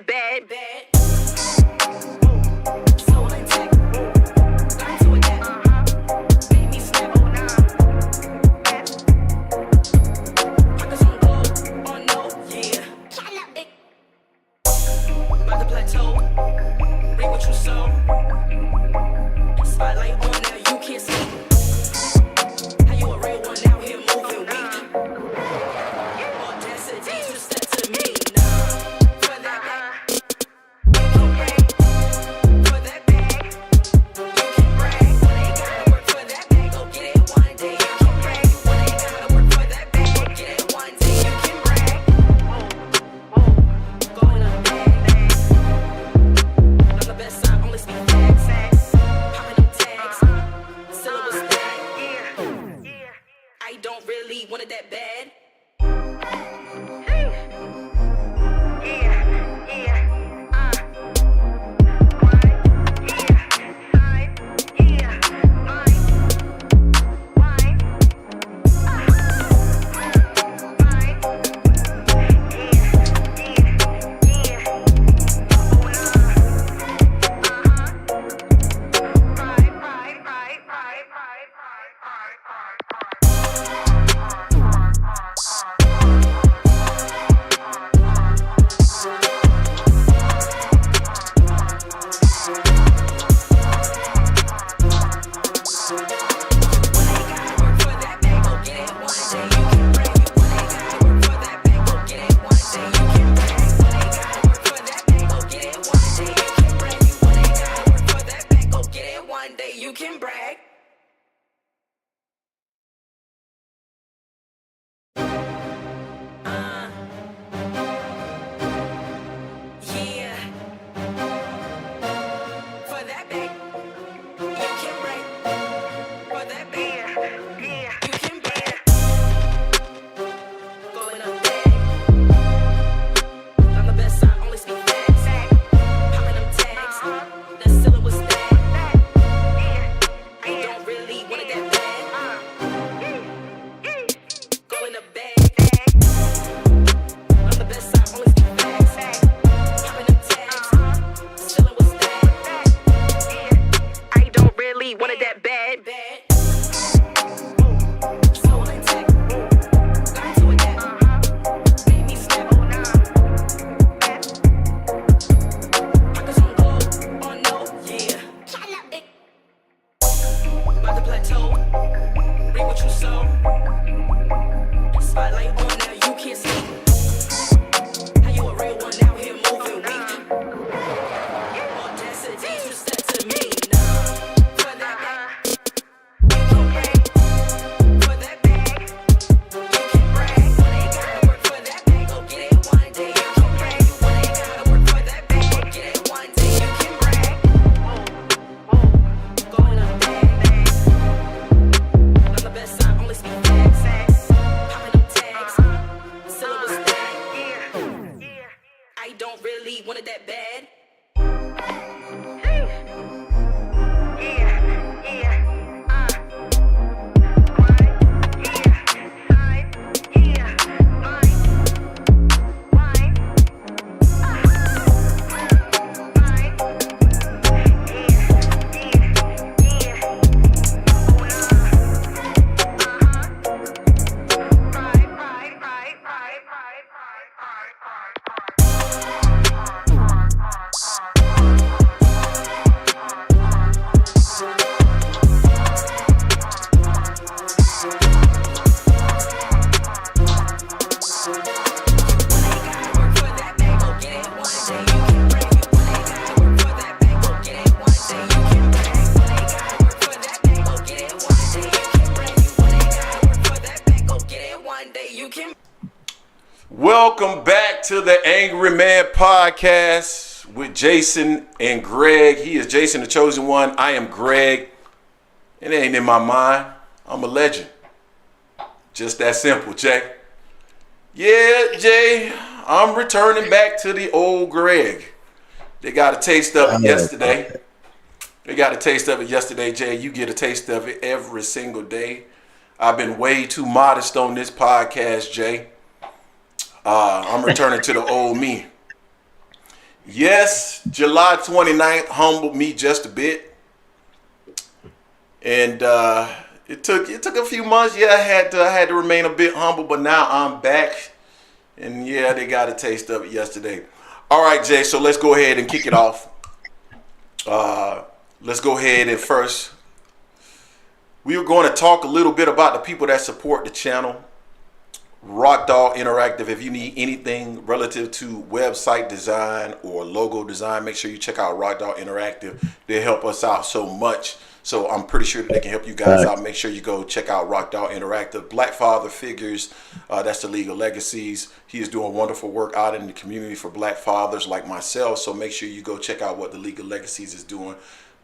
that bad. Welcome back to the Angry Man Podcast with Jason and Greg. He is Jason, the chosen one. I am Greg. It ain't in my mind. I'm a legend. Just that simple, Jay. Yeah, Jay, I'm returning back to the old Greg. They got a taste of it yesterday. Jay. You get a taste of it every single day. I've been way too modest on this podcast, Jay. I'm returning to the old me. Yes, July 29th humbled me just a bit. And it took a few months. Yeah, I had to remain a bit humble, but now I'm back. And yeah, they got a taste of it yesterday. All right, Jay, so let's go ahead and kick it off. Let's go ahead and first, we were going to talk a little bit about the people that support the channel. Rock Dog Interactive. If you need anything relative to website design or logo design, make sure you check out Rock Dog Interactive. They help us out so much. So I'm pretty sure that they can help you guys out. Make sure you go check out Rock Dog Interactive. Black Father Figures, that's the League of Legacies. He is doing wonderful work out in the community for black fathers like myself. So make sure you go check out what the League of Legacies is doing.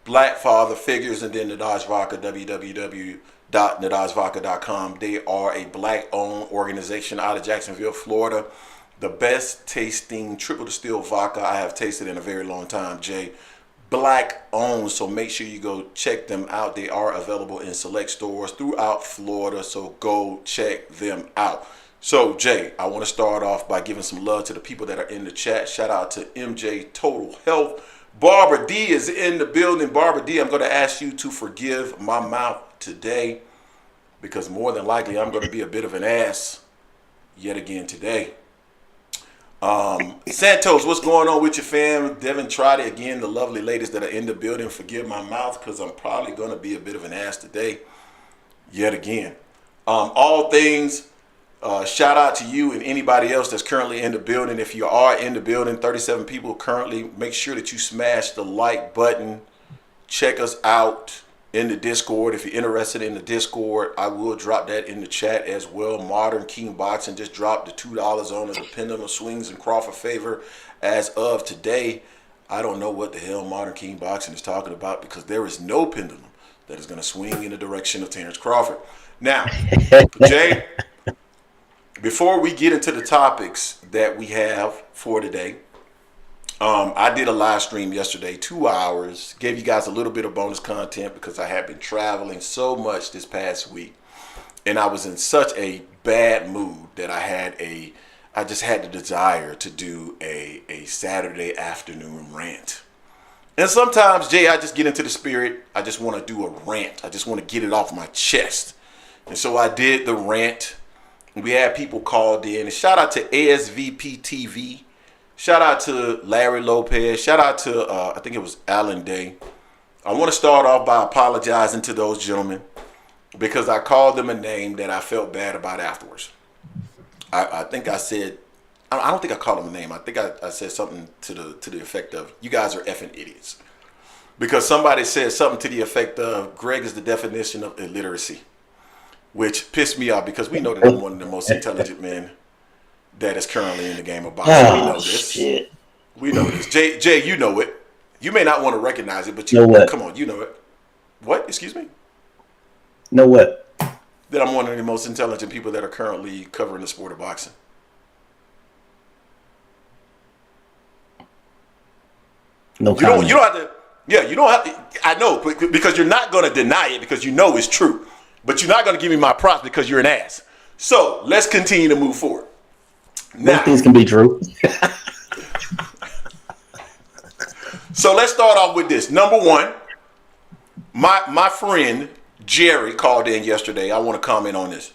Black Father Figures, and then Nadaj Vodka, www.nadajvodka.com. They are a black-owned organization out of Jacksonville, Florida. The best tasting triple distilled vodka I have tasted in a very long time, Jay. Black-owned, so make sure you go check them out. They are available in select stores throughout Florida, so go check them out. So, Jay, I want to start off by giving some love to the people that are in the chat. Shout out to MJ Total Health. Barbara D is in the building. Barbara D, I'm going to ask you to forgive my mouth today because more than likely I'm going to be a bit of an ass yet again today. Santos, what's going on with your fam? Devin Trotty, again, the lovely ladies that are in the building. Forgive my mouth because I'm probably going to be a bit of an ass today yet again. All things, shout out to you and anybody else that's currently in the building. If you are in the building, 37 people currently, make sure that you smash the like button. Check us out in the Discord. If you're interested in the Discord, I will drop that in the chat as well. Modern King Boxing just dropped the $2 on it. The pendulum swings in Crawford favor as of today. I don't know what the hell Modern King Boxing is talking about because there is no pendulum that is going to swing in the direction of Terence Crawford. Now, Jay, before we get into the topics that we have for today, I did a live stream yesterday, 2 hours, gave you guys a little bit of bonus content because I had been traveling so much this past week and I was in such a bad mood that I just had the desire to do a Saturday afternoon rant. And sometimes, Jay, I just get into the spirit. I just want to do a rant. I just want to get it off my chest. And so I did the rant. We had people called in. And shout out to ASVP TV. Shout out to Larry Lopez. Shout out to, I think it was Alan Day. I want to start off by apologizing to those gentlemen because I called them a name that I felt bad about afterwards. I think I said, I don't think I called them a name. I think I said something to the effect of, you guys are effing idiots. Because somebody said something to the effect of, Greg is the definition of illiteracy. Which pissed me off because we know that I'm one of the most intelligent men that is currently in the game of boxing. We know this. Shit. We know this. Jay, you know it. You may not want to recognize it, but you know what? Come on, you know it. What? Excuse me? Know what? That I'm one of the most intelligent people that are currently covering the sport of boxing. No comment. You don't have to. Yeah, you don't have to. I know, because you're not going to deny it because you know it's true. But you're not going to give me my props because you're an ass. So let's continue to move forward. Now, both things can be true. So let's start off with this. Number one, my friend Jerry called in yesterday. I want to comment on this.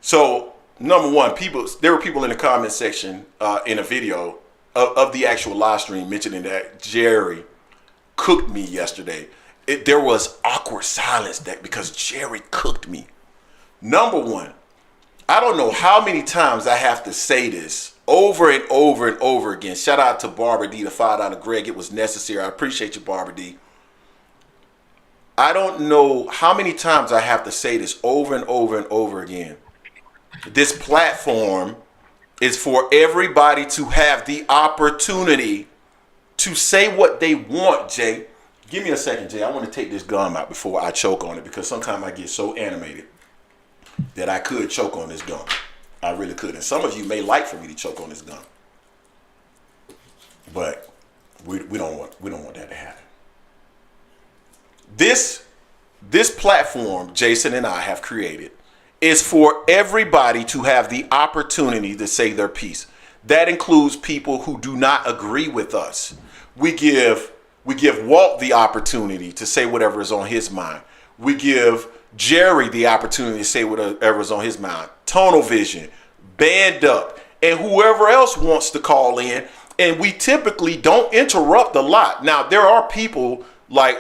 So number one, there were people in the comment section in a video of the actual live stream mentioning that Jerry cooked me yesterday. There was awkward silence because Jerry cooked me. Number one, I don't know how many times I have to say this over and over and over again. Shout out to Barbara D, the $5 Greg. It was necessary. I appreciate you, Barbara D. I don't know how many times I have to say this over and over and over again. This platform is for everybody to have the opportunity to say what they want, Jay. Give me a second, Jay. I want to take this gum out before I choke on it because sometimes I get so animated that I could choke on this gum. I really could. And some of you may like for me to choke on this gum. But we don't want that to happen. This platform Jason and I have created is for everybody to have the opportunity to say their piece. That includes people who do not agree with us. We give Walt the opportunity to say whatever is on his mind. We give Jerry the opportunity to say whatever is on his mind. Tonal Vision, Band Up, and whoever else wants to call in. And we typically don't interrupt a lot. Now, there are people like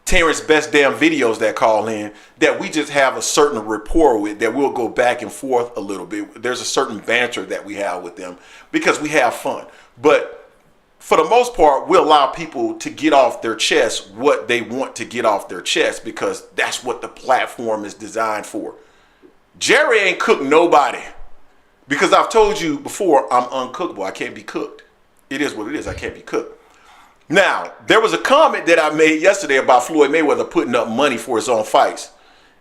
Terrence Best Damn Videos that call in that we just have a certain rapport with, that we'll go back and forth a little bit. There's a certain banter that we have with them because we have fun. But for the most part, we allow people to get off their chest what they want to get off their chest because that's what the platform is designed for. Jerry ain't cooked nobody because I've told you before, I'm uncookable. I can't be cooked. It is what it is. I can't be cooked. Now, there was a comment that I made yesterday about Floyd Mayweather putting up money for his own fights.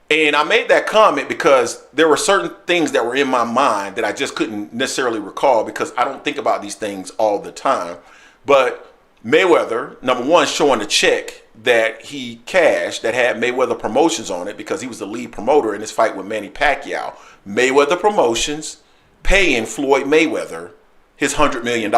And I made that comment because there were certain things that were in my mind that I just couldn't necessarily recall because I don't think about these things all the time. But Mayweather, number one, showing a check that he cashed that had Mayweather Promotions on it because he was the lead promoter in his fight with Manny Pacquiao. Mayweather Promotions paying Floyd Mayweather his $100 million.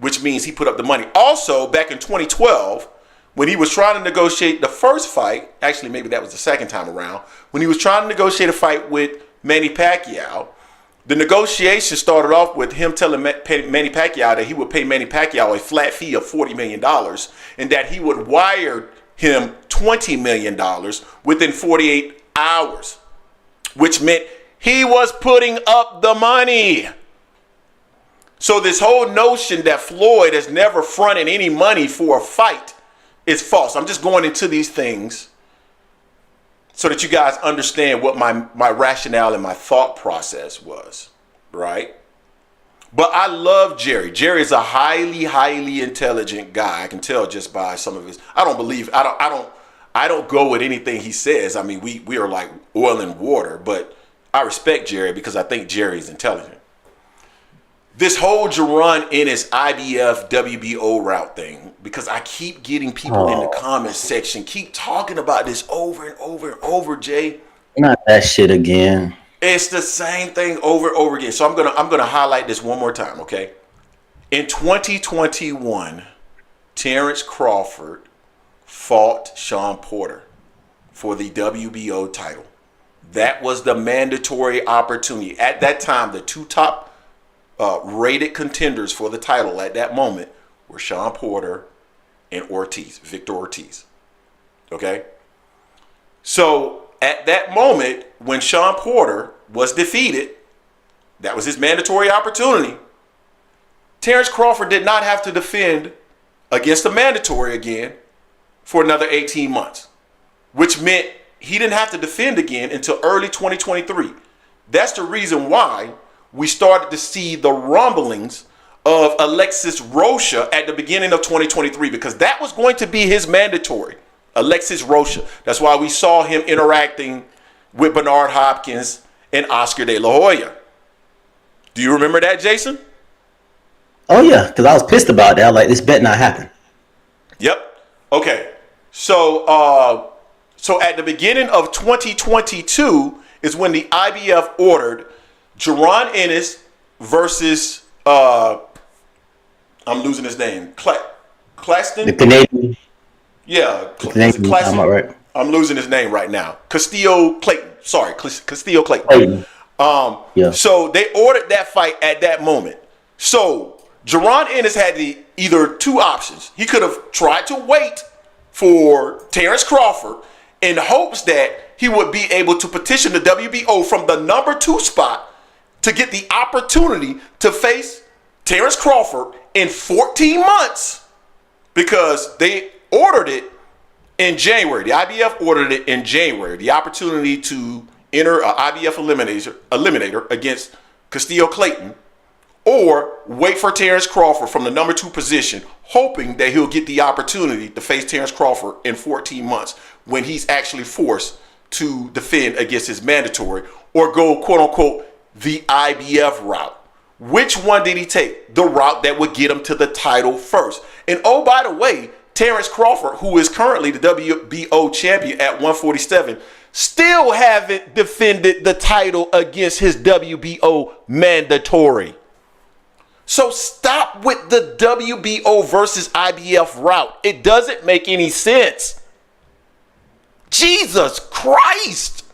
Which means he put up the money. Also, back in 2012, when he was trying to negotiate the first fight, actually maybe that was the second time around, when he was trying to negotiate a fight with Manny Pacquiao, the negotiation started off with him telling Manny Pacquiao that he would pay Manny Pacquiao a flat fee of $40 million and that he would wire him $20 million within 48 hours, which meant he was putting up the money. So this whole notion that Floyd has never fronted any money for a fight is false. I'm just going into these things so that you guys understand what my rationale and my thought process was, right? But I love Jerry. Jerry is a highly, highly intelligent guy. I can tell just by some of his. I don't go with anything he says. I mean, we are like oil and water, but I respect Jerry because I think Jerry is intelligent. This whole Gervonta Ennis IBF WBO route thing, because I keep getting people in the comments section keep talking about this over and over and over, Jay. Not that shit again. It's the same thing over and over again. So I'm gonna highlight this one more time, okay? In 2021, Terence Crawford fought Sean Porter for the WBO title. That was the mandatory opportunity. At that time, the two top rated contenders for the title at that moment were Sean Porter and Victor Ortiz. Okay? So at that moment, when Sean Porter was defeated, that was his mandatory opportunity. Terence Crawford did not have to defend against the mandatory again for another 18 months, which meant he didn't have to defend again until early 2023. That's the reason why we started to see the rumblings of Alexis Rocha at the beginning of 2023 because that was going to be his mandatory, Alexis Rocha. That's why we saw him interacting with Bernard Hopkins and Oscar De La Hoya. Do you remember that, Jason? Oh, yeah, because I was pissed about that. Like, this bet not happen. Yep. Okay. So at the beginning of 2022 is when the IBF ordered Gervonta Ennis versus I'm losing his name. Claston? The Canadian. Yeah. Right. I'm losing his name right now. Castillo Clayton. Sorry, Castillo Clayton. Yeah. So they ordered that fight at that moment. So Gervonta Ennis had either two options. He could have tried to wait for Terence Crawford in hopes that he would be able to petition the WBO from the number 2 spot to get the opportunity to face Terence Crawford in 14 months because they ordered it in January. The IBF ordered it in January. The opportunity to enter an IBF eliminator against Castillo Clayton or wait for Terence Crawford from the number 2 position, hoping that he'll get the opportunity to face Terence Crawford in 14 months when he's actually forced to defend against his mandatory or go, quote unquote, the IBF route. Which one did he take? The route that would get him to the title first. And oh, by the way, Terence Crawford, who is currently the WBO champion at 147, still haven't defended the title against his WBO mandatory. So stop with the WBO versus IBF route. It doesn't make any sense. Jesus Christ.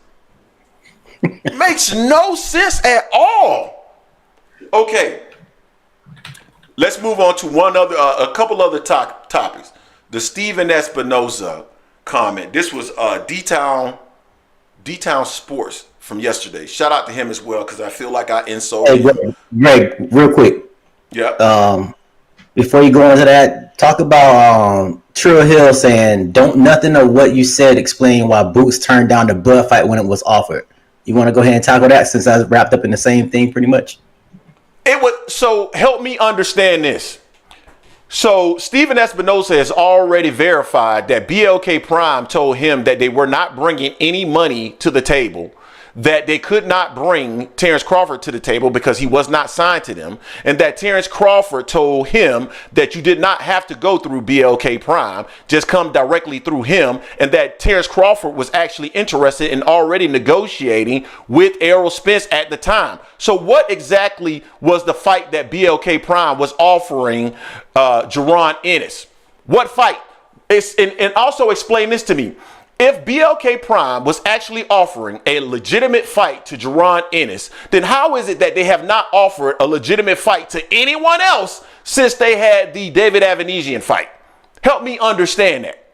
Makes no sense at all. Okay. Let's move on to a couple other topics. The Steven Espinosa comment. This was D-Town Sports from yesterday. Shout out to him as well, because I feel like I insulted him. Greg, real quick. Yeah. Before you go into that, talk about Trill Hill saying, "Don't nothing of what you said explain why Boots turned down the Bud fight when it was offered." You want to go ahead and tackle that, since I was wrapped up in the same thing pretty much? So help me understand this. So Steven Espinosa has already verified that BLK Prime told him that they were not bringing any money to the table, that they could not bring Terence Crawford to the table because he was not signed to them, and that Terence Crawford told him that you did not have to go through BLK Prime, just come directly through him, and that Terence Crawford was actually interested in already negotiating with Errol Spence at the time. So what exactly was the fight that BLK Prime was offering Gervonta Ennis? What fight? And also explain this to me. If BLK Prime was actually offering a legitimate fight to Gervonta Ennis, then how is it that they have not offered a legitimate fight to anyone else since they had the David Avanesian fight? Help me understand that.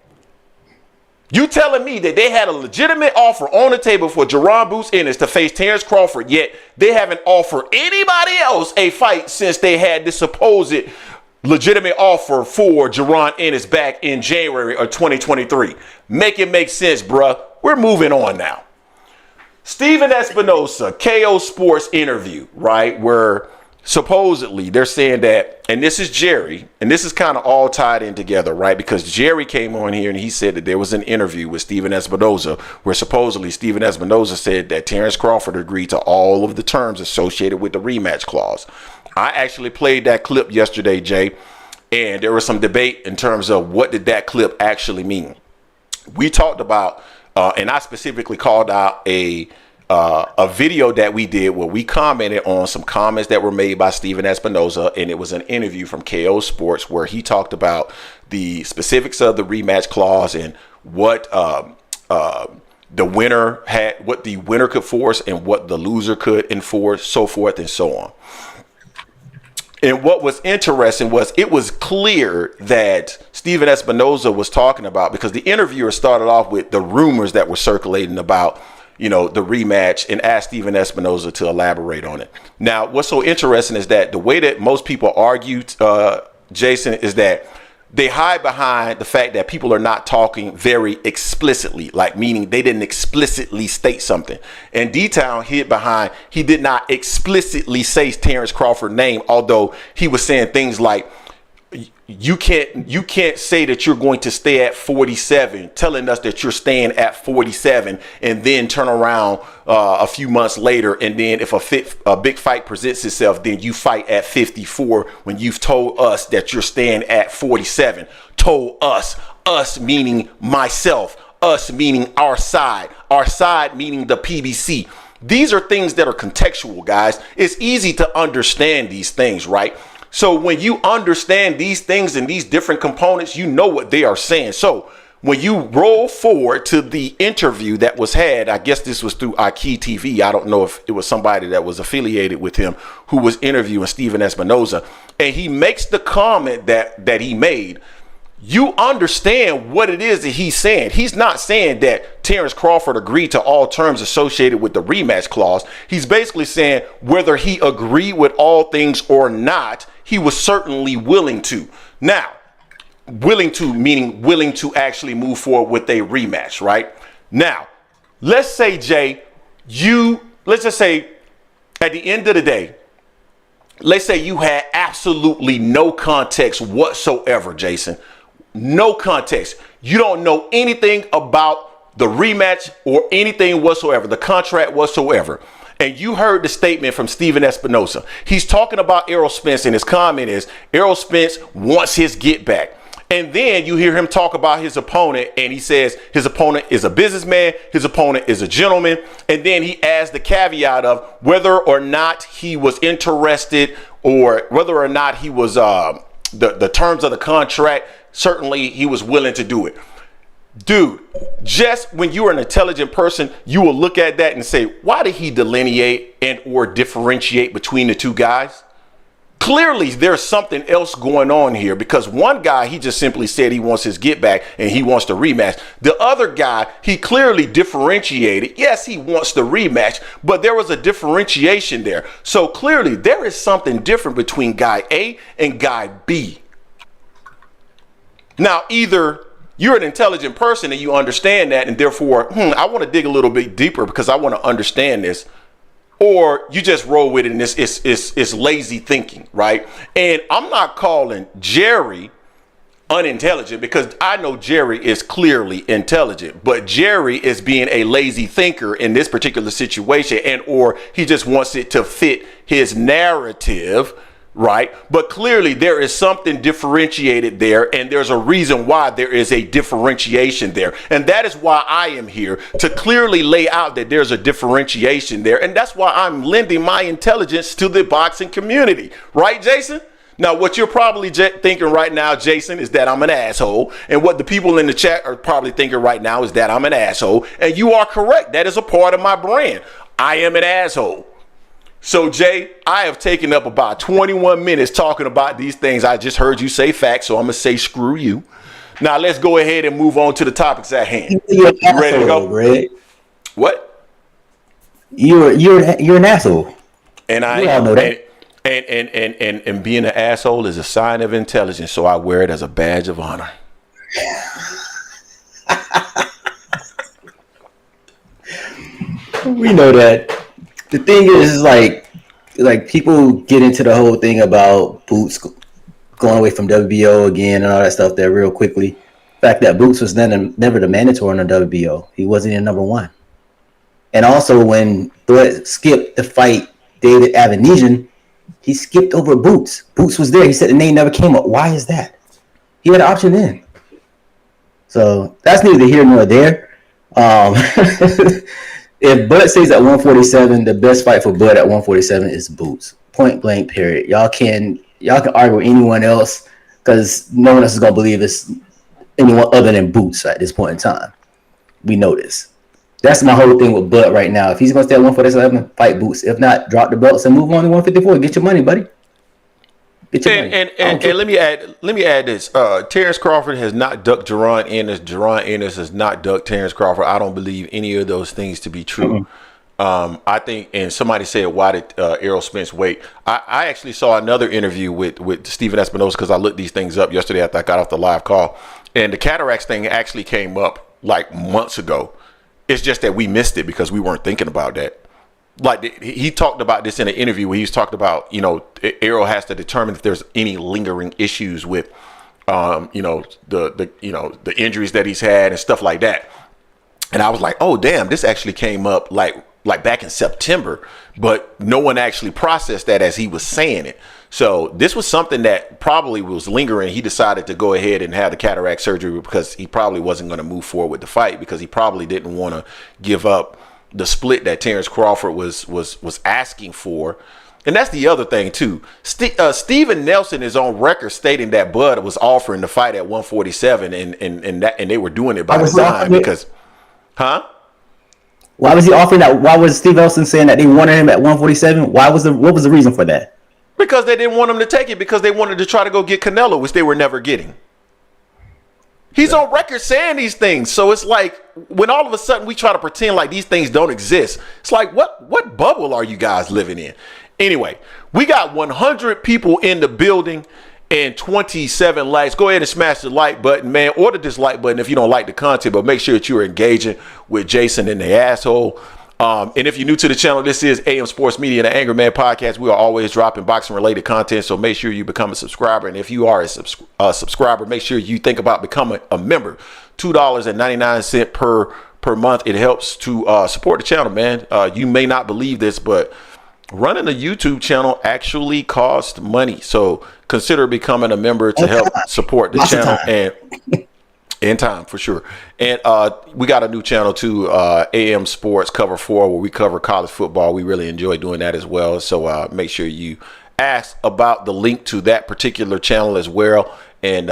You telling me that they had a legitimate offer on the table for Gervonta Ennis to face Terence Crawford, yet they haven't offered anybody else a fight since they had this supposed legitimate offer for Gervonta Ennis back in January of 2023. Make it make sense, bruh. We're moving on now. Steven Espinosa, KO Sports interview, right? Where supposedly they're saying that, and this is Jerry, and this is kind of all tied in together, right? Because Jerry came on here and he said that there was an interview with Steven Espinosa where supposedly Steven Espinosa said that Terence Crawford agreed to all of the terms associated with the rematch clause. I actually played that clip yesterday, Jay, and there was some debate in terms of what did that clip actually mean. We talked about, and I specifically called out a video that we did where we commented on some comments that were made by Steven Espinosa, and it was an interview from KO Sports where he talked about the specifics of the rematch clause and what the winner had, what the winner could force and what the loser could enforce, so forth and so on. And what was interesting was it was clear that Steven Espinosa was talking about, because the interviewer started off with the rumors that were circulating about, the rematch, and asked Steven Espinosa to elaborate on it. Now, what's so interesting is that the way that most people argued, Jason, is that they hide behind the fact that people are not talking very explicitly, like meaning they didn't explicitly state something. And D-Town hid behind, he did not explicitly say Terence Crawford's name, although he was saying things like, you can't say that you're going to stay at 47, telling us that you're staying at 47, and then turn around a few months later, and then if a big fight presents itself, then you fight at 54 when you've told us that you're staying at 47. Told us meaning myself, us meaning our side meaning the PBC. These are things that are contextual, guys. It's easy to understand these things, right? So when you understand these things and these different components, you know what they are saying. So when you roll forward to the interview that was had, I guess this was through Aki TV. I don't know if it was somebody that was affiliated with him who was interviewing Steven Espinosa. And he makes the comment that he made. You understand what it is that he's saying. He's not saying that Terence Crawford agreed to all terms associated with the rematch clause. He's basically saying whether he agreed with all things or not, he was certainly willing to. Now, willing to meaning willing to actually move forward with a rematch, right? Now, let's say, Jay, let's just say at the end of the day, let's say you had absolutely no context whatsoever, Jason. No context. You don't know anything about the rematch or anything whatsoever, the contract whatsoever. And you heard the statement from Steven Espinosa. He's talking about Errol Spence, and his comment is Errol Spence wants his get back. And then you hear him talk about his opponent, and he says his opponent is a businessman, his opponent is a gentleman. And then he adds the caveat of whether or not he was interested or whether or not he was the terms of the contract, certainly he was willing to do it. Dude, just when you're an intelligent person, you will look at that and say, why did he delineate and or differentiate between the two guys? Clearly, there's something else going on here, because one guy, he just simply said he wants his get back and he wants the rematch. The other guy, he clearly differentiated. Yes, he wants the rematch, but there was a differentiation there. So clearly, there is something different between guy A and guy B. Now, either you're an intelligent person and you understand that, and therefore, I want to dig a little bit deeper because I want to understand this. Or you just roll with it and it's lazy thinking, right? And I'm not calling Jerry unintelligent, because I know Jerry is clearly intelligent, but Jerry is being a lazy thinker in this particular situation, and or he just wants it to fit his narrative, right? But clearly there is something differentiated there, and there's a reason why there is a differentiation there. And that is why I am here, to clearly lay out that there's a differentiation there. And that's why I'm lending my intelligence to the boxing community. Right, Jason? Now, what you're probably thinking right now, Jason, is that I'm an asshole. And what the people in the chat are probably thinking right now is that I'm an asshole. And you are correct. That is a part of my brand. I am an asshole. So, Jay, I have taken up about 21 minutes talking about these things. I just heard you say facts, so I'm going to say screw you. Now, let's go ahead and move on to the topics at hand. You're an You ready to asshole, go? Greg. What? You're an asshole. And I We all know that. and being an asshole is a sign of intelligence, so I wear it as a badge of honor. We know that. The thing is like people get into the whole thing about Boots going away from WBO again and all that stuff there real quickly. The fact that Boots was never the mandatory on the WBO. He wasn't in number one. And also when Floyd skipped the fight David Avenesian, he skipped over Boots. Boots was there. He said the name never came up. Why is that? He had an option in. So that's neither here nor there. If Bud stays at 147, the best fight for Bud at 147 is Boots. Point blank, period. Y'all can argue with anyone else, because no one else is gonna believe it's anyone other than Boots at this point in time. We know this. That's my whole thing with Bud right now. If he's gonna stay at 147, fight Boots. If not, drop the belts and move on to 154. Get your money, buddy. Get your money. And let me add this. Terence Crawford has not ducked Gervonta Ennis. Gervonta Ennis has not ducked Terence Crawford. I don't believe any of those things to be true. I think, and somebody said, why did Errol Spence wait? I actually saw another interview with Stephen Espinosa, because I looked these things up yesterday after I got off the live call. And the cataracts thing actually came up like months ago. It's just that we missed it because we weren't thinking about that. Like he talked about this in an interview where he's talked about, Errol has to determine if there's any lingering issues with, the injuries that he's had and stuff like that. And I was like, oh, damn, this actually came up like back in September, but no one actually processed that as he was saying it. So this was something that probably was lingering. He decided to go ahead and have the cataract surgery because he probably wasn't going to move forward with the fight, because he probably didn't want to give up the split that Terence Crawford was asking for. And that's the other thing too. Steven Nelson is on record stating that Bud was offering the fight at 147, and they were doing it by design because, Why was he offering that? Why was Steve Nelson saying that they wanted him at 147? What was the reason for that? Because they didn't want him to take it, because they wanted to try to go get Canelo, which they were never getting. He's on record saying these things. So it's like when all of a sudden we try to pretend like these things don't exist, it's like, what bubble are you guys living in? Anyway, we got 100 people in the building and 27 likes. Go ahead and smash the like button, man, or the dislike button if you don't like the content, but make sure that you're engaging with Jason and the asshole. And if you're new to the channel, this is AM Sports Media and the Angry Man Podcast. We are always dropping boxing related content, so make sure you become a subscriber. And if you are a subscriber, make sure you think about becoming a member. $2.99 per month. It helps to support the channel, man. You may not believe this, but running a YouTube channel actually costs money. So consider becoming a member to help support the channel and in time, for sure. And we got a new channel too, AM Sports Cover 4, where we cover college football. We really enjoy doing that as well. So make sure you ask about the link to that particular channel as well, and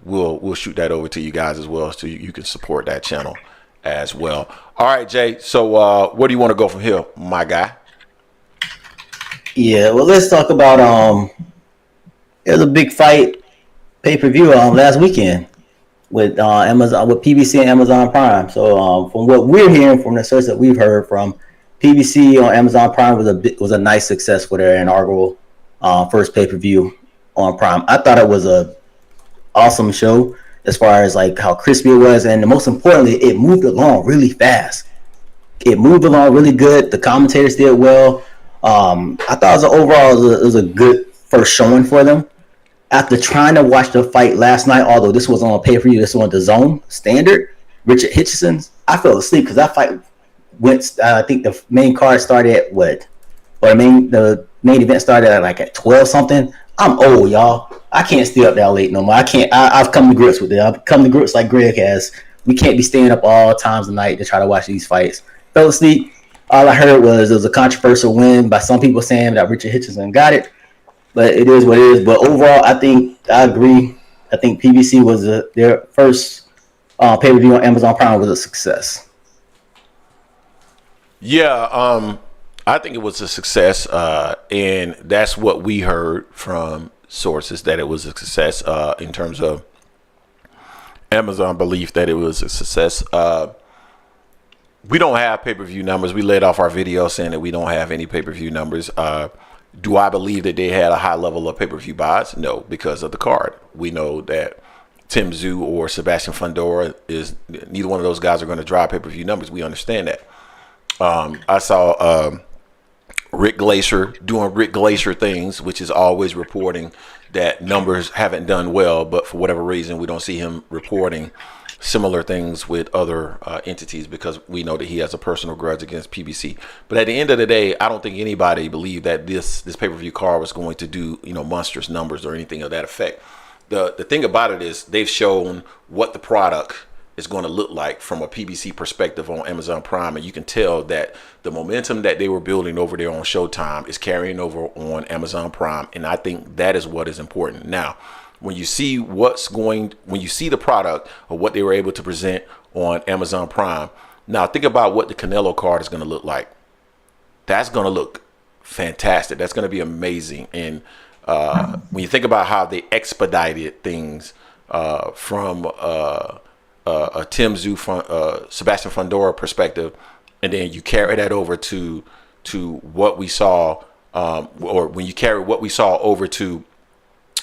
we'll shoot that over to you guys as well, so you can support that channel as well. All right, Jay. So where do you want to go from here, my guy? Yeah, well, let's talk about there's a big fight pay-per-view last weekend with Amazon, with PBC and Amazon Prime. So from what we're hearing, from the source that we've heard from, PBC on Amazon Prime was a nice success for their inaugural first pay-per-view on Prime. I thought it was a awesome show as far as like how crispy it was, and most importantly, it moved along really fast. It moved along really good. The commentators did well. I thought it was a good first showing for them. After trying to watch the fight last night, although this was on a pay-per-view, this was on the Zone Standard, Richard Hitchenson's, I fell asleep because that fight went. I think the main card started at what, or the main event started at like at 12 something. I'm old, y'all. I can't stay up that late no more. I can't. I've come to grips with it. I've come to grips like Greg has. We can't be staying up all times of the night to try to watch these fights. Fell asleep. All I heard was it was a controversial win by some people saying that Richard Hitchenson got it. But it is what it is. But overall, I agree. I think PBC was their first pay-per-view on Amazon Prime was a success. Yeah, I think it was a success, and that's what we heard from sources, that it was a success in terms of Amazon belief that it was a success. We don't have pay-per-view numbers. We laid off our video saying that we don't have any pay-per-view numbers. Do I believe that they had a high level of pay-per-view buys? No, because of the card. We know that Tim Tszyu or Sebastian Fundora neither one of those guys are going to drive pay-per-view numbers. We understand that. I saw Rick Glacier doing Rick Glacier things, which is always reporting that numbers haven't done well, but for whatever reason, we don't see him reporting similar things with other entities, because we know that he has a personal grudge against PBC. But at the end of the day, I don't think anybody believed that this pay-per-view card was going to do, monstrous numbers or anything of that effect. The thing about it is they've shown what the product is going to look like from a PBC perspective on Amazon Prime, and you can tell that the momentum that they were building over there on Showtime is carrying over on Amazon Prime, and I think that is what is important. Now, when you see the product or what they were able to present on Amazon Prime, now think about what the Canelo card is going to look like. That's going to look fantastic. That's going to be amazing. And when you think about how they expedited things from a Tim Tszyu, Sebastian Fundora perspective, and then you carry that over to what we saw, or when you carry what we saw over to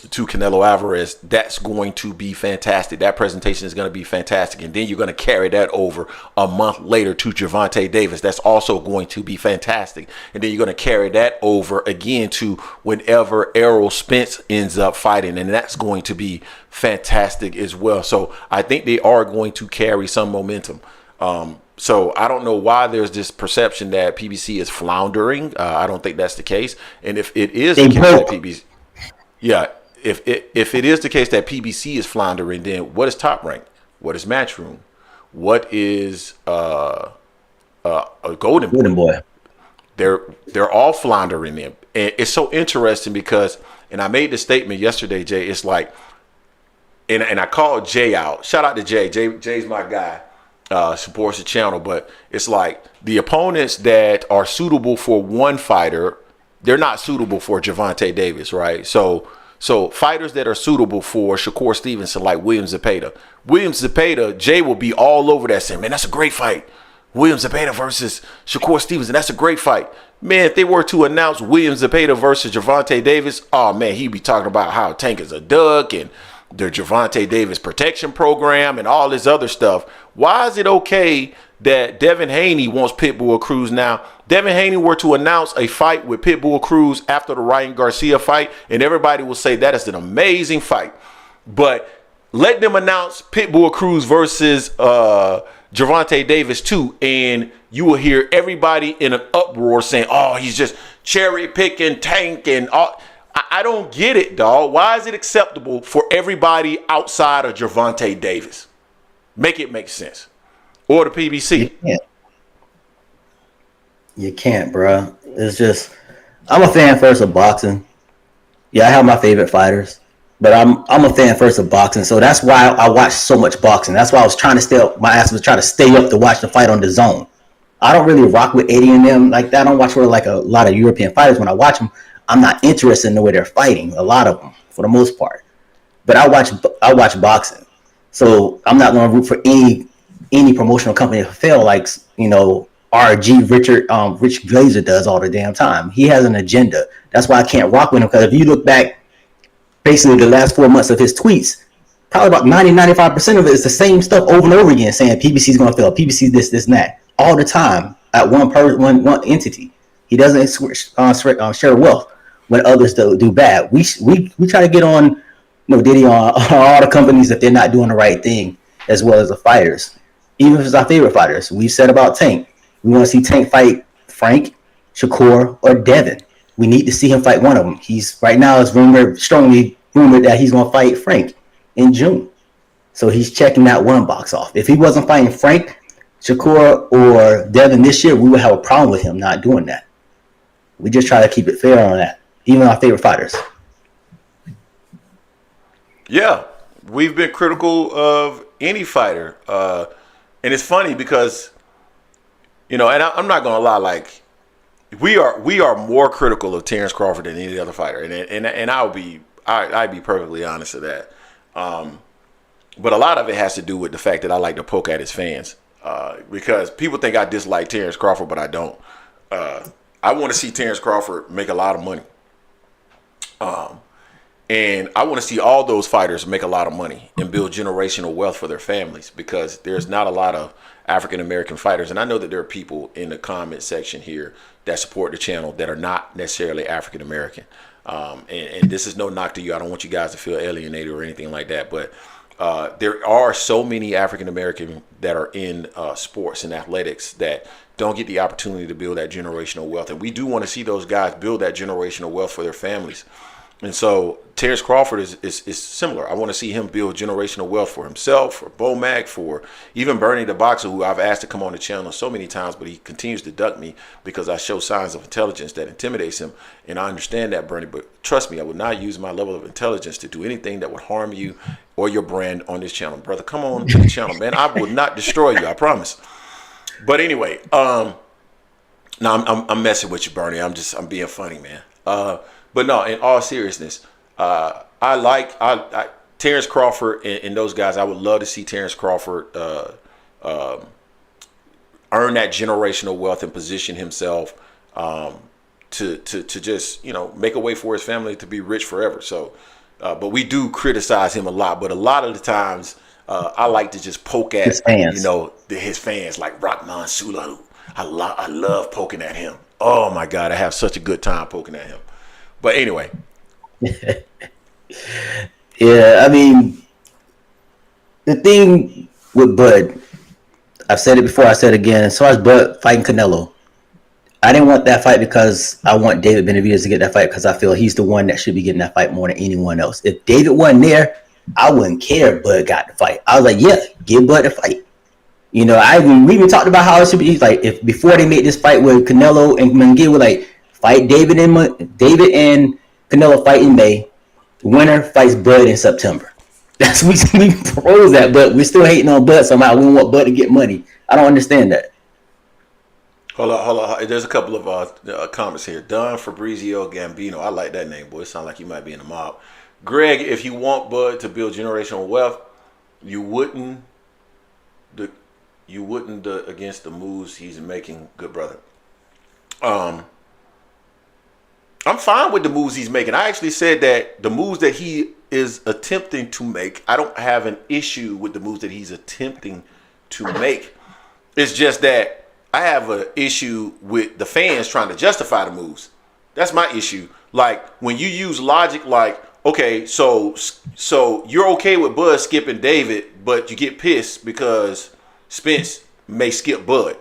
Canelo Alvarez, that's going to be fantastic. That presentation is going to be fantastic. And then you're going to carry that over a month later to Gervonta Davis. That's also going to be fantastic. And then you're going to carry that over again to whenever Errol Spence ends up fighting. And that's going to be fantastic as well. So I think they are going to carry some momentum. So I don't know why there's this perception that PBC is floundering. I don't think that's the case. And if it is the case that PBC... Yeah, if it is the case that PBC is floundering, then what is Top Rank? What is Matchroom? What is a Golden Boy? They're all floundering them, and it's so interesting because, and I made this statement yesterday, Jay. It's like, and I called Jay out. Shout out to Jay. Jay's my guy. Supports the channel, but it's like the opponents that are suitable for one fighter, they're not suitable for Gervonta Davis, right? So fighters that are suitable for Shakur Stevenson, like William Zepeda, Jay will be all over that saying, man, that's a great fight. William Zepeda versus Shakur Stevenson, that's a great fight. Man, if they were to announce William Zepeda versus Gervonta Davis, oh man, he'd be talking about how Tank is a duck and the Gervonta Davis protection program and all this other stuff. Why is it okay that Devin Haney wants Pitbull Cruz now? Devin Haney were to announce a fight with Pitbull Cruz after the Ryan Garcia fight, and everybody will say that is an amazing fight. But let them announce Pitbull Cruz versus Gervonta Davis too, and you will hear everybody in an uproar saying, oh, he's just cherry picking Tank and all. I don't get it, dog. Why is it acceptable for everybody outside of Gervonta Davis? Make it make sense. Or the PBC. You can't, bro. It's just, I'm a fan first of boxing. Yeah, I have my favorite fighters, but I'm a fan first of boxing, so that's why I watch so much boxing. That's why I was trying to stay up. My ass was trying to stay up to watch the fight on the Zone. I don't really rock with 80 and them like that. I don't watch with like a lot of European fighters. When I watch them, I'm not interested in the way they're fighting. A lot of them, for the most part. But I watch boxing, so I'm not going to root for any promotional company to fail like RG Rich Glazer does all the damn time. He has an agenda. That's why I can't rock with him, because if you look back basically the last 4 months of his tweets, probably about 95% of it is the same stuff over and over again, saying PBC's going to fail, PBC this, and that, all the time at one entity. He doesn't share wealth when others do bad. We try to get on, Diddy on all the companies if they're not doing the right thing, as well as the fighters. Even if it's our favorite fighters, we've said about Tank. We want to see Tank fight Frank, Shakur, or Devin. We need to see him fight one of them. He's right now is strongly rumored that he's going to fight Frank in June. So he's checking that one box off. If he wasn't fighting Frank, Shakur, or Devin this year, we would have a problem with him not doing that. We just try to keep it fair on that. Even our favorite fighters. Yeah, we've been critical of any fighter, and it's funny because, and I'm not gonna lie, like we are more critical of Terence Crawford than any other fighter, and I'd be perfectly honest with that. But a lot of it has to do with the fact that I like to poke at his fans, because people think I dislike Terence Crawford, but I don't. I want to see Terence Crawford make a lot of money. And I want to see all those fighters make a lot of money and build generational wealth for their families, because there's not a lot of African-American fighters. And I know that there are people in the comment section here that support the channel that are not necessarily African-American. And this is no knock to you. I don't want you guys to feel alienated or anything like that. But there are so many African-American that are in sports and athletics that don't get the opportunity to build that generational wealth. And we do want to see those guys build that generational wealth for their families. And so Terence Crawford is similar. I want to see him build generational wealth for himself, for Bomac, for even Bernie the Boxer, who I've asked to come on the channel so many times, but he continues to duck me because I show signs of intelligence that intimidates him. And I understand that, Bernie, but trust me, I would not use my level of intelligence to do anything that would harm you or your brand on this channel. Brother, come on to the channel, man. I will not destroy you, I promise. But anyway, no, I'm messing with you, Bernie. I'm being funny, man. But no, in all seriousness, I like Terence Crawford and those guys. I would love to see Terence Crawford earn that generational wealth and position himself to just make a way for his family to be rich forever. So, but we do criticize him a lot. But a lot of the times, I like to just poke at his fans like Rahman Sula. I love poking at him. Oh my God, I have such a good time poking at him. But anyway. Yeah, I mean, the thing with Bud, I've said it before, I said it again. So as Bud fighting Canelo, I didn't want that fight because I want David Benavidez to get that fight, because I feel he's the one that should be getting that fight more than anyone else. If David wasn't there, I wouldn't care if Bud got the fight. I was like, yeah, give Bud the fight. We even talked about how it should be. Like, if before they made this fight with Canelo and McGill, like, fight David and Canelo fight in May. The winner fights Bud in September. That's we propose that, but we're still hating on Bud somehow. We want Bud to get money. I don't understand that. Hold on. There's a couple of comments here. Don Fabrizio Gambino. I like that name, boy. It sounds like you might be in the mob. Greg, if you want Bud to build generational wealth, you wouldn't against the moves he's making, good brother. I'm fine with the moves he's making. I actually said that the moves that he is attempting to make, I don't have an issue with the moves that he's attempting to make. It's just that I have an issue with the fans trying to justify the moves. That's my issue. Like, when you use logic, like, okay, so you're okay with Bud skipping David, but you get pissed because Spence may skip Bud.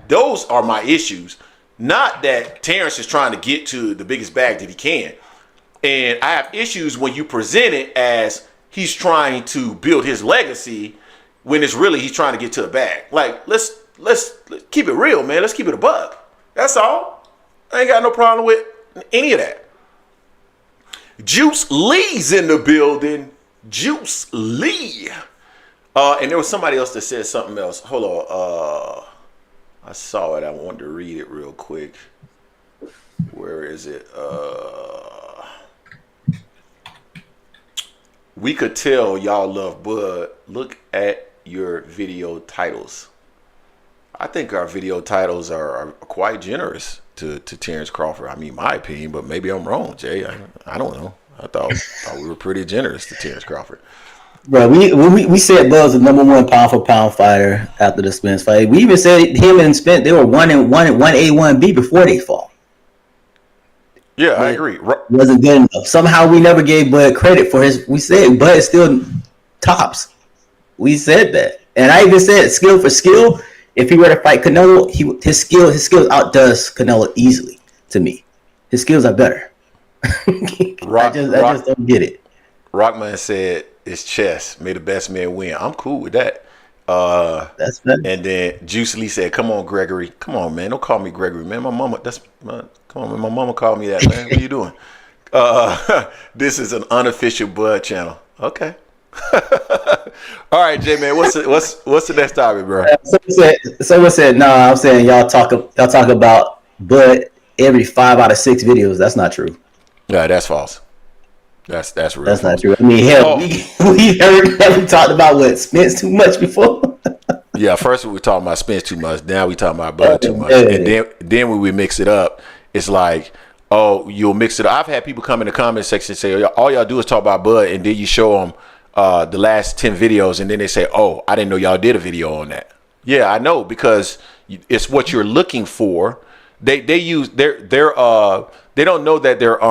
Those are my issues. Not that Terence is trying to get to the biggest bag that he can. And I have issues when you present it as he's trying to build his legacy when it's really he's trying to get to the bag. Like, let's keep it real, man. Let's keep it a buck. That's all. I ain't got no problem with any of that. Juice Lee's in the building. Juice Lee. And there was somebody else that said something else. Hold on. I saw it. I wanted to read it real quick. Where is it? We could tell y'all love Bud. Look at your video titles. I think our video titles are quite generous to Terence Crawford. I mean, my opinion, but maybe I'm wrong, Jay. I don't know. I thought we were pretty generous to Terence Crawford. Bro, we said Bud was the number one pound for pound fighter after the Spence fight. We even said him and Spence, they were 1A, 1B before they fought. Yeah, I agree. Wasn't good enough. Somehow we never gave Bud credit for his. We said Bud is still tops. We said that, and I even said skill for skill. If he were to fight Canelo, his skills outdoes Canelo easily. To me, his skills are better. I just don't get it. Rockman said it's chess. May the best man win. I'm cool with that. That's better. And then Juice Lee said, "Come on, Gregory. Come on, man. Don't call me Gregory, man. My mama. Come on, man. My mama called me that, man. What are you doing? This is an unofficial Bud channel. Okay." All right, Jay, man. What's the next topic, bro? Someone said, "No, I'm saying y'all talk about Bud every 5 out of 6 videos. That's not true. Yeah, that's false. That's real. That's false. not true. I mean, hell, we talked about what Spence too much before. Yeah, first we were talking about Spence too much. Now we talking about Bud too much. And then when we mix it up, it's like, oh, you'll mix it up. I've had people come in the comment section and say, all y'all do is talk about Bud, and then you show them the last 10 videos, and then they say, oh, I didn't know y'all did a video on that. Yeah, I know, because it's what you're looking for. They don't know that their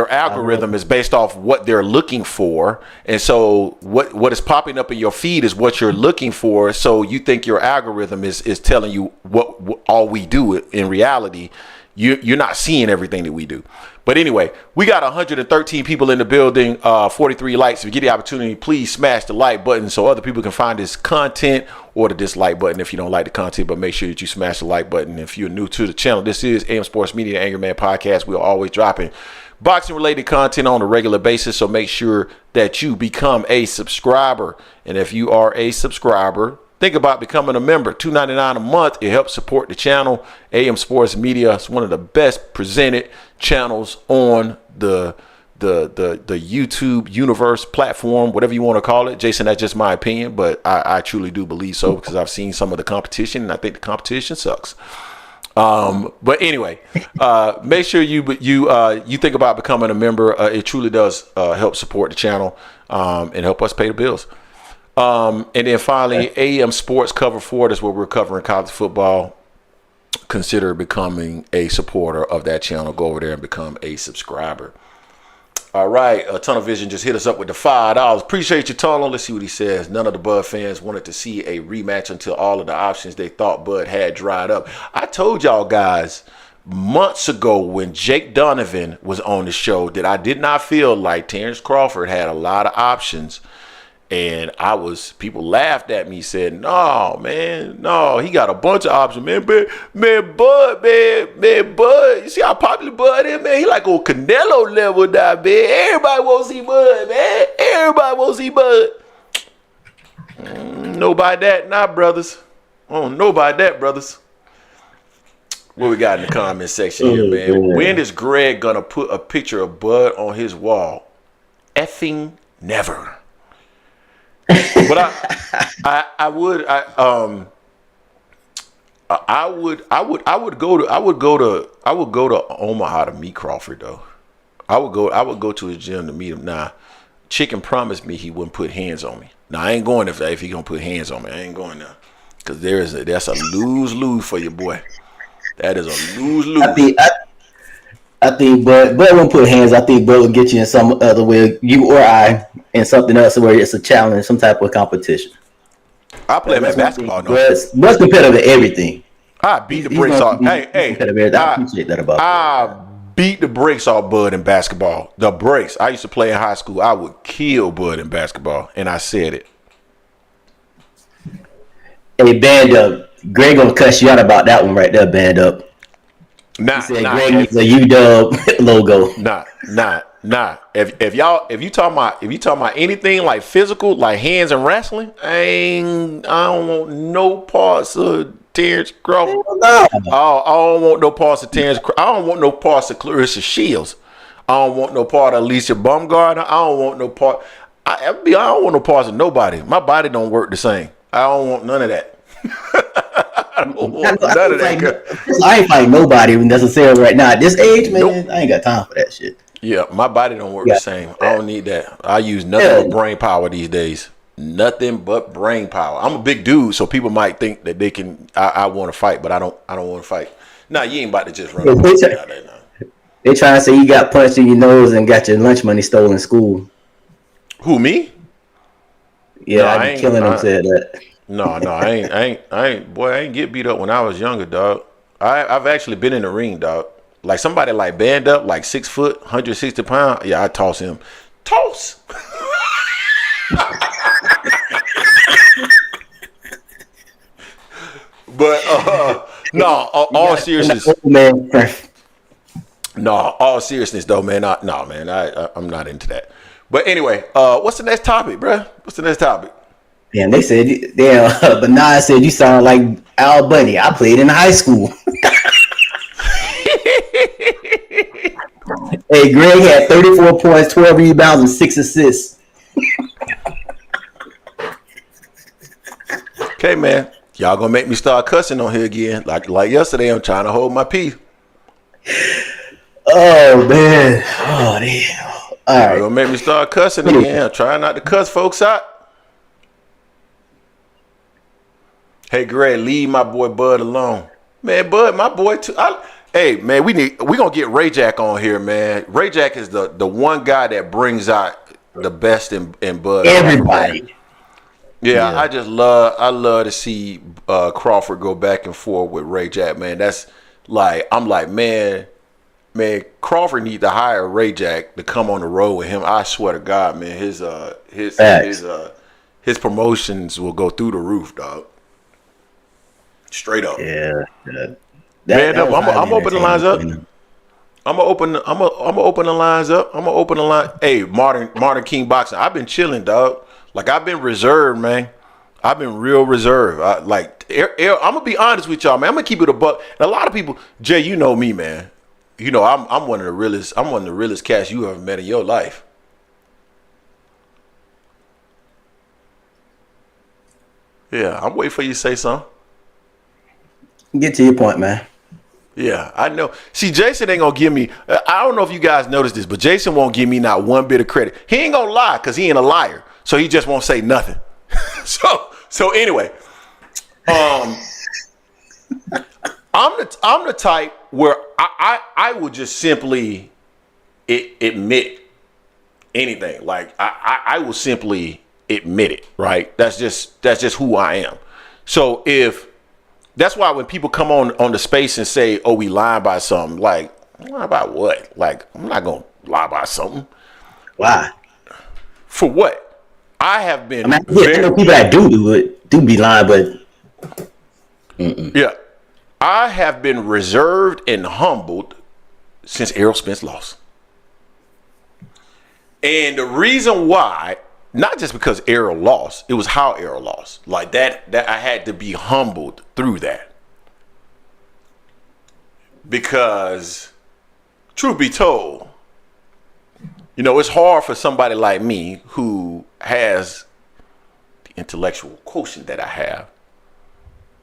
algorithm is based off what they're looking for, and so what is popping up in your feed is what you're looking for. So you think your algorithm is telling you what all we do. In reality, you're not seeing everything that we do. But anyway, we got 113 people in the building, 43 likes. If you get the opportunity, please smash the like button so other people can find this content, or the dislike button if you don't like the content, but make sure that you smash the like button. If you're new to the channel, this is AM Sports Media, the Angry Man Podcast. We're always dropping boxing related content on a regular basis, so make sure that you become a subscriber. And if you are a subscriber, think about becoming a member. $2.99 a month. It helps support the channel. AM Sports Media is one of the best presented channels on the YouTube universe platform, whatever you want to call it. Jason, that's just my opinion, but I truly do believe so, because I've seen some of the competition, and I think the competition sucks. But anyway, make sure you think about becoming a member. It truly does help support the channel and help us pay the bills. And then finally, AM Sports Cover Forward is where we're covering college football. Consider becoming a supporter of that channel. Go over there and become a subscriber. All right, Tunnel Vision just hit us up with the $5. Appreciate you, Tunnel. Let's see what he says. None of the Bud fans wanted to see a rematch until all of the options they thought Bud had dried up. I told y'all guys months ago when Jake Donovan was on the show that I did not feel like Terence Crawford had a lot of options. And people laughed at me, said, no, man, no, he got a bunch of options, man. Bud, you see how popular Bud is, man? He like on Canelo level now, man. Everybody wants to see Bud, man. Everybody wants to see Bud. Nobody that, nah, brothers. Oh, nobody that, brothers. What we got in the comment section here, man? When is Greg gonna put a picture of Bud on his wall? Effing never. But I would go to Omaha to meet Crawford though. I would go to his gym to meet him. Now, Chicken promised me he wouldn't put hands on me. Now I ain't going if he gonna put hands on me. I ain't going there, because that's a lose for your boy. That is a lose. I think Bud won't put hands. I think Bud will get you in some other way, you or I, in something else where it's a challenge, some type of competition. I play him at basketball. Bud's competitive at everything. I beat the brakes off. I appreciate that about I beat the brakes off Bud in basketball. The brakes. I used to play in high school. I would kill Bud in basketball, and I said it. Hey, Band Up. Greg gonna cuss you out about that one right there, Band Up. He said Greg needs a UW logo. Nah. If you talking about anything like physical, like hands and wrestling, I don't want no parts of Terence Crawford. No. I don't want no parts of Terence. I don't want no parts of Clarissa Shields. I don't want no part of Alicia Baumgartner. I don't want no part. I don't want no parts of nobody. My body don't work the same. I don't want none of that. I don't want none of that. I ain't fighting nobody necessarily right now. At this age, man, nope. I ain't got time for that shit. Yeah, my body don't work the same. I don't need that. I use nothing but brain power these days. Nothing but brain power. I'm a big dude, so people might think that they can. I want to fight, but I don't want to fight. Nah, you ain't about to just run. They trying to say you got punched in your nose and got your lunch money stolen in school. Who, me? Yeah, no, I'd be killing them. Said that. No, I ain't. Boy, I ain't get beat up when I was younger, dog. I've actually been in the ring, dog. Like somebody like band up, like 6 foot, 160 pounds. Yeah, I toss him. Toss. But no, all seriousness. No, all seriousness though, man. I'm not into that. But anyway, what's the next topic, bro? What's the next topic? Damn, they said, Benavidez said you sound like Al Bundy. I played in high school. Hey, Greg had 34 points, 12 rebounds, and 6 assists. Okay, man. Y'all gonna make me start cussing on here again. Like yesterday, I'm trying to hold my peace. Oh, man. Oh, damn. All right. Y'all gonna make me start cussing again. I'm trying not to cuss folks out. Hey, Greg, leave my boy Bud alone. Man, Bud, my boy too. Hey, man, we gonna get Ray Jack on here, man. Ray Jack is the one guy that brings out the best in Bud. Everybody. Yeah, I love to see Crawford go back and forth with Ray Jack, man. That's like, I'm like, man, Crawford need to hire Ray Jack to come on the road with him. I swear to God, man, his promotions will go through the roof, dog. Straight up. Yeah. Man, I'm open the lines up. I'm gonna open the lines up. I'm gonna open the line. Hey, Modern King Boxing. I've been chilling, dog. Like, I've been reserved, man. I've been real reserved. I'm gonna be honest with y'all, man. I'm gonna keep it a buck. And a lot of people, Jay, you know me, man. You know I'm one of the realest. I'm one of the realest cats you ever met in your life. Yeah, I'm waiting for you to say something. Get to your point, man. Yeah, I know. See, Jason ain't gonna give me. I don't know if you guys noticed this, but Jason won't give me not one bit of credit. He ain't gonna lie because he ain't a liar. So he just won't say nothing. so anyway, I'm the type where I will just simply admit anything. Like I will simply admit it. Right? That's just who I am. So that's why when people come on the space and say, "Oh, we lying about something," like, lie about what? Like, I'm not gonna lie about something. Why? For what? I have been. I know people that do be lying, but yeah, I have been reserved and humbled since Errol Spence lost, and the reason why, not just because Errol lost, it was how Errol lost. Like that I had to be humbled through that, because, truth be told, you know, it's hard for somebody like me who has the intellectual quotient that I have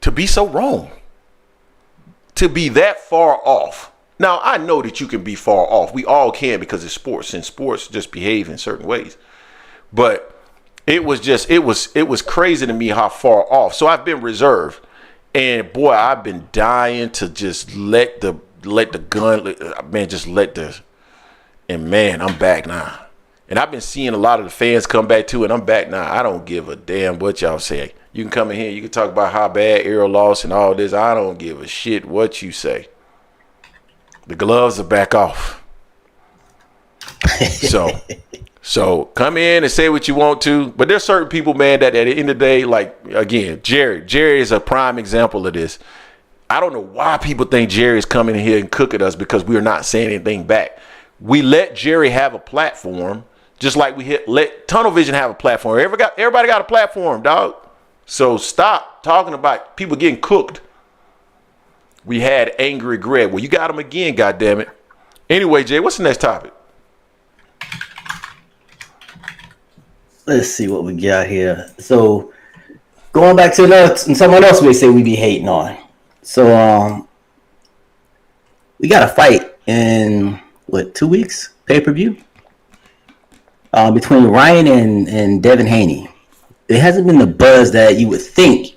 to be so wrong, to be that far off. Now, I know that you can be far off. We all can, because it's sports, and sports just behave in certain ways. But it was crazy to me how far off. So I've been reserved, and boy, I've been dying to just let the gun, man, just let the. And man, I'm back now. And I've been seeing a lot of the fans come back too, and I'm back now. I don't give a damn what y'all say. You can come in here, you can talk about how bad Errol lost and all this. I don't give a shit what you say. The gloves are back off. So come in and say what you want to. But there's certain people, man, that at the end of the day, like, again, Jerry is a prime example of this. I don't know why people think Jerry's coming in here and cooking us because we are not saying anything back. We let Jerry have a platform, just like we let Tunnel Vision have a platform. Everybody got a platform, dog. So stop talking about people getting cooked. We had Angry Greg. Well, you got him again, goddammit. Anyway, Jay, what's the next topic? Let's see what we got here. So going back to someone else we say we be hating on. So we got a fight in 2 weeks pay-per-view between Ryan and Devin Haney. It hasn't been the buzz that you would think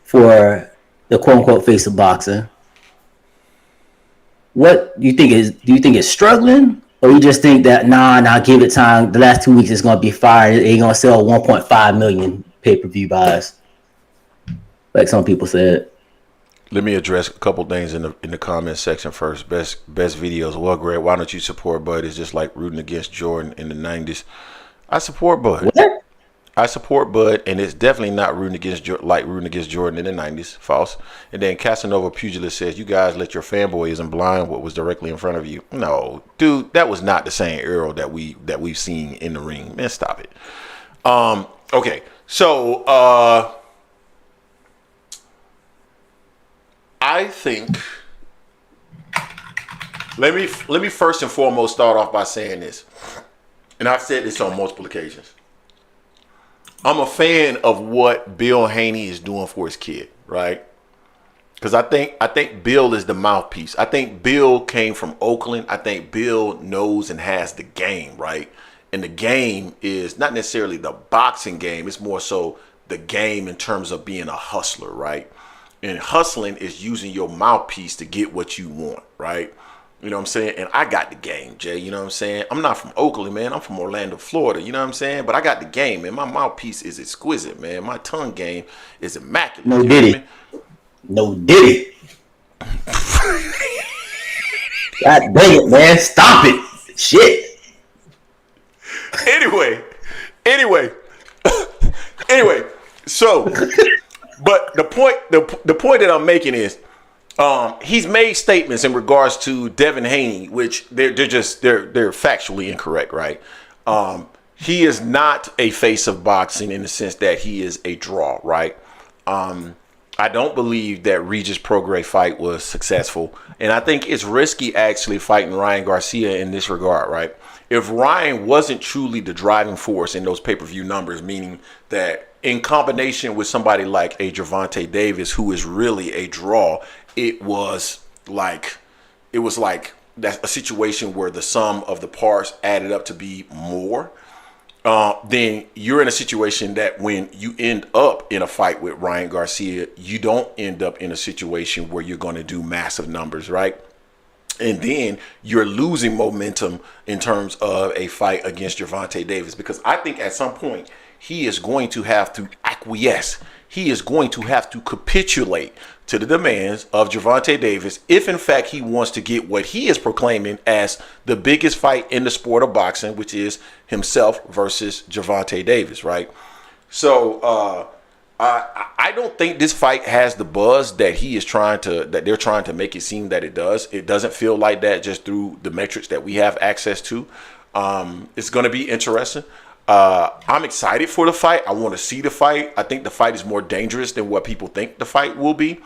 for the quote-unquote face of boxing. What do you think is? Do you think it's struggling, or you just think that nah, give it time? The last 2 weeks is gonna be fire. They're gonna sell 1.5 million pay-per-view buys, like some people said. Let me address a couple things in the comment section first. Best videos. Well, Greg, why don't you support Bud? It's just like rooting against Jordan in the 90s. I support Bud. What? I support Bud, and it's definitely not rooting against Jordan in the 90s. False. And then Casanova Pugilist says, you guys let your fanboyism blind what was directly in front of you. No, dude, that was not the same Errol that we've seen in the ring. Man, stop it. Okay, so I think let me first and foremost start off by saying this, and I've said this on multiple occasions. I'm a fan of what Bill Haney is doing for his kid, right? Because I think Bill is the mouthpiece. I think Bill came from Oakland. I think Bill knows and has the game, right? And the game is not necessarily the boxing game. It's more so the game in terms of being a hustler, right? And hustling is using your mouthpiece to get what you want, right? You know what I'm saying? And I got the game, Jay. You know what I'm saying? I'm not from Oakland, man. I'm from Orlando, Florida. You know what I'm saying? But I got the game, man. My mouthpiece is exquisite, man. My tongue game is immaculate. No diddy. No diddy. God dang it, man. Stop it. Shit. Anyway. So, but the point that I'm making is, he's made statements in regards to Devin Haney, which they're factually incorrect, right? He is not a face of boxing in the sense that he is a draw, right? I don't believe that Regis Prograis fight was successful, and I think it's risky actually fighting Ryan Garcia in this regard, right? If Ryan wasn't truly the driving force in those pay-per-view numbers, meaning that in combination with somebody like a Gervonta Davis, who is really a draw, it was like that's a situation where the sum of the parts added up to be more. Then you're in a situation that when you end up in a fight with Ryan Garcia, you don't end up in a situation where you're going to do massive numbers, right? And then you're losing momentum in terms of a fight against Gervonta Davis, because I think at some point he is going to have to acquiesce. He is going to have to capitulate to the demands of Gervonta Davis if, in fact, he wants to get what he is proclaiming as the biggest fight in the sport of boxing, which is himself versus Gervonta Davis, right? So I don't think this fight has the buzz that they're trying to make it seem that it does. It doesn't feel like that just through the metrics that we have access to. It's going to be interesting. I'm excited for the fight. I want to see the fight. I think the fight is more dangerous than what people think the fight will be,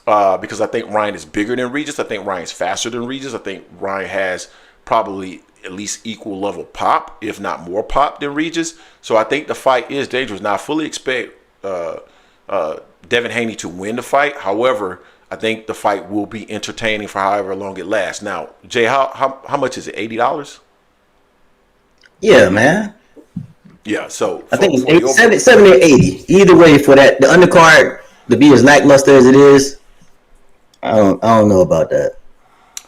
because I think Ryan is bigger than Regis. I think Ryan's faster than Regis. I think Ryan has probably at least equal level pop, if not more pop than Regis. So I think the fight is dangerous. Now, I fully expect Devin Haney to win the fight. However, I think the fight will be entertaining for however long it lasts. Now, Jay, how much is it? $80? Yeah, man. Yeah, so I think it's 70 or 80. Either way, for that the undercard to be as lackluster as it is, I don't know about that.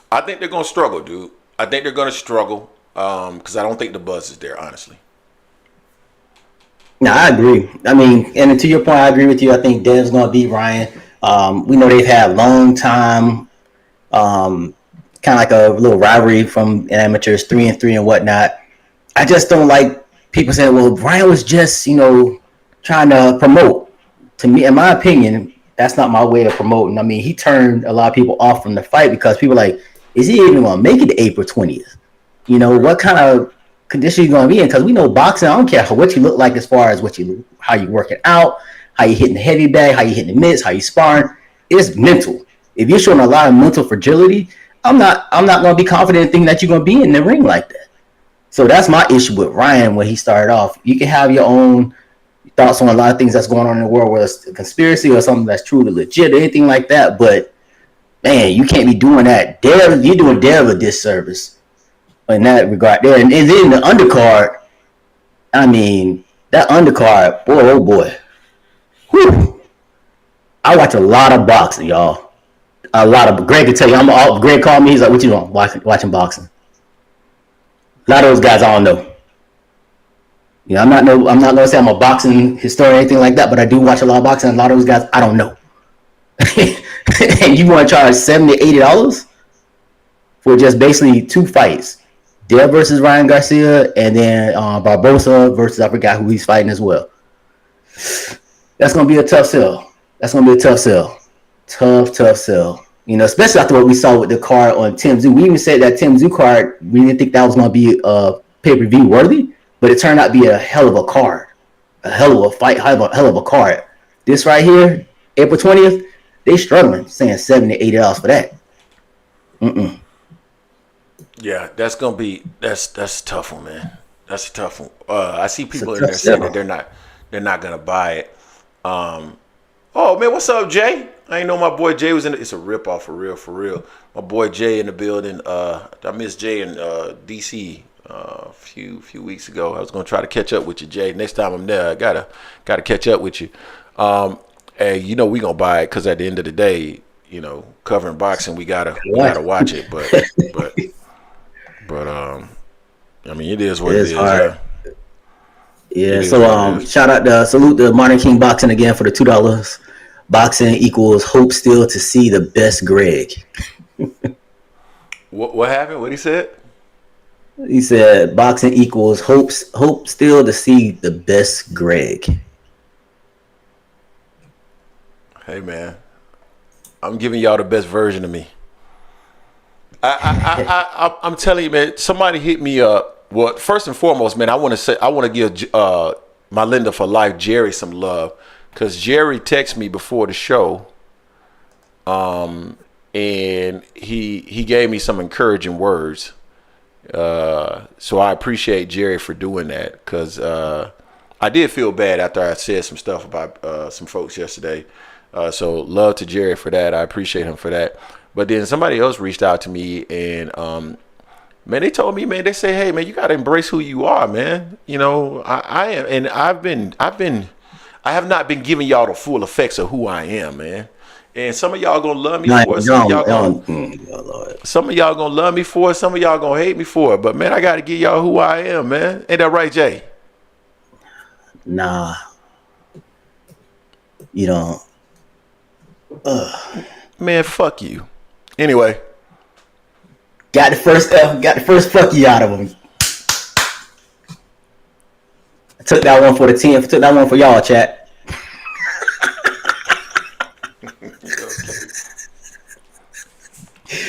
I think they're gonna struggle, dude. I think they're gonna struggle because I don't think the buzz is there, honestly. No, I agree. I mean, and to your point, I agree with you. I think Dev's gonna beat Ryan. We know they've had long time, kind of like a little rivalry from amateurs, 3-3 and whatnot. I just don't like people saying, well, Ryan was just, trying to promote. To me, in my opinion, that's not my way of promoting. I mean, he turned a lot of people off from the fight because people are like, is he even going to make it to April 20th? You know, what kind of condition you going to be in? Because we know boxing, I don't care what you look like as far as how you working out, how you hitting the heavy bag, how you hitting the mitts, how you sparring. It's mental. If you're showing a lot of mental fragility, I'm not going to be confident in thinking that you're going to be in the ring like that. So that's my issue with Ryan when he started off. You can have your own thoughts on a lot of things that's going on in the world, whether it's a conspiracy or something that's truly legit or anything like that. But man, you can't be doing that. You're doing Dev a disservice in that regard there. And then the undercard, I mean, that undercard, boy, oh boy. Whew. I watch a lot of boxing, y'all. A lot of Greg can tell you. Greg called me. He's like, "What you doing? Watching boxing." A lot of those guys I don't know. You know, I'm not gonna say I'm a boxing historian or anything like that, but I do watch a lot of boxing. And a lot of those guys I don't know. And you want to charge $70, $80 for just basically 2 fights? Dev versus Ryan Garcia, and then Barbosa versus I forgot who he's fighting as well. That's gonna be a tough sell. Tough sell. You know, especially after what we saw with the card on Tim Zoo. We even said that Tim Zoo card, we didn't think that was going to be pay-per-view worthy, but it turned out to be a hell of a card. A hell of a fight, hell of a card. This right here, April 20th, they struggling, saying $70, $80 for that. Yeah, that's a tough one, man. That's a tough one. I see people in there saying that they're not gonna buy it. Oh man, what's up, Jay? I ain't know my boy Jay was in it. It's a rip off for real. My boy Jay in the building. I missed Jay in DC a few weeks ago. I was gonna try to catch up with you, Jay. Next time I'm there, I gotta catch up with you. And you know we gonna buy it because at the end of the day, you know, covering boxing, we gotta watch it. But I mean, it is what it is. Yeah. So shout out salute to Modern King Boxing again for the $2. Boxing equals hope still to see the best Greg. What happened? What he said? He said boxing equals hope still to see the best Greg. Hey man, I'm giving y'all the best version of me. I'm telling you, man. Somebody hit me up. Well, first and foremost, man, I want to give my Linda for life, Jerry, some love. Because Jerry texted me before the show, and he gave me some encouraging words. So I appreciate Jerry for doing that, because I did feel bad after I said some stuff about some folks yesterday. So love to Jerry for that. I appreciate him for that. But then somebody else reached out to me, and man, they told me, man, they say, hey, man, you got to embrace who you are, man. You know, I am, and I have not been giving y'all the full effects of who I am, man. And some of y'all gonna love me for it. Some of y'all gonna love me for it. Some of y'all gonna hate me for it. But man, I gotta give y'all who I am, man. Ain't that right, Jay? Nah. You don't. Man, fuck you. Anyway. Got the first fuck you out of him. Took that one for the team. Took that one for y'all, chat.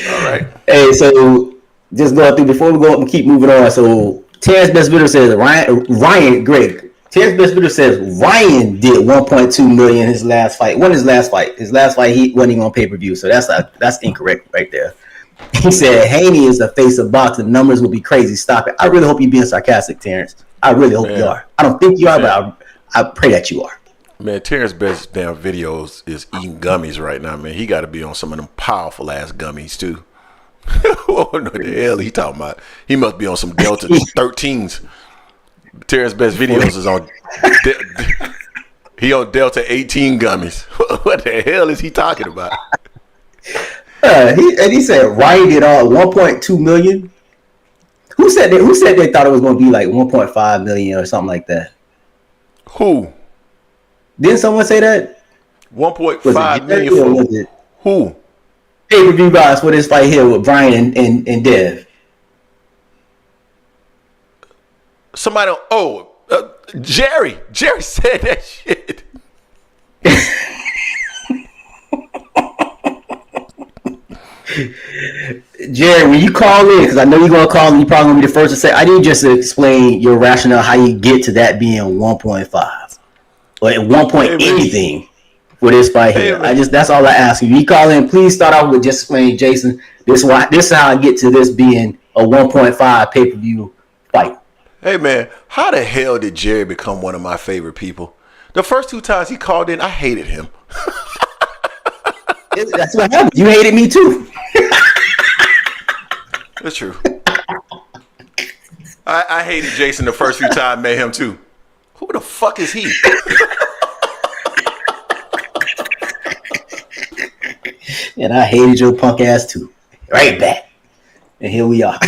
All right. Hey, so just going through before we go up and keep moving on. So Terence Best Bidder says Ryan Greg. Terence Best Bidder says Ryan did 1.2 million in his last fight. When his last fight? His last fight he wasn't even on pay-per-view. So that's incorrect right there. He said Haney is the face of boxing. Numbers will be crazy. Stop it. I really hope you're being sarcastic, Terence. I really hope you are. I don't think you are, but I pray that you are. Man, Terrence Best damn videos is eating gummies right now, man. He got to be on some of them powerful ass gummies too. What the hell he talking about? He must be on some Delta 13s. Terrence Best videos is on. He on Delta 18 gummies. What the hell is he talking about? He said Ryan did all 1.2 million. Who said they thought it was going to be like 1.5 million or something like that? Who? Didn't someone say that? 1.5 million. Who? Pay-per-view guys for this fight here with Brian and Dev. Somebody. Jerry. Jerry said that shit. Jerry, when you call in, because I know you're gonna call and you're probably gonna be the first to say, I need you just to explain your rationale how you get to that being 1.5 or at one point Hey man, anything for this fight hey here. man, That's all I ask you. You call in, please start off with just explaining, Jason. This is how I get to this being a 1.5 pay per view fight. hey man. How the hell did Jerry become one of my favorite people? The first 2 times he called in, I hated him. That's what happened. You hated me too. That's true. I hated Jason the first few times, met him too. Who the fuck is he? And I hated your punk ass too. Right back. And here we are.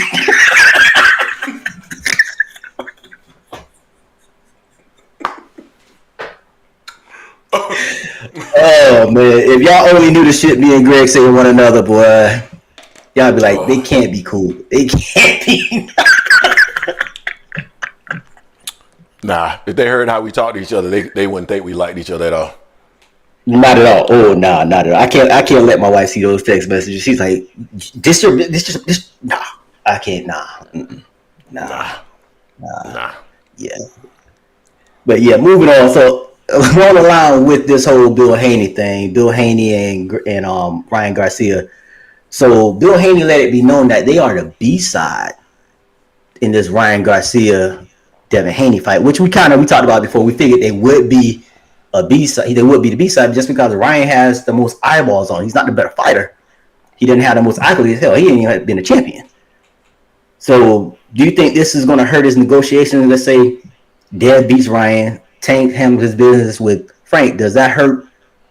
Oh man, if y'all only knew the shit me and Greg say to one another, boy, y'all be like, they can't be cool. They can't be. Nah, if they heard how we talk to each other, they wouldn't think we liked each other at all. Not at all. Oh, nah, not at all. I can't let my wife see those text messages. She's like, this. Nah, I can't. Nah, Nah. yeah. But yeah, moving on. So along the line with this whole Bill Haney thing, Bill Haney and Ryan Garcia. So Bill Haney let it be known that they are the B side in this Ryan Garcia Devin Haney fight, which we talked about before. We figured they would be a B side. They would be the B side just because Ryan has the most eyeballs on. He's not the better fighter. He didn't have the most accolades. Hell, he ain't even been a champion. So, do you think this is going to hurt his negotiations? Let's say Dev beats Ryan, Tank handles his business with Frank. Does that hurt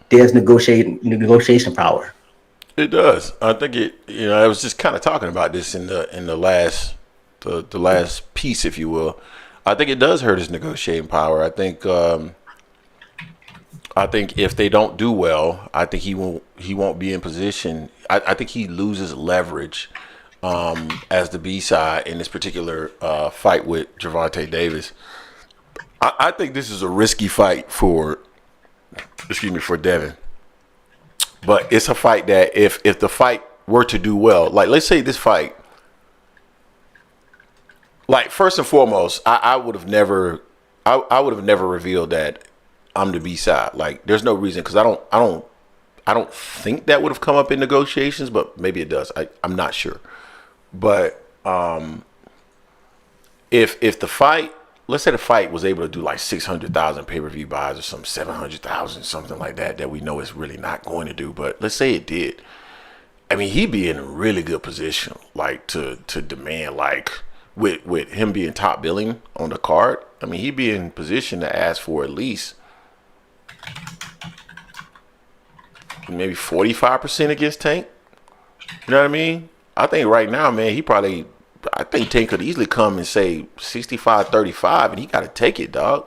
Dev's negotiation power? It does. I think it. I was just kind of talking about this in the last piece, if you will. I think it does hurt his negotiating power. I think if they don't do well, I think he won't be in position. I think he loses leverage as the B side in this particular fight with Gervonta Davis. I think this is a risky fight for Devin. But it's a fight that if the fight were to do well, like let's say this fight, like first and foremost, I would have never revealed that I'm the B side. Like there's no reason, because I don't think that would have come up in negotiations, but maybe it does. I'm not sure. But if the fight, let's say the fight was able to do like 600,000 pay-per-view buys or some 700,000, something like that we know it's really not going to do, but let's say it did. I mean, he'd be in a really good position, like to demand, like with him being top billing on the card. I mean, he'd be in position to ask for at least maybe 45% against Tank. You know what I mean? I think right now, man, I think Tank could easily come and say 65-35, and he got to take it, dog.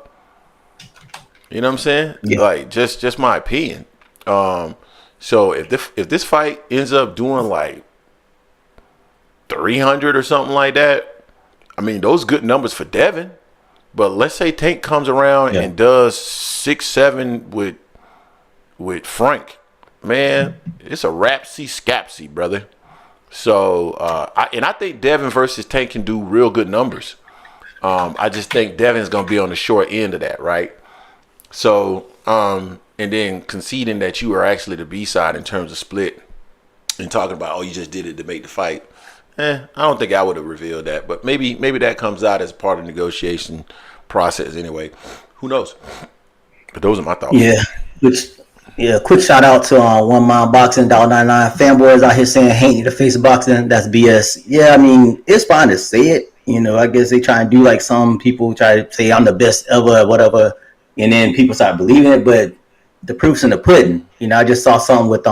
You know what I'm saying? Yeah. Like, just my opinion. So if this fight ends up doing like 300 or something like that, I mean, those good numbers for Devin. But let's say Tank comes around and does 6-7 with Frank. Man, it's a rapsy scapsy, brother. So, I think Devin versus Tank can do real good numbers. I just think Devin's going to be on the short end of that, right? So, and then conceding that you are actually the B side in terms of split and talking about, oh, you just did it to make the fight. I don't think I would have revealed that, but maybe that comes out as part of the negotiation process anyway. Who knows? But those are my thoughts. Yeah, quick shout out to One Mind Boxing, $1.99. Fanboys out here saying Haney the face of boxing. That's BS. Yeah, I mean, it's fine to say it. I guess they try and do like some people try to say I'm the best ever, whatever, and then people start believing it. But the proof's in the pudding. I just saw something with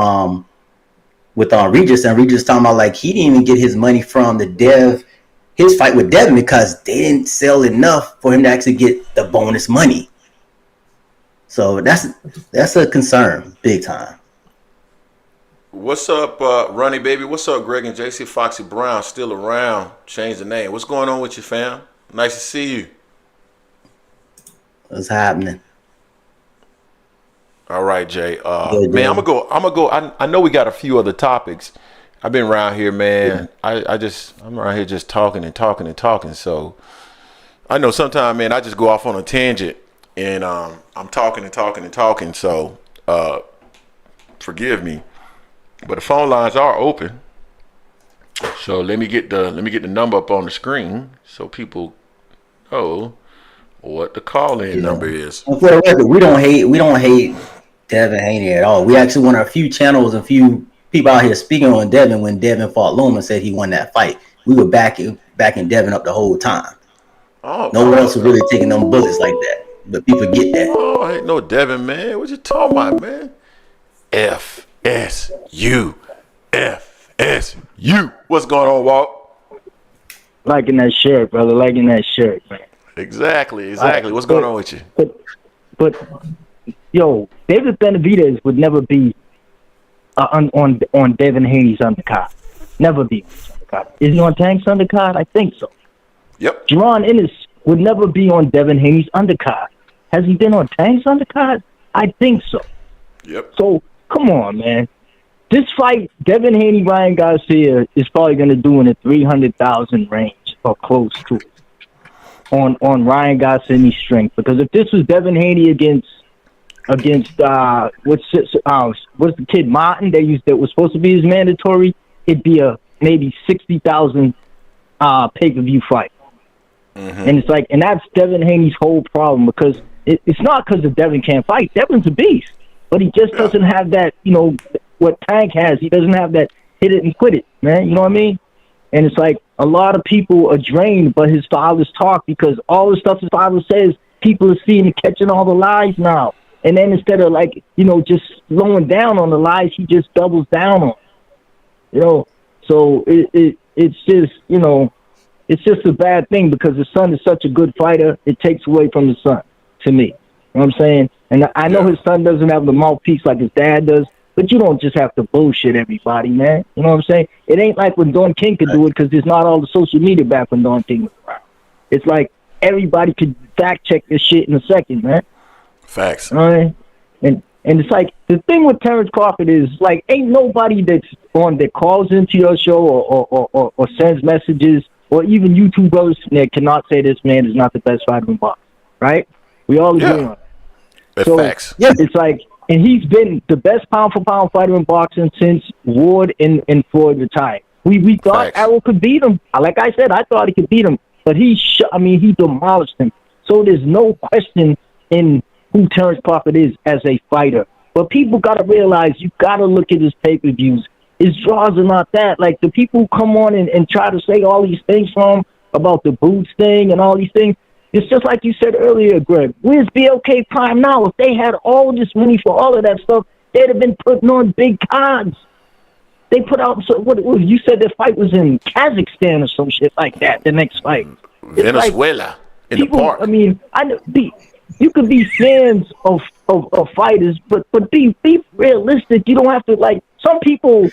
Regis, and Regis talking about like he didn't even get his money from his fight with Devin because they didn't sell enough for him to actually get the bonus money. So that's a concern, big time. What's up, Ronnie baby? What's up, Greg and JC? Foxy Brown still around. Change the name. What's going on with you, fam? Nice to see you. What's happening? All right, Jay. Man, I'm gonna go. I know we got a few other topics, I've been around here, man. I'm around here just talking and talking and talking. So I know sometimes, man, I just go off on a tangent and I'm talking and talking and talking. So forgive me, but the phone lines are open. So let me get the number up on the screen so people know what the call-in number is. And for the record, we don't hate Devin Haney at all. We actually won a few channels, a few people out here speaking on Devin when Devin fought Loma, said he won that fight. We were backing Devin up the whole time. No one else was really taking them bullets like that. But people get that. Oh, ain't no Devin, man. What you talking about, man? FSU. What's going on, Walt? Liking that shirt, brother. Liking that shirt, man. Exactly. What's going on with you? But yo, David Benavidez would never be on Devin Haney's undercard. Never be on his undercard. Is he on Tank's undercard? I think so. Yep. Gervonta Ennis would never be on Devin Haney's undercard. Has he been on Tank's undercard? I think so. Yep. So come on, man. This fight, Devin Haney, Ryan Garcia, is probably going to do in the 300,000 range or close to it on Ryan Garcia's strength. Because if this was Devin Haney against what's the kid Martin that was supposed to be his mandatory, it'd be a maybe 60,000 pay-per-view fight. Mm-hmm. And it's like, and that's Devin Haney's whole problem, because it's not because of Devin can't fight. Devin's a beast, but he just doesn't have that, what Tank has. He doesn't have that hit it and quit it, man. You know what I mean? And it's like a lot of people are drained by his father's talk, because all the stuff his father says, people are seeing and catching all the lies now. And then instead of just slowing down on the lies, he just doubles down on it. So it's just, it's just a bad thing, because the son is such a good fighter. It takes away from the son, to me. You know what I'm saying? And I know his son doesn't have the mouthpiece like his dad does, but you don't just have to bullshit everybody, man. You know what I'm saying? It ain't like when Don King could do it, because there's not all the social media back when Don King was around. It's like everybody could fact check this shit in a second, man. Facts. All right? And it's like, the thing with Terence Crawford is, like, ain't nobody that calls into your show or sends messages, or even YouTubers that cannot say this man is not the best fighter in boxing, right? We all agree on it. So, facts. It's like, and he's been the best pound-for-pound fighter in boxing since Ward and Floyd retired. We thought Errol could beat him. Like I said, I thought he could beat him, but he demolished him. So there's no question in who Terence Crawford is as a fighter. But people got to realize, you got to look at his pay-per-views. His draws are not that. Like, the people who come on and try to say all these things from him about the boots thing and all these things, it's just like you said earlier, Greg. Where's BLK Prime now? If they had all this money for all of that stuff, they'd have been putting on big cards. They put out, you said the fight was in Kazakhstan or some shit like that, the next fight. Venezuela, like, in the park. I mean, you could be fans of fighters, but be realistic. You don't have to, like, some people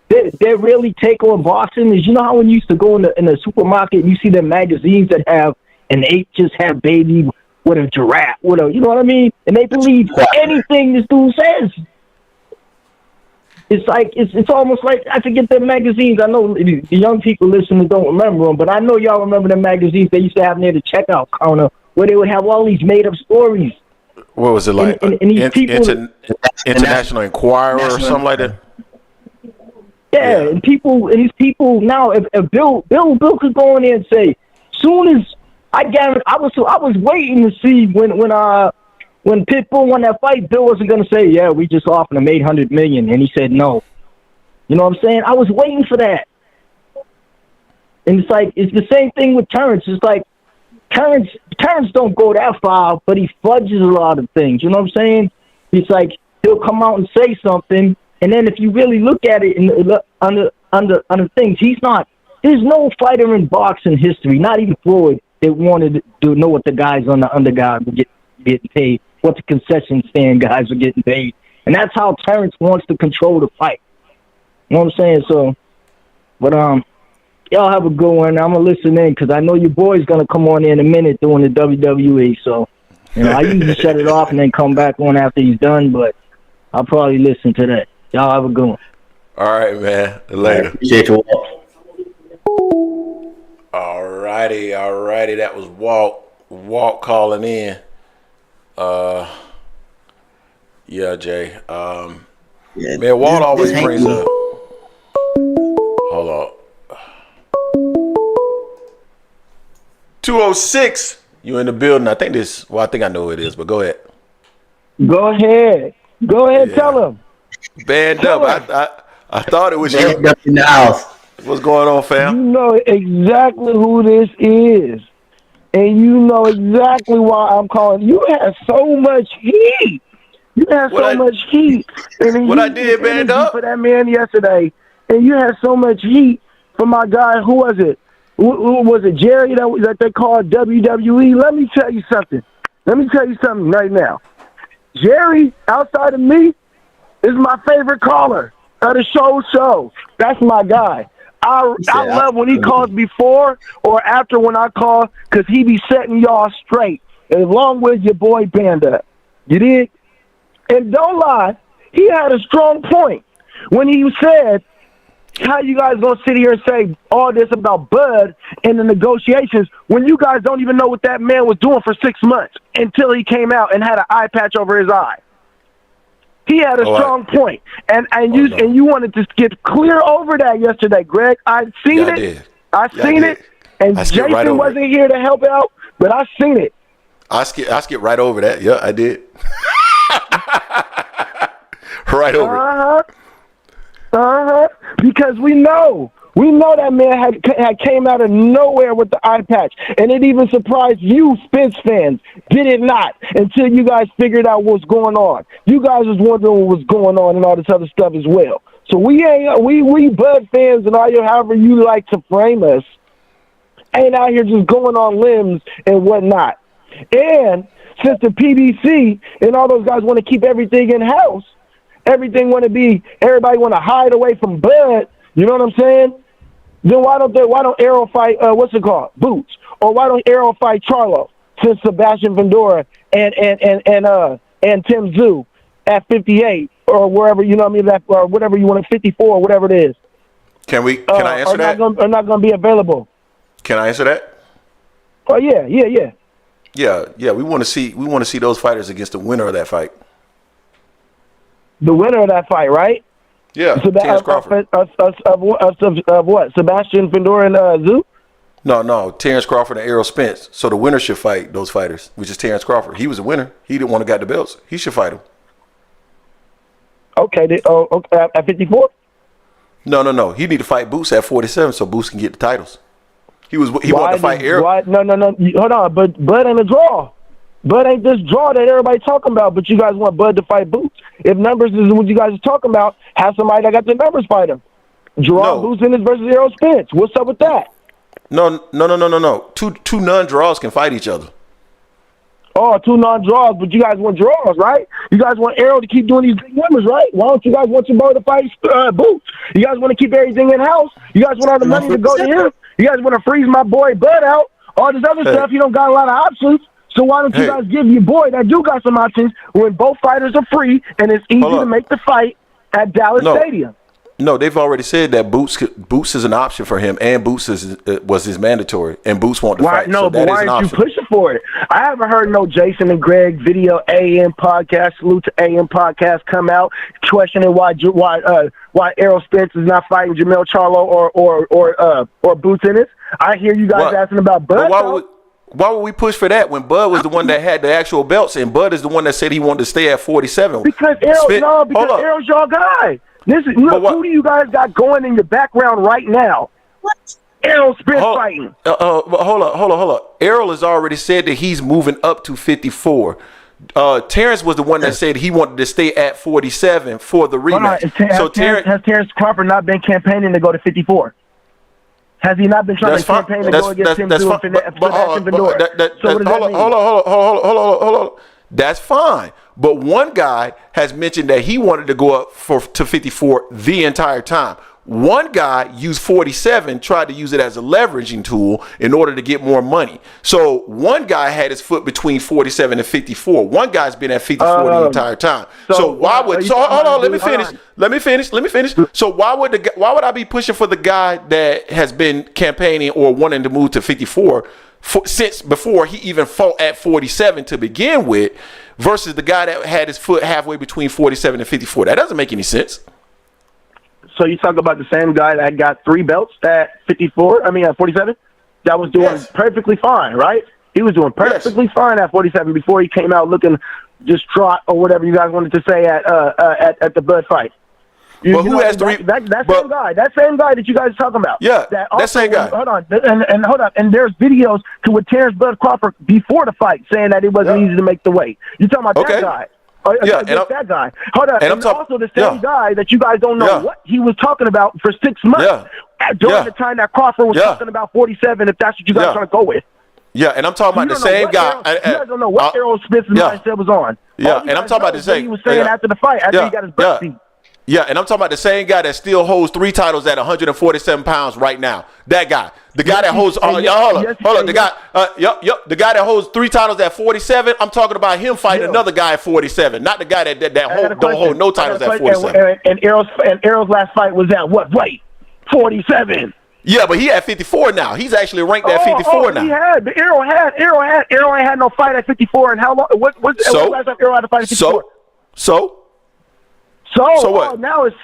that really take on boxing is, how when you used to go in the supermarket and you see them magazines that have an ape just had baby with a giraffe, you know what I mean? And they believe anything this dude says. It's like, it's almost like, I forget them magazines. I know the young people listening don't remember them, but I know y'all remember them magazines they used to have near the checkout counter, where they would have all these made up stories. What was it like? And these people, International Enquirer or something like that? Yeah, and these people now, if Bill could go in there and say, soon as I guarantee, I was waiting to see when Pitbull won that fight, Bill wasn't gonna say, yeah, we just offered him $800 million, and he said no. You know what I'm saying? I was waiting for that. And it's like, it's the same thing with Terence. It's like, Terence don't go that far, but he fudges a lot of things. You know what I'm saying? It's like, he'll come out and say something, and then if you really look at it under things, there's no fighter in boxing history, not even Floyd, that wanted to know what the guys on the undercard were getting paid, what the concession stand guys were getting paid. And that's how Terence wants to control the fight. You know what I'm saying? So, but y'all have a good one. I'm going to listen in, because I know your boy's going to come on in a minute doing the WWE. So, I usually shut it off and then come back on after he's done, but I'll probably listen to that. Y'all have a good one. All right, man. I Later. appreciate you all. All righty. That was Walt calling in. Yeah, Jay. Yeah, Man, Walt always this brings Haney- up. Hold on. 206. You in the building? I think I know who it is, but go ahead. Go ahead. Yeah. Tell him. Band Tell up. I thought it was Band you. up in the house. What's going on, You fam? know exactly who this is. And you know exactly why I'm calling. You had so much heat. You had What so I- much heat. And then what you I did, band energy up? for that man yesterday. And you had so much heat for my guy. Who was it? Who was it? Jerry that they called WWE? Let me tell you something right now. Jerry, outside of me, is my favorite caller of the show. That's my guy. I love when he calls before or after when I call because he be setting y'all straight along with your boy Banda. You dig? And don't lie, he had a strong point when he said, how you guys gonna sit here and say all this about Bud in the negotiations when you guys don't even know what that man was doing for 6 months until he came out and had an eye patch over his eye. He had a strong point, and you wanted to skip clear over that yesterday, Greg. I seen it. I seen it, and Jason right wasn't here to help out, but I seen it. I skip right over that. Yeah, I did. Right over it. Because we know that man had came out of nowhere with the eye patch, and it even surprised you, Spence fans, did it not? Until you guys figured out what's going on. You guys was wondering what was going on and all this other stuff as well. So we Bud fans and all you, however you like to frame us, ain't out here just going on limbs and whatnot. And since the PBC and all those guys want to keep everything in house, everybody want to hide away from Bud. You know what I'm saying? Then why don't Errol fight Boots? Or why don't Errol fight Charlo since Sebastian Fundora and Tim Tszyu at 58 or wherever, you know what I mean, that, or whatever you want, 54, whatever it is. Can I answer that? Are not going to be available. Can I answer that? Oh yeah. Yeah. We want to see those fighters against the winner of that fight. The winner of that fight, right? Yeah, Terence Crawford. Of what? Sebastian Fundora and Tszyu? No, Terence Crawford and Errol Spence. So the winner should fight those fighters, which is Terence Crawford. He was a winner. He didn't want to got the belts. He should fight him. Okay, at 54? No. He need to fight Boots at 47 so Boots can get the titles. He wanted to fight Errol. No. Hold on, but Bud ain't a draw. Bud ain't this draw that everybody talking about, but you guys want Bud to fight Boots. If numbers is what you guys are talking about, have somebody that got the numbers fight him. Boots Ennis versus Errol Spence. What's up with that? No. Two non-draws can fight each other. Oh, two non-draws, but you guys want draws, right? You guys want Errol to keep doing these big numbers, right? Why don't you guys want your boy to fight Boots? You guys want to keep everything in-house? You guys want all the money to go to him? You guys want to freeze my boy Bud out? All this other stuff, you don't got a lot of options. So why don't you guys give your boy that do got some options when both fighters are free and it's easy to make the fight at Dallas Stadium? No, they've already said that Boots is an option for him, and Boots was his mandatory, and Boots want to fight. No, so but why aren't you pushing for it? I haven't heard no Jason and Greg video AM podcast, salute to AM podcast, come out questioning why Errol Spence is not fighting Jamel Charlo or Boots Ennis. I hear you guys asking about Bud. Why would we push for that when Bud was the one that had the actual belts, and Bud is the one that said he wanted to stay at 47? Because Errol's your guy. Listen, look, who do you guys got going in your background right now? What? Errol Spence fighting. Hold on. Errol has already said that he's moving up to 54. Terence was the one that said he wanted to stay at 47 for the rematch. Has Terence Crawford not been campaigning to go to 54? Has he not been trying to campaign to go against him too? Hold on. That's fine. But one guy has mentioned that he wanted to go up to 54 the entire time. One guy used 47, tried to use it as a leveraging tool in order to get more money. So one guy had his foot between 47 and 54. One guy's been at 54 the entire time. So why would? So hold on, let me finish. So why would I be pushing for the guy that has been campaigning or wanting to move to 54 since before he even fought at 47 to begin with, versus the guy that had his foot halfway between 47 and 54? That doesn't make any sense. So you talk about the same guy that got 3 belts at 47? That was doing perfectly fine, right? He was doing perfectly fine at 47 before he came out looking distraught or whatever you guys wanted to say at the Bud fight. But who has 3? That same guy that you guys are talking about. Yeah, that same guy. Hold on, and there's videos with Terence Crawford before the fight saying that it wasn't easy to make the weight. You talking about that guy? That guy. Hold on, and also the same guy that you guys don't know what he was talking about for 6 months during the time that Crawford was talking about 47. If that's what you guys are trying to go with. Yeah, and I'm talking about the same guy. You guys don't know what Errol Spence's mindset was on. Yeah, and I'm talking about the same. He was saying after the fight, after he got his butt beat. Yeah, and I'm talking about the same guy that still holds 3 titles at 147 pounds right now. That guy, the guy that holds. Hold on, the guy. The guy that holds 3 titles at 47. I'm talking about him fighting another guy at 47, not the guy that don't hold no titles at 47. And Errol's last fight was at what weight? 47. Yeah, but he at 54 now. He's actually ranked at 54 now. Errol ain't had no fight at 54. And how long? What's the last time Errol had a fight at 54? So what? Now it's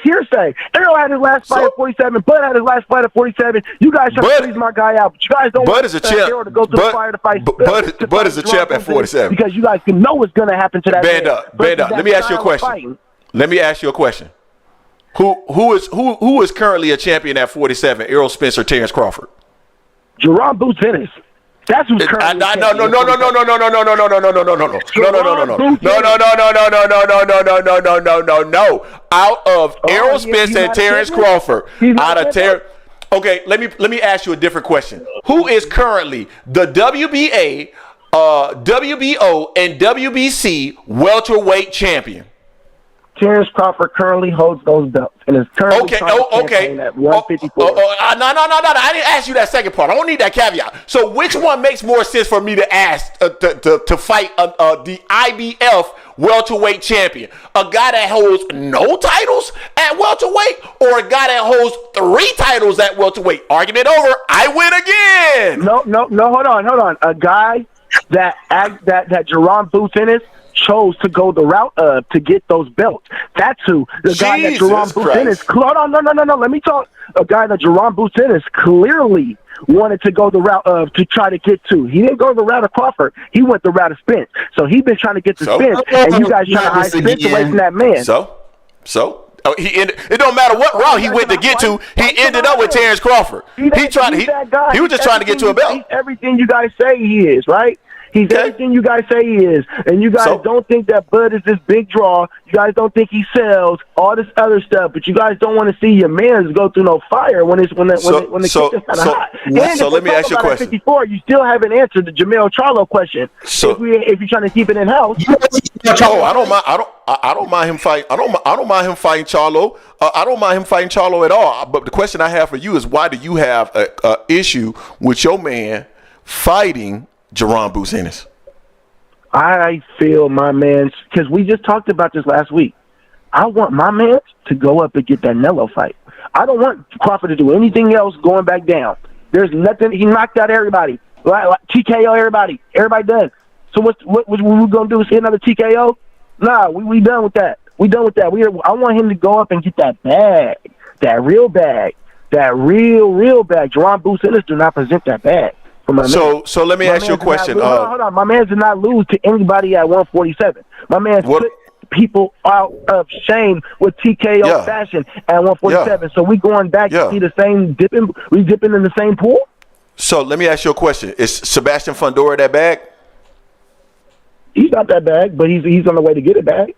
hearsay. Errol had his last fight at 47. Bud had his last fight at 47. You guys try to squeeze my guy out, but you guys don't want Errol to go to the fire to fight. Bud is a champ at 47 because you guys can know what's going to happen to that. Band up. Let me ask you a question. Who is currently a champion at 47? Errol Spence or Terence Crawford? Gervonta Davis. That's who's currently. No. Out of Errol Spence and Terence Crawford. Okay, let me ask you a different question. Who is currently the WBA, WBO, and WBC welterweight champion? Terence Crawford currently holds those belts and is currently at 154. No. I didn't ask you that second part. I don't need that caveat. So which one makes more sense for me to ask to fight the IBF welterweight champion? A guy that holds no titles at welterweight or a guy that holds 3 titles at welterweight? Argument over. I win again. No. Hold on. A guy that Gervonta Davis chose to go the route of to get those belts. That's who the guy that Gervonta Davis. Hold on, no. Let me talk. A guy that Gervonta Davis clearly wanted to go the route of to try to get to. He didn't go the route of Crawford. He went the route of Spence. So he's been trying to get to Spence, and you guys trying to hide Spence away from that man. It don't matter what route he went to get to. He ended up with Terence Crawford. He was just trying to get to a belt. He's everything you guys say he is, right? He's everything you guys say he is. And you guys don't think that Bud is this big draw. You guys don't think he sells, all this other stuff. But you guys don't want to see your mans go through no fire when the kitchen's kind of hot. So let me ask you a question. 54, you still haven't answered the Jamel Charlo question. If you're trying to keep it in house. I don't mind him fighting. I don't mind him fighting Charlo. I don't mind him fighting Charlo at all. But the question I have for you is, why do you have a issue with your man fighting Gervonta Ennis? I feel my man, because we just talked about this last week. I want my man to go up and get that Canelo fight. I don't want Crawford to do anything else going back down. There's nothing. He knocked out everybody. TKO everybody. Everybody done. So what we going to do is hit another TKO? Nah, we done with that. I want him to go up and get that bag. That real bag. That real bag. Gervonta Ennis do not present that bag. So let me ask you a question. Hold on. My man did not lose to anybody at 147. My man put people out of shame with TKO fashion at 147. So we going back to see the same dipping. We dipping in the same pool. So let me ask you a question. Is Sebastian Fundora that bag? He's not that bag, but he's on the way to get it back.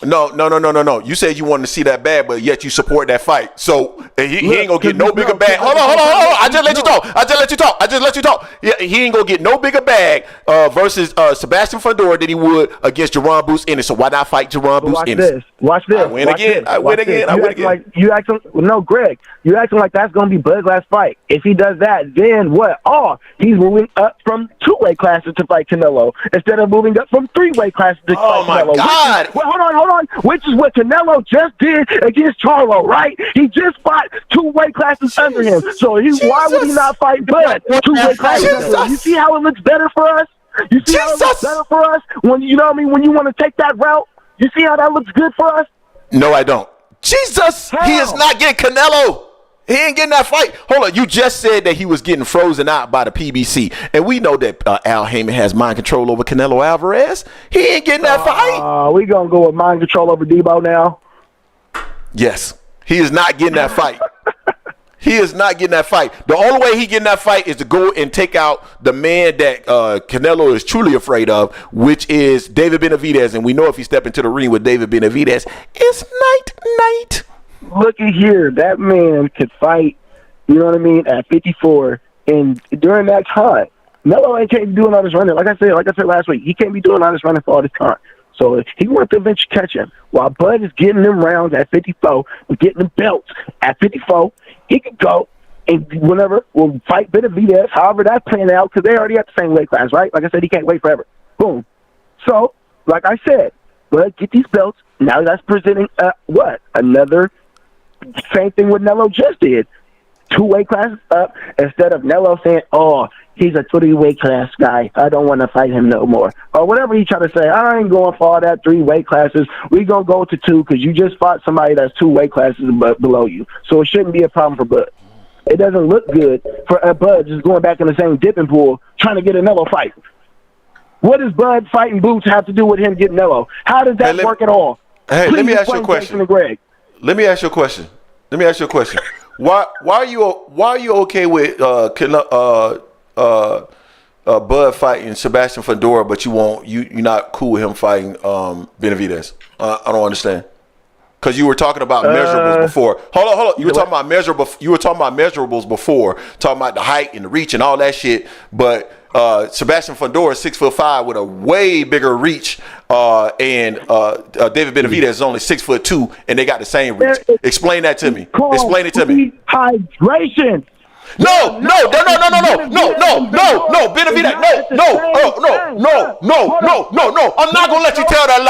No. You said you wanted to see that bad, but yet you support that fight. So he ain't gonna get no bigger bag. Hold on. I just let you talk. Yeah, he ain't gonna get no bigger bag versus Sebastian Fundora than he would against Bozy Ennis. So why not fight Bozy Ennis? Watch this. I win again. You acting no, Greg. You acting like that's gonna be Bud's last fight. If he does that, then what? Oh, he's moving up from 2-weight classes to fight Canelo instead of moving up from 3-weight classes to fight Canelo. Oh my God! Hold on. Which is what Canelo just did against Charlo, right? He just fought 2 weight classes under him. So why would he not fight Bud 2 weight classes under him? You see how it looks better for us? You see how it looks better for us when you know what I mean? When you want to take that route, you see how that looks good for us? No, I don't. Jesus, he is not getting Canelo. He ain't getting that fight. Hold on, you just said that he was getting frozen out by the PBC, and we know that Al Heyman has mind control over Canelo Alvarez. He ain't getting that fight. We gonna go with mind control over Debo now? Yes, he is not getting that fight. He is not getting that fight. The only way he getting that fight is to go and take out the man that Canelo is truly afraid of, which is David Benavidez. And we know if he step into the ring with David Benavidez, it's night. Look at here, that man could fight, you know what I mean, at 54, and during that time, Melo ain't can't be doing all this running. Like I said last week, he can't be doing all this running for all this time. So if he wants to eventually catch him, while Bud is getting them rounds at 54, getting them belts at 54, he could go and whenever we'll fight Benavidez, however that's playing out, because they already at the same weight class, right? Like I said, he can't wait forever. Boom. So, like I said, Bud get these belts. Now that's presenting another. Same thing what Nello just did. 2 weight classes up instead of Nello saying, oh, he's a 3-weight class guy. I don't want to fight him no more. Or whatever he try to say. I ain't going for all that 3 weight classes. We going to go to 2 because you just fought somebody that's 2 weight classes below you. So it shouldn't be a problem for Bud. It doesn't look good for Bud just going back in the same dipping pool trying to get a Nello fight. What does Bud fighting Boots have to do with him getting Nello? How does that work at all? Hey, let me ask you a question. Let me ask you a question. Why are you okay with Bud fighting Sebastian Fundora, but you're not cool with him fighting Benavidez? I don't understand. Because you were talking about measurables before. Hold on. You were talking about measurables before, talking about the height and the reach and all that shit. But Sebastian Fundora is 6'5" with a way bigger reach, and David Benavidez is only 6'2", and they got the same reach. Explain that to me. Explain it to me. Hydration. No, Benavidez, no. I'm not gonna let you tell that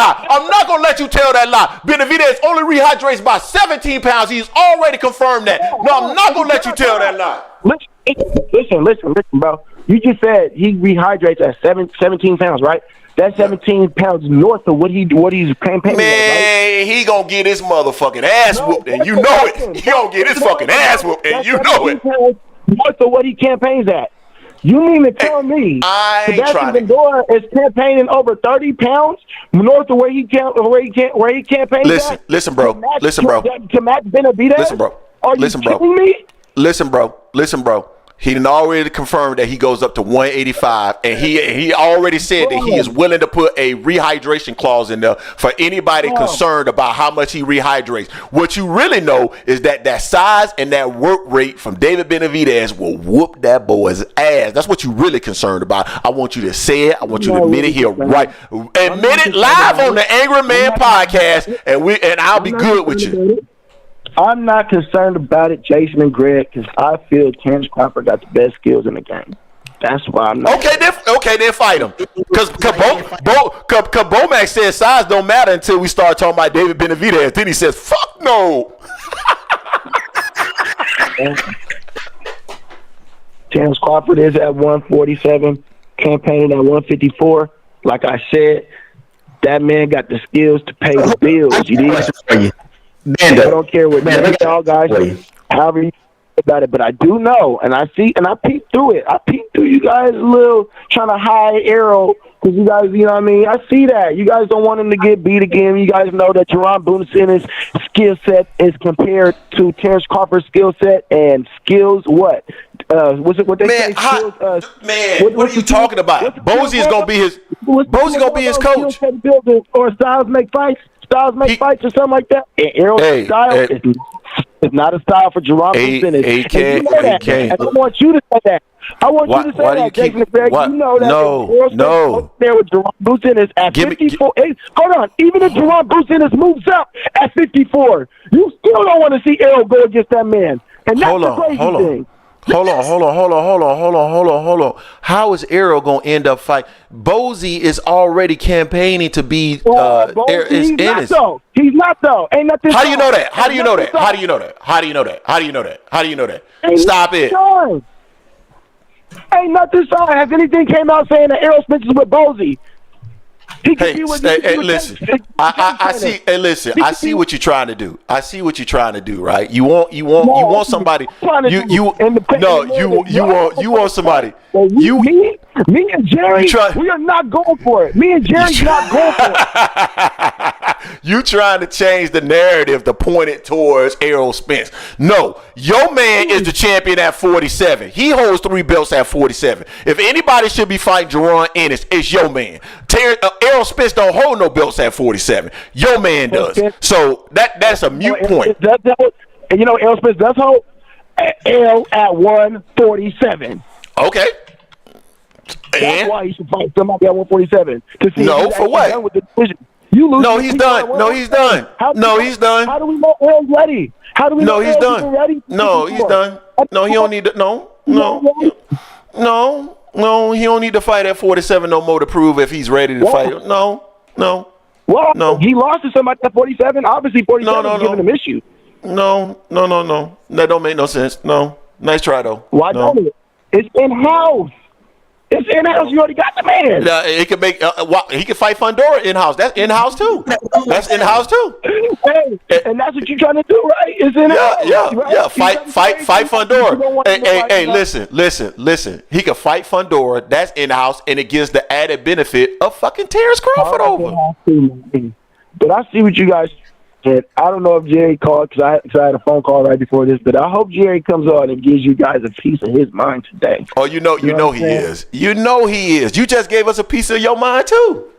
lie. Benavidez only rehydrates by 17 pounds. He's already confirmed that. No, I'm not gonna let you tell that lie. Listen, bro. You just said he rehydrates at 17 pounds, right? That's 17 pounds north of what he's campaigning. Man, he gonna get his motherfucking ass whooped, and you know it. He gonna get his fucking ass whooped, and you know it. North of what he campaigns at. You mean to tell me Sebastian Fundora is campaigning over 30 pounds north of where he campaigns at? Listen, bro. To match Benavidez? Listen, bro. Are you kidding me? Listen, bro. He done already confirmed that he goes up to 185, and he already said that he is willing to put a rehydration clause in there for anybody concerned about how much he rehydrates. What you really know is that size and that work rate from David Benavidez will whoop that boy's ass. That's what you really concerned about. I want you to say it. I want you to admit it here, right? Admit it live on the Angry Man podcast, and I'll be good with you. I'm not concerned about it, Jason and Greg, because I feel Terence Crawford got the best skills in the game. That's why I'm not. Okay, then fight him. Because Bomac said size don't matter until we start talking about David Benavidez. Then he says, fuck no. Terence Crawford is at 147, campaigning at 154. Like I said, that man got the skills to pay the bills. You need. I don't care what y'all guys however you about it, but I do know, and I see, and I peeked through it. I peeked through you guys a little trying to hide Errol because you guys, you know what I mean? I see that. You guys don't want him to get beat again. You guys know that Bozy Ennis' skill set is compared to Terence Crawford's skill set and skills what? Was it what they say? What are you talking about? Bozy is gonna be his. Bozy gonna be his coach. Or Styles make fights. Fights or something like that. And Errol's style is not a style for Gervonta Davis. You know that. I want you to say that. I want you to say that, Jason Craig. You know that. No. There with Gervonta Davis at 54. Hold on. Even if Gervonta Davis moves up at 54, you still don't want to see Errol go against that man. And that's the crazy thing. Hold on. How is Errol gonna end up fighting? Bozy is already campaigning to be he's not though. Ain't nothing. How do you know that? How do you know that? Stop it. Ain't nothing signed. Has anything came out saying that Errol Spence is with Bozy? Listen. I see. Hey, listen. I see what you're trying to do. Right? You want somebody. You want somebody. Me and Jerry, we are not going for it. Me and Jerry's not going for it. You trying to change the narrative to point it towards Errol Spence. No, your man is the champion at 47. He holds 3 belts at 47. If anybody should be fighting Gervonta Ennis, it's your man. Errol Spence don't hold no belts at 47. Your man does. So that's a mute point. And you know Errol Spence does hold L at 147. Okay. That's why he should fight somebody at 147. No, for what? No, he's done. He's done. How do we know Errol's ready? How do we know he's Errol's done? ready? No, he's done. No, he don't need to. No, he don't need to fight at 47 no more to prove if he's ready to fight. No. Well, he lost to somebody at 47. Obviously, 47 is giving him issue. No. That don't make no sense. No. Nice try, though. Why don't it? It's in-house. It's in-house. You already got the man. He can make. He can fight Fundora in-house. That's in-house too. Hey, and that's what you're trying to do, right? It's in-house. Yeah. Fight Fundora. Hey, listen. He can fight Fundora. That's in-house, and it gives the added benefit of fucking Terence Crawford over. But I see what you guys said. I don't know if Jerry called because I had a phone call right before this, but I hope Jerry comes on and gives you guys a piece of his mind today. Oh, you know he is. You know he is. You just gave us a piece of your mind too.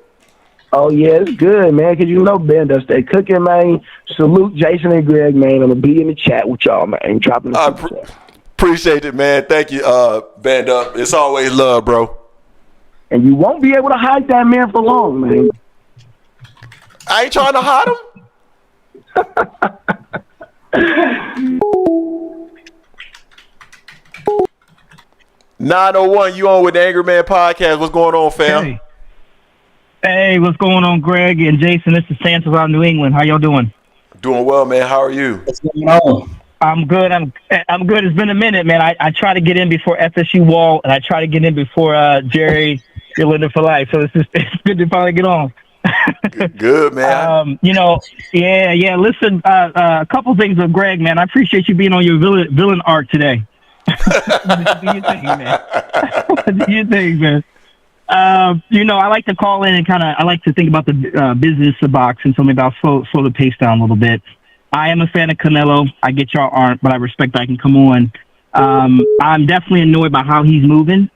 Oh yeah, it's good, man. Because you know Ben does stay cooking, man. Salute Jason and Greg, man. I'm gonna be in the chat with y'all, man. Dropping the appreciate it, man. Thank you, Band Up. It's always love, bro. And you won't be able to hide that man for long, man. I ain't trying to hide him. 901, you on with the Angry Man Podcast. What's going on, fam? Hey, what's going on, Greg and Jason? This is Santos out of New England. How y'all doing? Doing well, man. How are you? What's going on? I'm good. I'm good. It's been a minute, man. I try to get in before FSU Wall, and I try to get in before Jerry Yolanda for life. So it's good to finally get on. Good, man. Yeah. Listen, a couple things with Greg, man. I appreciate you being on your villain arc today. Do your thing, man. Do your thing, man. I like to call in and I like to think about the business of boxing, so maybe I'll slow the pace down a little bit. I am a fan of Canelo. I get y'all aren't, but I respect I can come on. I'm definitely annoyed by how he's moving.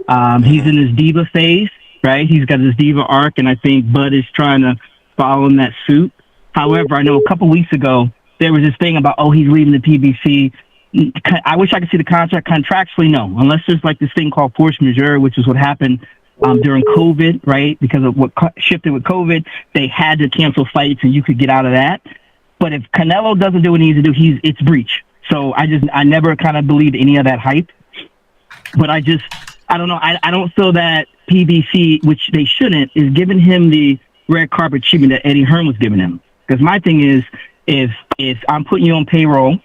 He's in his diva phase, right? He's got his diva arc, and I think Bud is trying to follow in that suit. However, I know a couple weeks ago, there was this thing about, he's leaving the PBC. I wish I could see the contract. Contractually, no. Unless there's like this thing called force majeure, which is what happened during COVID, right? Because of what shifted with COVID, they had to cancel fights and you could get out of that. But if Canelo doesn't do what he needs to do, it's breach. So I never kind of believed any of that hype. But I don't know. I don't feel that PBC, which they shouldn't, is giving him the red carpet treatment that Eddie Hearn was giving him. Because my thing is, if I'm putting you on payroll,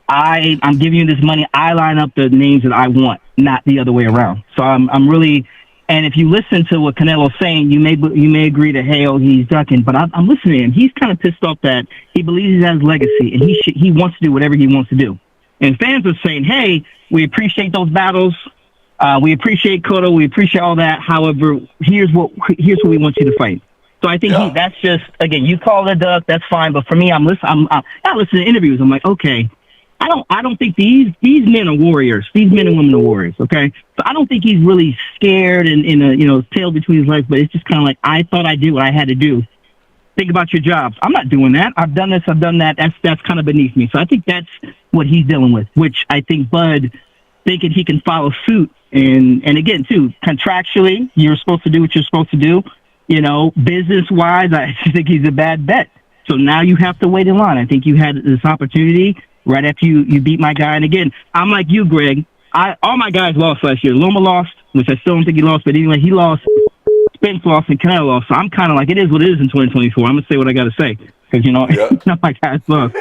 I'm giving you this money, I line up the names that I want, not the other way around. So I'm really, and if you listen to what Canelo's saying, you may agree that, hey, he's ducking, but I'm listening to him. He's kind of pissed off that he believes he has legacy, and he wants to do whatever he wants to do. And fans are saying, hey, we appreciate those battles. We appreciate Cotto. We appreciate all that. However, here's what we want you to fight. So I think that's just, again, you call it a duck, that's fine. But for me, I listen to interviews. I'm like, okay, I don't think these men are warriors. These men and women are warriors. Okay, so I don't think he's really scared and in a tail between his legs. But it's just kind of like, I thought I did what I had to do. Think about your jobs. I'm not doing that. I've done this. I've done that. That's kind of beneath me. So I think that's what he's dealing with. Which I think Bud thinking he can follow suit. And again, too, contractually, you're supposed to do what you're supposed to do. Business wise, I think he's a bad bet. So now you have to wait in line. I think you had this opportunity right after you beat my guy. And again, I'm like you, Greg. All my guys lost last year. Loma lost, which I still don't think he lost, but anyway, he lost. Spence lost and Canelo lost. So I'm kind of like, it is what it is in 2024. I'm going to say what I got to say because, none my guys lost.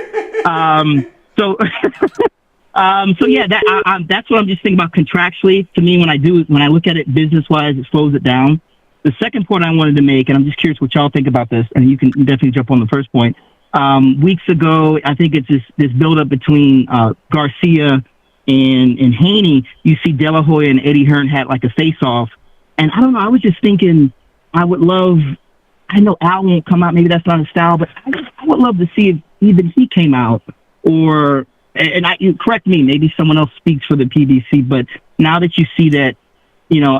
So yeah, that's what I'm just thinking about contractually. To me, when I look at it business-wise, it slows it down. The second point I wanted to make, and I'm just curious what y'all think about this, and you can definitely jump on the first point. Weeks ago, I think it's this build-up between Garcia and Haney. You see De La Hoya and Eddie Hearn had like a face-off. And I don't know, I was just thinking I know Al won't come out, maybe that's not his style, but I would love to see if even he came out or, and you correct me, maybe someone else speaks for the PBC, but now that you see that,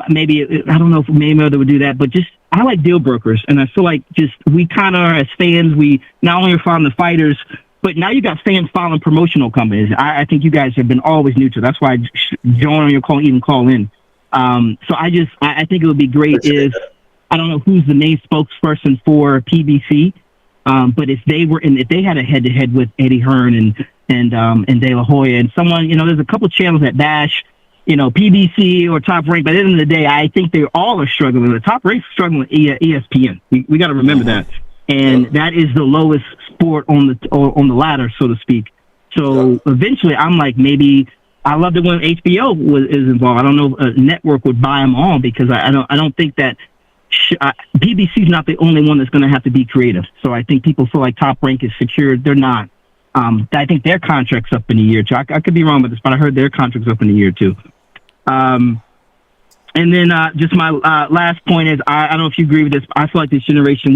maybe, I don't know if Mayweather would do that, but just, I like deal brokers, and I feel like just, we kind of are, as fans, we not only are following the fighters, but now you got fans following promotional companies. I think you guys have been always neutral. That's why Join on your call, even call in. So I think it would be great if, I don't know who's the main spokesperson for PBC, but if they had a head-to-head with Eddie Hearn and De La Hoya and someone, there's a couple channels that bash, PBC or Top Rank, but at the end of the day, I think they all are struggling. The Top Rank's struggling with ESPN. We got to remember that. And that is the lowest sport on the ladder, so to speak. So eventually I'm like, maybe, I loved it when HBO is involved. I don't know if a network would buy them all because I don't think that BBC's not the only one that's going to have to be creative. So I think people feel like Top Rank is secured. They're not. I think their contract's up in a year too. I could be wrong with this, but I heard their contract's up in a year too. And then just my last point is I don't know if you agree with this. But I feel like this generation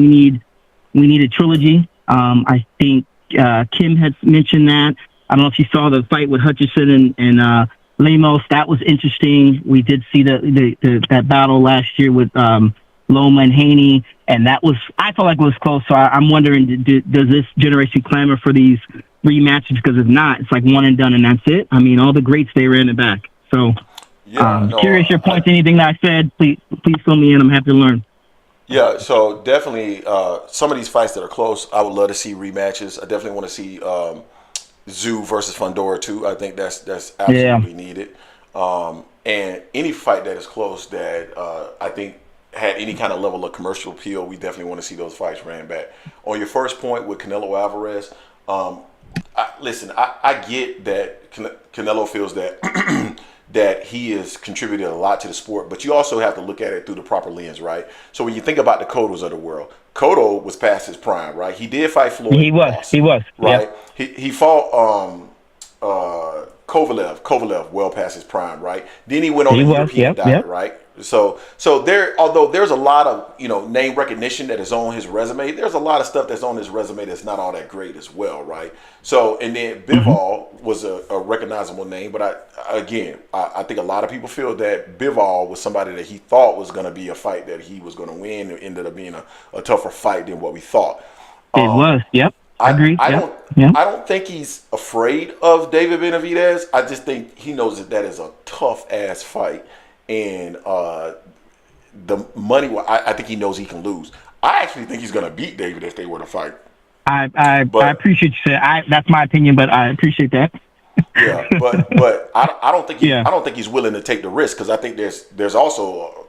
we need a trilogy. I think Kim had mentioned that. I don't know if you saw the fight with Hutchinson and Lemos. That was interesting. We did see that battle last year with Loma and Haney, and I felt like it was close. So I'm wondering, does this generation clamor for these rematches? Because if not, it's like one and done, and that's it. I mean, all the greats, they ran it back. So curious your points, anything that I said, please fill me in. I'm happy to learn. Yeah, so definitely some of these fights that are close, I would love to see rematches. I definitely want to see Zoo versus Fundora too. I think that's absolutely needed. And any fight that is close that I think had any kind of level of commercial appeal, we definitely want to see those fights ran back. On your first point with Canelo Alvarez, I get that Canelo feels that that he has contributed a lot to the sport, but you also have to look at it through the proper lens, right? So when you think about the Cottos of the world, Cotto was past his prime, right? He did fight Floyd. He was. Right? Yep. He fought Kovalev well past his prime, right? Then he went on the European diet, right? So although there's a lot of name recognition that is on his resume, there's a lot of stuff that's on his resume that's not all that great as well, right? So and then Bivol was a recognizable name, but I think a lot of people feel that Bivol was somebody that he thought was going to be a fight that he was going to win. It ended up being a tougher fight than what we thought. It was. Yep. I agree. I don't think he's afraid of David Benavidez. I just think he knows that is a tough ass fight. And the money, I think he knows he can lose. I actually think he's going to beat David if they were to fight. I appreciate you saying. That's my opinion, but I appreciate that. Yeah, but I don't think he's willing to take the risk because I think there's also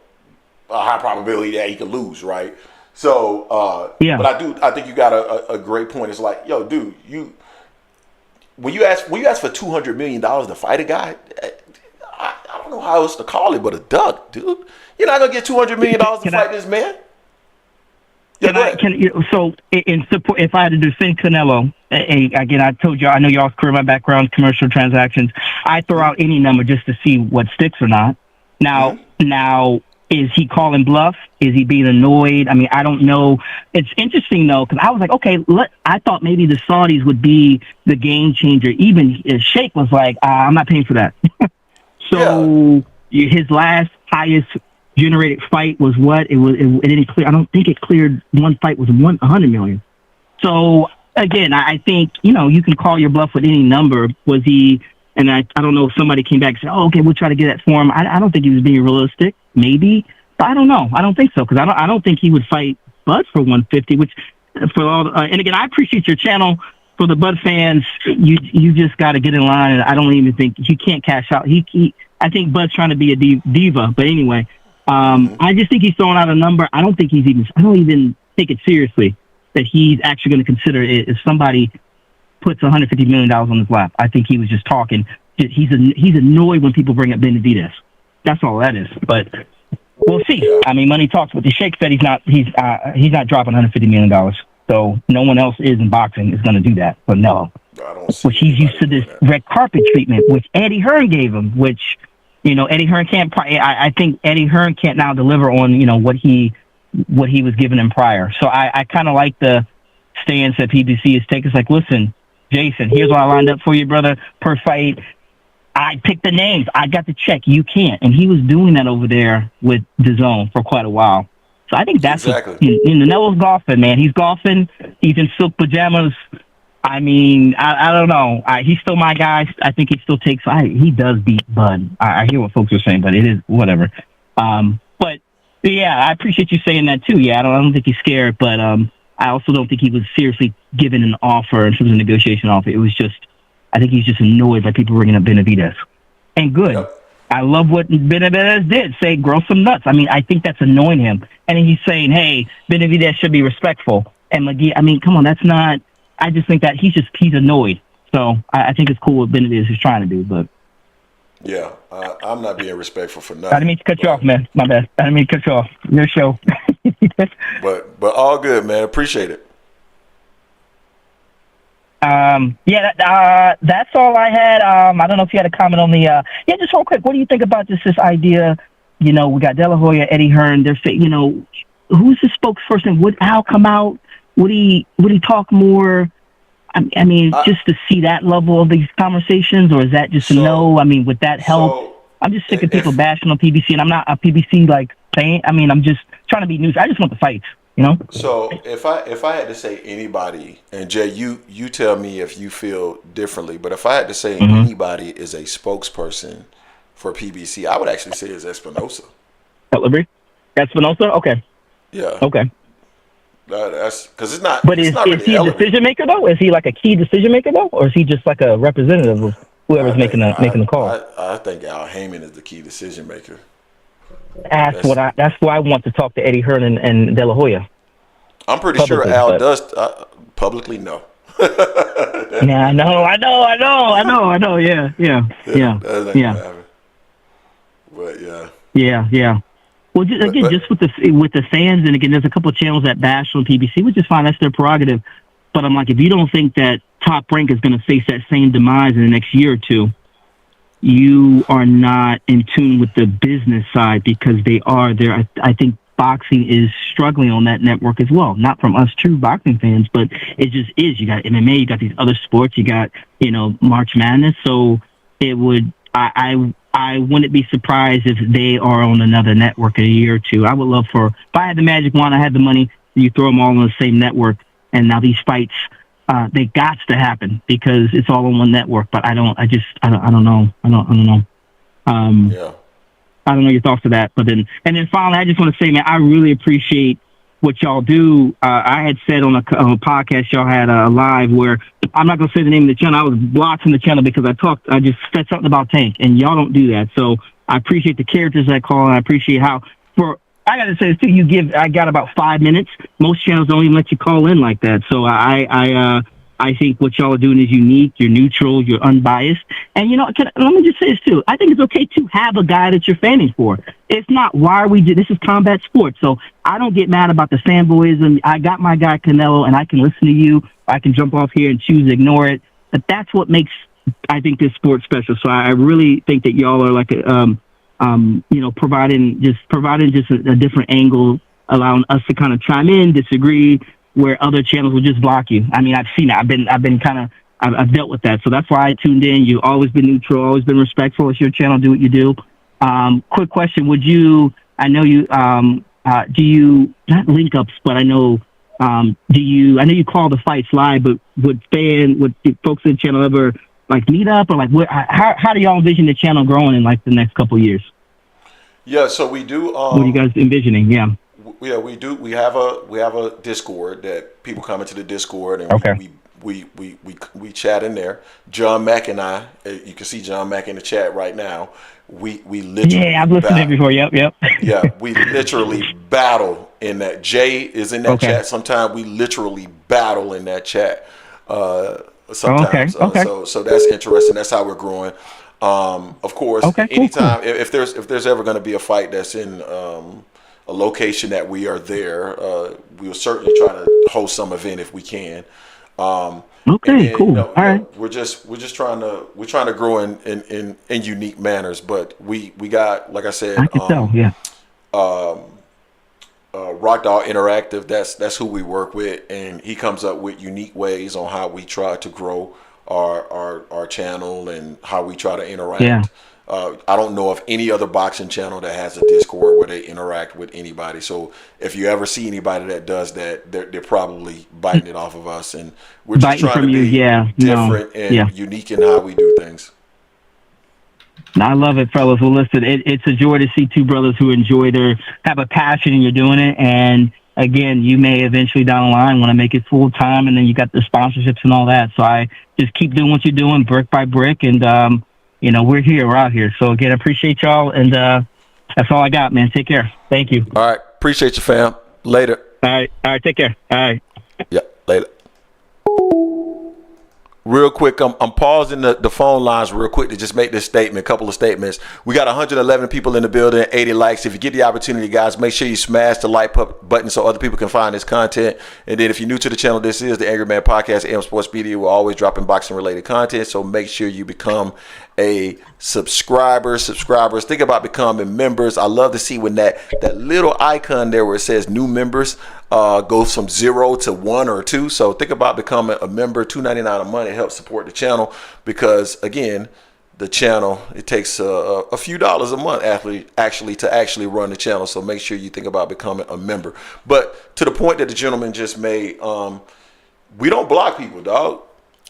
a high probability that he could lose, right? So but I think you got a great point. It's like, yo, dude, when you ask for $200 million to fight a guy. I don't know how else to call it, but a duck, dude. You're not gonna get $200 million to fight this man. So in support, if I had to defend Canelo, again, I told you, I know y'all's career, my background, commercial transactions. I throw out any number just to see what sticks or not. Now, Is he calling bluff? Is he being annoyed? I mean, I don't know. It's interesting, though, because I was like, okay, I thought maybe the Saudis would be the game changer. Even Sheikh was like, I'm not paying for that. So his last highest generated fight was what? It didn't clear. I don't think it cleared. One fight was 100 million. So, again, I think, you can call your bluff with any number. Was he... And I don't know if somebody came back and said, okay, we'll try to get that for him. I don't think he was being realistic. Maybe. But I don't know. I don't think so, because I don't think he would fight Bud for 150, which for all and again, I appreciate your channel. For the Bud fans, you just got to get in line, and I don't even think he can't cash out. I think Bud's trying to be a diva, but anyway, I just think he's throwing out a number. I don't even take it seriously that he's actually going to consider it if somebody puts $150 million on his lap. I think he was just talking. He's annoyed when people bring up Benavidez. That's all that is. But we'll see. I mean, money talks. But the Sheikh said he's not dropping $150 million. So no one else in boxing is going to do that. But no, which he's used to this red carpet treatment, which Eddie Hearn gave him. Which Eddie Hearn can't. I think Eddie Hearn can't now deliver on what he was giving him prior. So I kind of like the stance that PBC is taking. It's like, listen, Jason, here's what I lined up for you, brother. Per fight, I picked the names. I got the check. You can't. And he was doing that over there with DAZN for quite a while. So I think that's exactly. Canelo's golfing, man. He's golfing. He's in silk pajamas. I mean, I don't know. He's still my guy. I think he still takes. He does beat Bud. I hear what folks are saying, but it is whatever. But yeah, I appreciate you saying that too. Yeah, I don't think he's scared, but I also don't think he was seriously given an offer in terms of negotiation offer. It was just, I think he's just annoyed by people bringing up Benavidez. And good. Yep. I love what Benavidez did, say grow some nuts. I mean, I think that's annoying him. And he's saying, hey, Benavidez should be respectful. And McGee, I mean, come on, that's not, I just think that he's annoyed. So I think it's cool what Benavidez is trying to do, but. Yeah, I'm not being respectful for nothing. I didn't mean to cut you off, man. My bad. I didn't mean to cut you off. Your show. but all good, man. Appreciate it. That's all I had. I don't know if you had a comment on the. Just real quick. What do you think about this idea? We got De La Hoya, Eddie Hearn. They're saying, who's the spokesperson? Would Al come out? Would he talk more? I mean, just to see that level of these conversations, or is that just a no? I mean, would that help? I'm just sick of people bashing on PBC, and I'm not a PBC fan. I mean, I'm just trying to be news. I just want the fights, So if I had to say anybody, and Jay, you tell me if you feel differently, but if I had to say anybody is a spokesperson for PBC, I would actually say it's Espinosa. Espinosa? Okay. Yeah. Okay. That's because it's not. But is he a decision maker though? Is he like a key decision maker though, or is he just like a representative of whoever's making the call? I think Al Heyman is the key decision maker. That's why I want to talk to Eddie Hearn and De La Hoya. I'm pretty sure Al does publicly no. Yeah, I know. Yeah. But yeah. Yeah. Well, just with the fans, and again, there's a couple of channels that bash on PBC, which is fine. That's their prerogative. But I'm like, if you don't think that Top Rank is going to face that same demise in the next year or two, you are not in tune with the business side, because they are there. I think boxing is struggling on that network as well. Not from us true boxing fans, but it just is. You got MMA, you got these other sports, you got March Madness. So it would. I wouldn't be surprised if they are on another network in a year or two. I would love if I had the magic wand, I had the money, you throw them all on the same network, and now these fights, they got to happen because it's all on one network. But I don't know. I don't know. Yeah. I don't know your thoughts to that. But then finally, I just want to say, man, I really appreciate what y'all do. I had said on a podcast y'all had live where I'm not gonna say the name of the channel. I was blocking the channel because I just said something about Tank, and y'all don't do that. So I appreciate the characters that call, and I appreciate how I gotta say this too. I got about 5 minutes. Most channels don't even let you call in like that. So I think what y'all are doing is unique. You're neutral. You're unbiased. And, let me just say this, too. I think it's okay to have a guy that you're fanning for. It's not, why are we doing this? Is combat sports. So I don't get mad about the fanboyism. I got my guy Canelo, and I can listen to you. I can jump off here and choose to ignore it. But that's what makes, I think, this sport special. So I really think that y'all are like providing just a different angle, allowing us to kind of chime in, disagree, where other channels will just block you. I mean, I've seen it. I've dealt with that. So that's why I tuned in. You've always been neutral, always been respectful. It's your channel. Do what you do. Quick question. Do you, not link ups, but I know you call the fights live, but would folks in the channel ever like meet up, or like how do y'all envision the channel growing in like the next couple of years? Yeah, so we do. What are you guys envisioning? Yeah. Yeah, we do. We have a Discord that people come into the Discord, and okay. we chat in there. John Mack and I, you can see John Mack in the chat right now. We literally I've listened to it before. Yep. Yeah, we literally battle in that. Jay is in that chat. Sometimes we literally battle in that chat. Sometimes. Okay. So that's interesting. That's how we're growing. Of course, anytime cool. If there's ever going to be a fight that's in a location that we are there, we will certainly try to host some event if we can. Cool. All right. We're just trying to grow in unique manners, but we got, like I said, I can tell, yeah. Rock Dog Interactive. That's who we work with, and he comes up with unique ways on how we try to grow our channel and how we try to interact. Yeah. I don't know of any other boxing channel that has a Discord where they interact with anybody. So if you ever see anybody that does that, they're probably biting it off of us, and we're just trying to be different and unique in how we do things. I love it, fellas. Well, listen, it's a joy to see two brothers who have a passion, and you're doing it. And again, you may eventually down the line want to make it full time, and then you got the sponsorships and all that. So I just keep doing what you're doing, brick by brick, and we're out here. So again, I appreciate y'all, and that's all I got, man. Take care. Thank you. All right, appreciate you, fam. Later. All right, take care. All right. Yeah, later. Real quick, I'm pausing the phone lines real quick to just make this statement, a couple of statements. We got 111 people in the building, 80 likes. If you get the opportunity, guys, make sure you smash the like button so other people can find this content. And then if you're new to the channel, this is the Angry Man Podcast, AM Sports Media. We're always dropping boxing-related content, so make sure you become a subscribers. Think about becoming members. I love to see when that little icon there where it says new members goes from 0 to 1 or 2. So think about becoming a member. $2.99 a month. It helps support the channel, because again, the channel, it takes a few dollars a month actually run the channel. So make sure you think about becoming a member. But to the point that the gentleman just made, we don't block people, dog.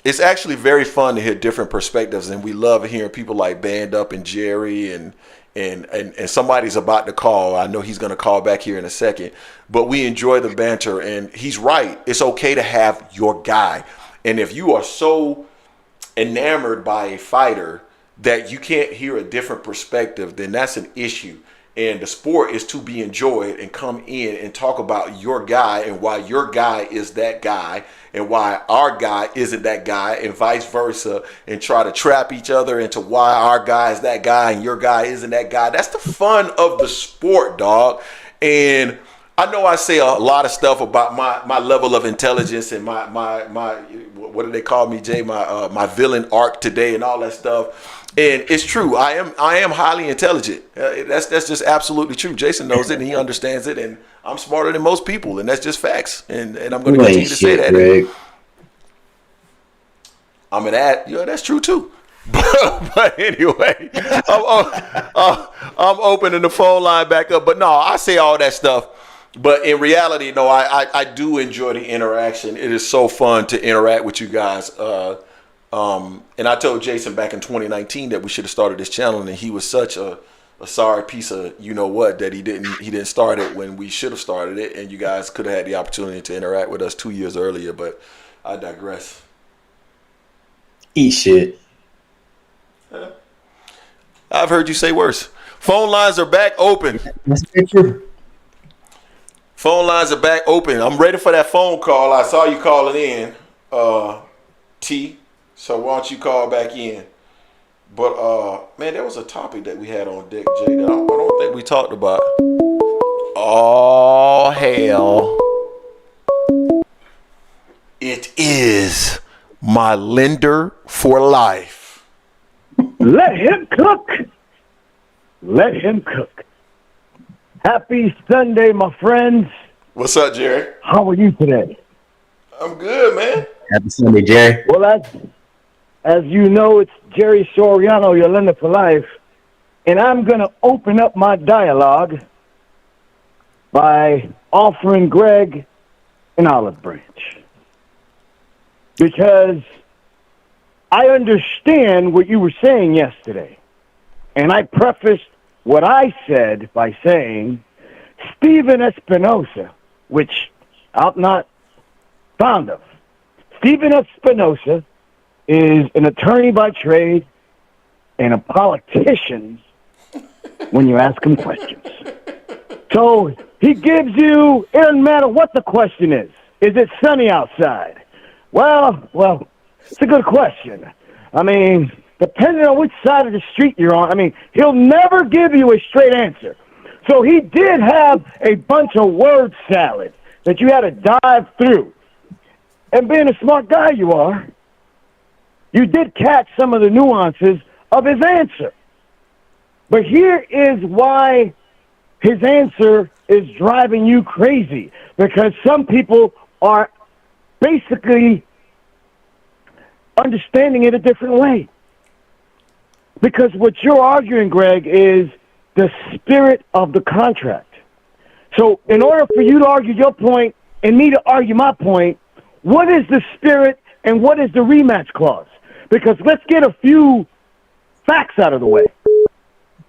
It's actually very fun to hear different perspectives, and we love hearing people like Band Up and Jerry and somebody's about to call. I know he's going to call back here in a second, but we enjoy the banter, and he's right. It's okay to have your guy. And if you are so enamored by a fighter that you can't hear a different perspective, then that's an issue. And the sport is to be enjoyed, and come in and talk about your guy and why your guy is that guy and why our guy isn't that guy, and vice versa, and try to trap each other into why our guy is that guy and your guy isn't that guy. That's the fun of the sport, dog. And I know I say a lot of stuff about my level of intelligence and my what do they call me, Jay? My villain arc today and all that stuff. And it's true. I am highly intelligent. That's just absolutely true. Jason knows it, and he understands it, and I'm smarter than most people, and that's just facts. And I'm going to continue to say that. Greg. I'm an ad. Yeah, that's true too. But anyway, I'm opening the phone line back up. But no, I say all that stuff. But in reality, no, I do enjoy the interaction. It is so fun to interact with you guys. And I told Jason back in 2019 that we should have started this channel, and he was such a sorry piece of what that he didn't start it when we should have started it, and you guys could have had the opportunity to interact with us 2 years earlier. But I digress. Eat shit. I've heard you say worse. Phone lines are back open. That's true. Phone lines are back open. I'm ready for that phone call. I saw you calling in, T. So why don't you call back in? But man, there was a topic that we had on deck, Jay, that I don't think we talked about. Oh hell! It is my lender for life. Let him cook. let him cook. Happy Sunday, my friends. What's up, Jerry? How are you today? I'm good, man. Happy Sunday, Jerry. Well, as you know, it's Jerry Soriano, your lender for life, and I'm going to open up my dialogue by offering Greg an olive branch. Because I understand what you were saying yesterday, and I prefaced what I said by saying Stephen Espinosa, which I'm not fond of. Stephen Espinosa is an attorney by trade and a politician when you ask him questions. So he gives you, it doesn't matter what the question is. Is it sunny outside? Well, it's a good question. I mean, depending on which side of the street you're on, I mean, he'll never give you a straight answer. So he did have a bunch of word salad that you had to dive through. And being a smart guy you are, you did catch some of the nuances of his answer. But here is why his answer is driving you crazy. Because some people are basically understanding it a different way. Because what you're arguing, Greg, is the spirit of the contract. So in order for you to argue your point and me to argue my point, what is the spirit and what is the rematch clause? Because let's get a few facts out of the way.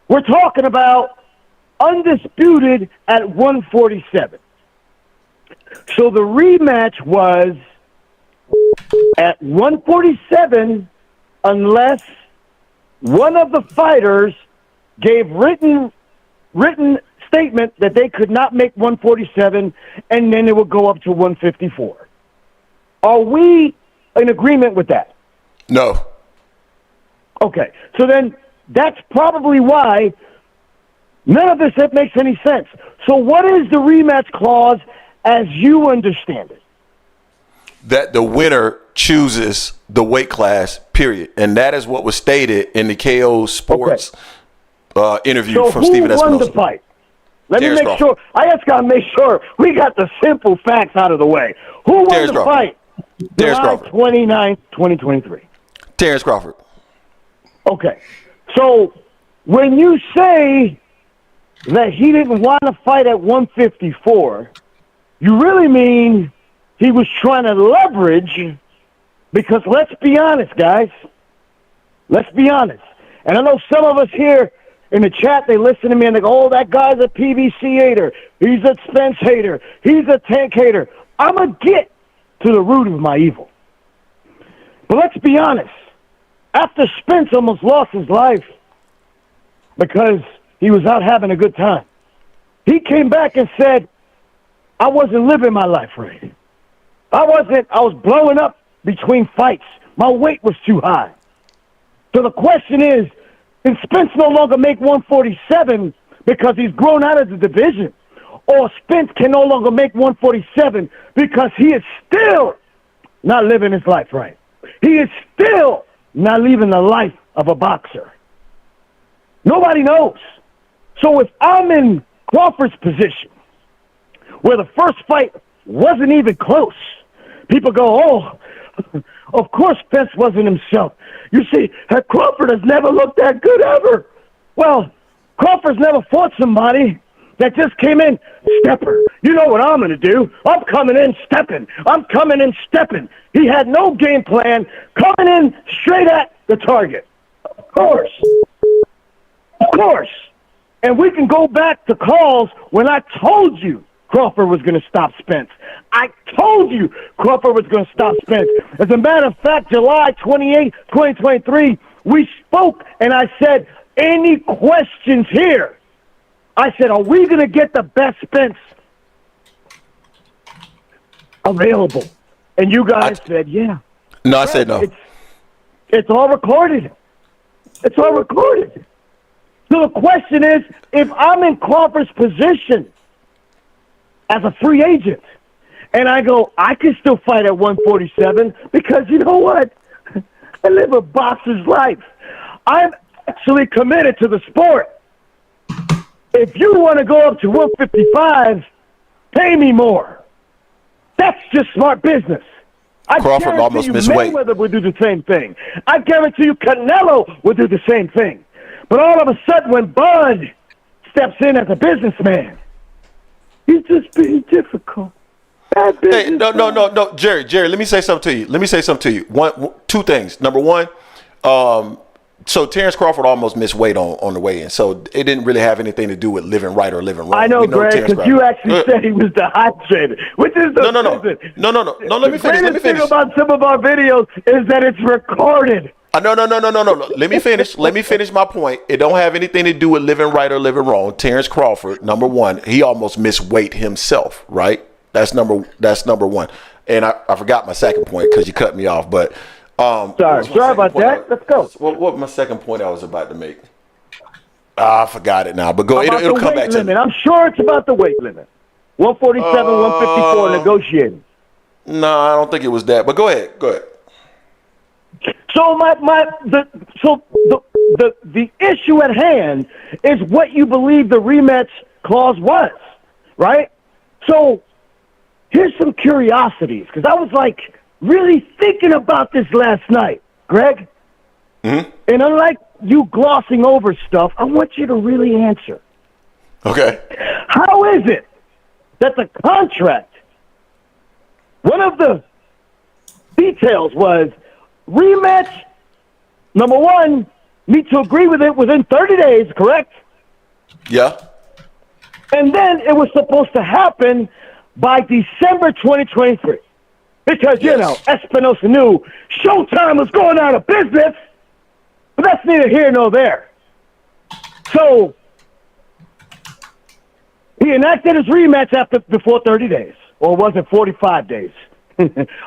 We're talking about undisputed at 147. So the rematch was at 147 unless one of the fighters gave written statement that they could not make 147, and then it would go up to 154. Are we in agreement with that? No. Okay, so then that's probably why none of this makes any sense. So what is the rematch clause as you understand it? That the winner chooses the weight class, period. And that is what was stated in the KO Sports interview from Stephen Espinosa. Who won the fight? Let Terence me make Crawford. sure. I just got to make sure we got the simple facts out of the way. Who won Terence the Crawford. fight? Terence July Crawford. 29th, 2023. Terence Crawford. Okay. So when you say that he didn't want to fight at 154, you really mean he was trying to leverage, because let's be honest, guys. Let's be honest. And I know some of us here in the chat, they listen to me and they go, oh, that guy's a PBC hater. He's a Spence hater. He's a Tank hater. I'm going to get to the root of my evil. But let's be honest. After Spence almost lost his life because he was out having a good time, he came back and said, I wasn't living my life right. I was blowing up between fights. My weight was too high. So the question is, can Spence no longer make 147 because he's grown out of the division? Or Spence can no longer make 147 because he is still not living his life right. He is still not living the life of a boxer. Nobody knows. So if I'm in Crawford's position, where the first fight wasn't even close, people go, oh, of course Spence wasn't himself. You see, Crawford has never looked that good ever. Well, Crawford's never fought somebody that just came in, stepper. You know what I'm going to do. I'm coming in stepping. I'm coming in stepping. He had no game plan, coming in straight at the target. Of course. Of course. And we can go back to calls when I told you Crawford was going to stop Spence. I told you Crawford was going to stop Spence. As a matter of fact, July 28, 2023, we spoke, and I said, any questions here? I said, are we going to get the best Spence available? And you guys said, yeah. No, I said no. It's all recorded. It's all recorded. So the question is, if I'm in Crawford's position as a free agent, and I go, I can still fight at 147 because you know what? I live a boxer's life. I'm actually committed to the sport. if you want to go up to 155, pay me more. That's just smart business. I Crawford guarantee almost you missed weight. Mayweather would do the same thing. I guarantee you Canelo would do the same thing. But all of a sudden, when Bud steps in as a businessman, he's just being difficult. Bad Hey, business. no, Jerry, let me say something to you. Two things. Number one, so Terence Crawford almost missed weight on the way in, so it didn't really have anything to do with living right or living wrong. I know, Greg, Terence because you Crawford. actually said he was dehydrated, which is the No. Let me finish. The greatest thing about some of our videos is that it's recorded. No. Let me finish. Let me finish my point. It don't have anything to do with living right or living wrong. Terence Crawford, number one, he almost missed weight himself, right? That's number one. And I forgot my second point because you cut me off. But sorry about that. Let's go. What was my second point I was about to make? I forgot it now. But go. It'll come back to me. I'm sure it's about the weight limit. 147, 154 negotiating. No, I don't think it was that. But go ahead. So the issue at hand is what you believe the rematch clause was, right? So here's some curiosities, because I was like really thinking about this last night, Greg. Mm-hmm. And unlike you glossing over stuff, I want you to really answer. Okay. How is it that the contract, one of the details was rematch, number one, need to agree with it within 30 days, correct? Yeah. And then it was supposed to happen by December 2023. Because, you know, Espinosa knew Showtime was going out of business. But that's neither here nor there. So he enacted his rematch before 30 days. Or was it 45 days?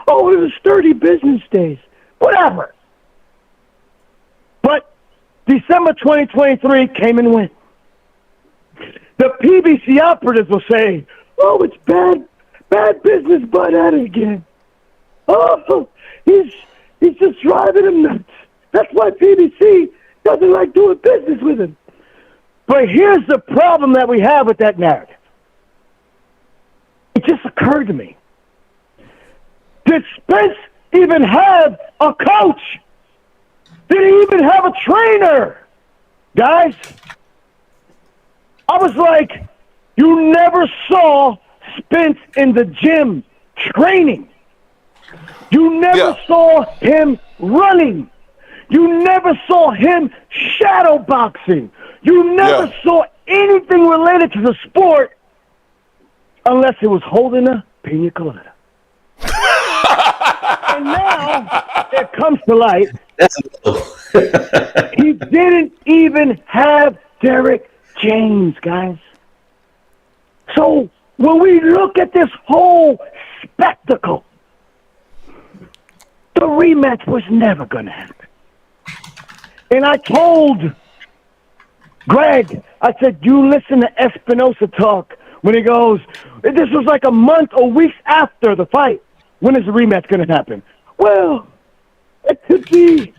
Oh, it was 30 business days. Whatever. But December 2023 came and went. The PBC operatives will say, oh, it's bad business, Bud at it again. Oh, he's just driving him nuts. That's why PBC doesn't like doing business with him. But here's the problem that we have with that narrative. It just occurred to me. Did Spence even have a coach? Did he even have a trainer? Guys, I was like, you never saw Spence in the gym training. You never saw him running. You never saw him shadow boxing. You never saw anything related to the sport unless it was holding a pina colada. And now it comes to light. He didn't even have Derek James, guys. So when we look at this whole spectacle, the rematch was never going to happen. And I told Greg, I said, you listen to Espinosa talk when he goes, this was like a month or weeks after the fight. When is the rematch going to happen? Well, it could be,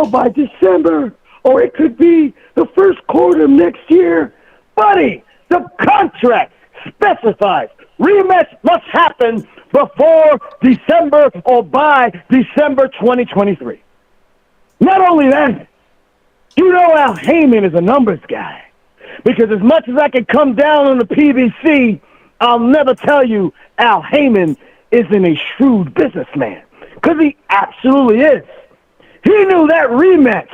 by December, or it could be the first quarter of next year. Buddy, the contract specifies rematch must happen before December or by December 2023. Not only that, Al Heyman is a numbers guy. Because as much as I can come down on the PBC, I'll never tell you Al Heyman isn't a shrewd businessman. Because he absolutely is. He knew that rematch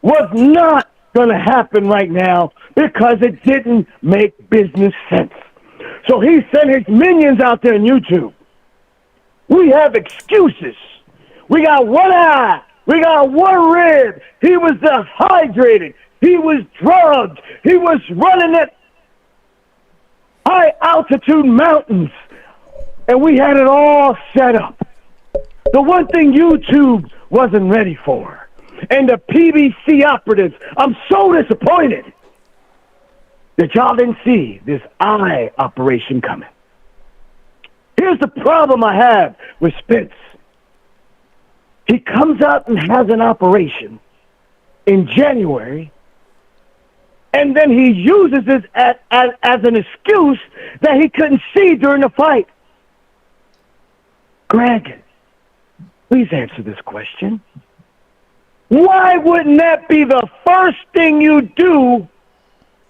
was not going to happen right now because it didn't make business sense. So he sent his minions out there on YouTube. We have excuses. We got one eye. We got one rib. He was dehydrated. He was drugged. He was running at high altitude mountains. And we had it all set up. The one thing YouTube wasn't ready for. And the PBC operatives, I'm so disappointed that y'all didn't see this eye operation coming. Here's the problem I have with Spence. He comes out and has an operation in January, and then he uses it as an excuse that he couldn't see during the fight. Greg, please answer this question. Why wouldn't that be the first thing you do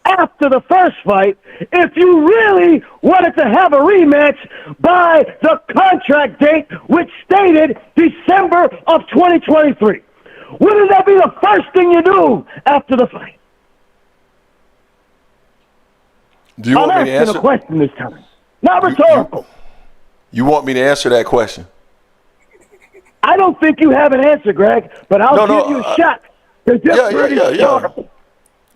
after the first fight if you really wanted to have a rematch by the contract date, which stated December of 2023? Wouldn't that be the first thing you do after the fight? Do you want me to answer? I'm asking a question this time, not rhetorical. You want me to answer that question? I don't think you have an answer, Greg, but I'll give you a shot.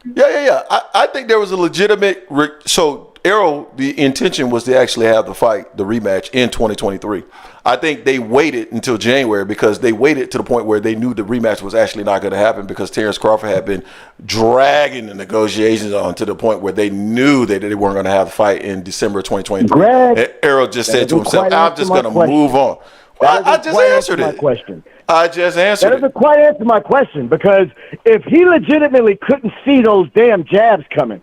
Yeah. I think there was a legitimate. So Errol, the intention was to actually have the fight, the rematch, in 2023. I think they waited until January because they waited to the point where they knew the rematch was actually not going to happen because Terence Crawford had been dragging the negotiations on to the point where they knew that they weren't going to have the fight in December 2023. Greg, and Errol just said to himself, "I'm just going to move on." Well, I just answered it. I just answered it. That doesn't quite answer my question because if he legitimately couldn't see those damn jabs coming,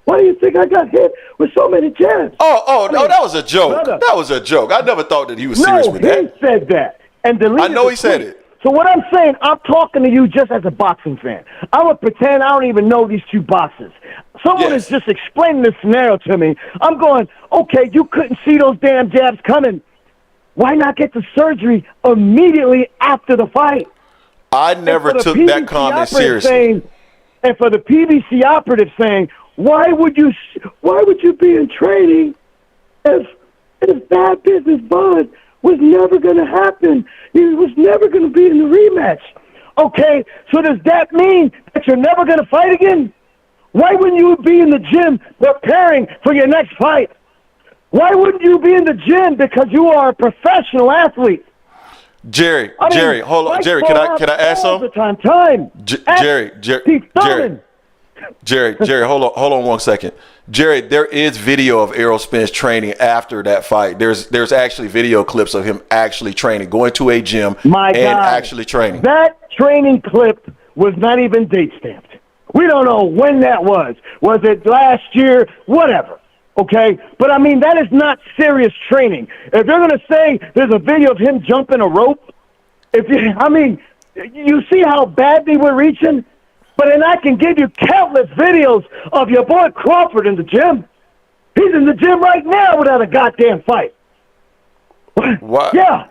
why do you think I got hit with so many jabs? No, that was a joke. Brother, that was a joke. I never thought that he was serious with that. No, he said that. And I know he said it. So what I'm saying, I'm talking to you just as a boxing fan. I'm going to pretend I don't even know these two boxers. Someone is just explaining this scenario to me. I'm going, okay, you couldn't see those damn jabs coming. Why not get the surgery immediately after the fight? I never took that comment seriously. And for the PBC operative saying, why would you be in training if bad business bud was never going to happen? He was never going to be in the rematch. Okay, so does that mean that you're never going to fight again? Why wouldn't you be in the gym preparing for your next fight? Why wouldn't you be in the gym because you are a professional athlete? Jerry, hold on. Jerry, can I ask something? Jerry, hold on 1 second. Jerry, there is video of Errol Spence training after that fight. There's actually video clips of him actually training, going to a gym actually training. That training clip was not even date stamped. We don't know when that was. Was it last year? Whatever. Okay? But, I mean, that is not serious training. If you're going to say there's a video of him jumping a rope, you see how badly we're reaching? But then I can give you countless videos of your boy Crawford in the gym. He's in the gym right now without a goddamn fight. What? Yeah,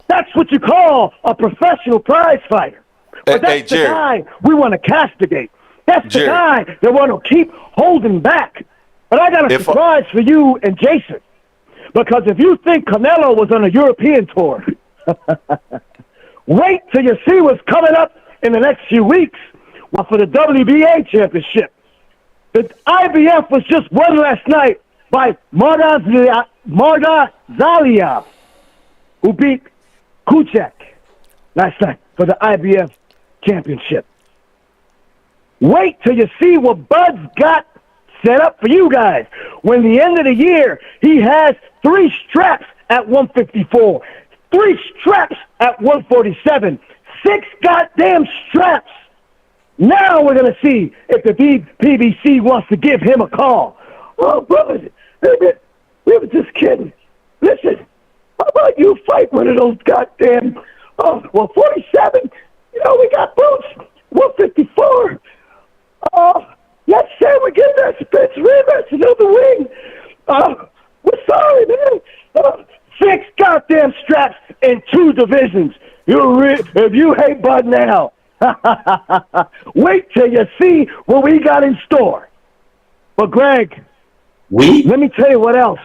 that's what you call a professional prize fighter. But that's the guy we want to castigate. That's the guy that want to keep holding back. But I got a surprise for you and Jason. Because if you think Canelo was on a European tour, wait till you see what's coming up in the next few weeks. Well, for the WBA championship. The IBF was just won last night by Marda Zaliab, who beat Kuchek last night for the IBF championship. Wait till you see what Bud's got set up for you guys. When the end of the year, he has 3 straps at 154, 3 straps at 147, 6 goddamn straps. Now we're going to see if the PBC wants to give him a call. Oh, brother, we were just kidding. Listen, how about you fight one of those goddamn, 47? We got boots, 154. Let's say we get that Spence rematch another wing. We're sorry, man. 6 goddamn straps in 2 divisions. If you hate Bud now, wait till you see what we got in store. But Greg, let me tell you what else.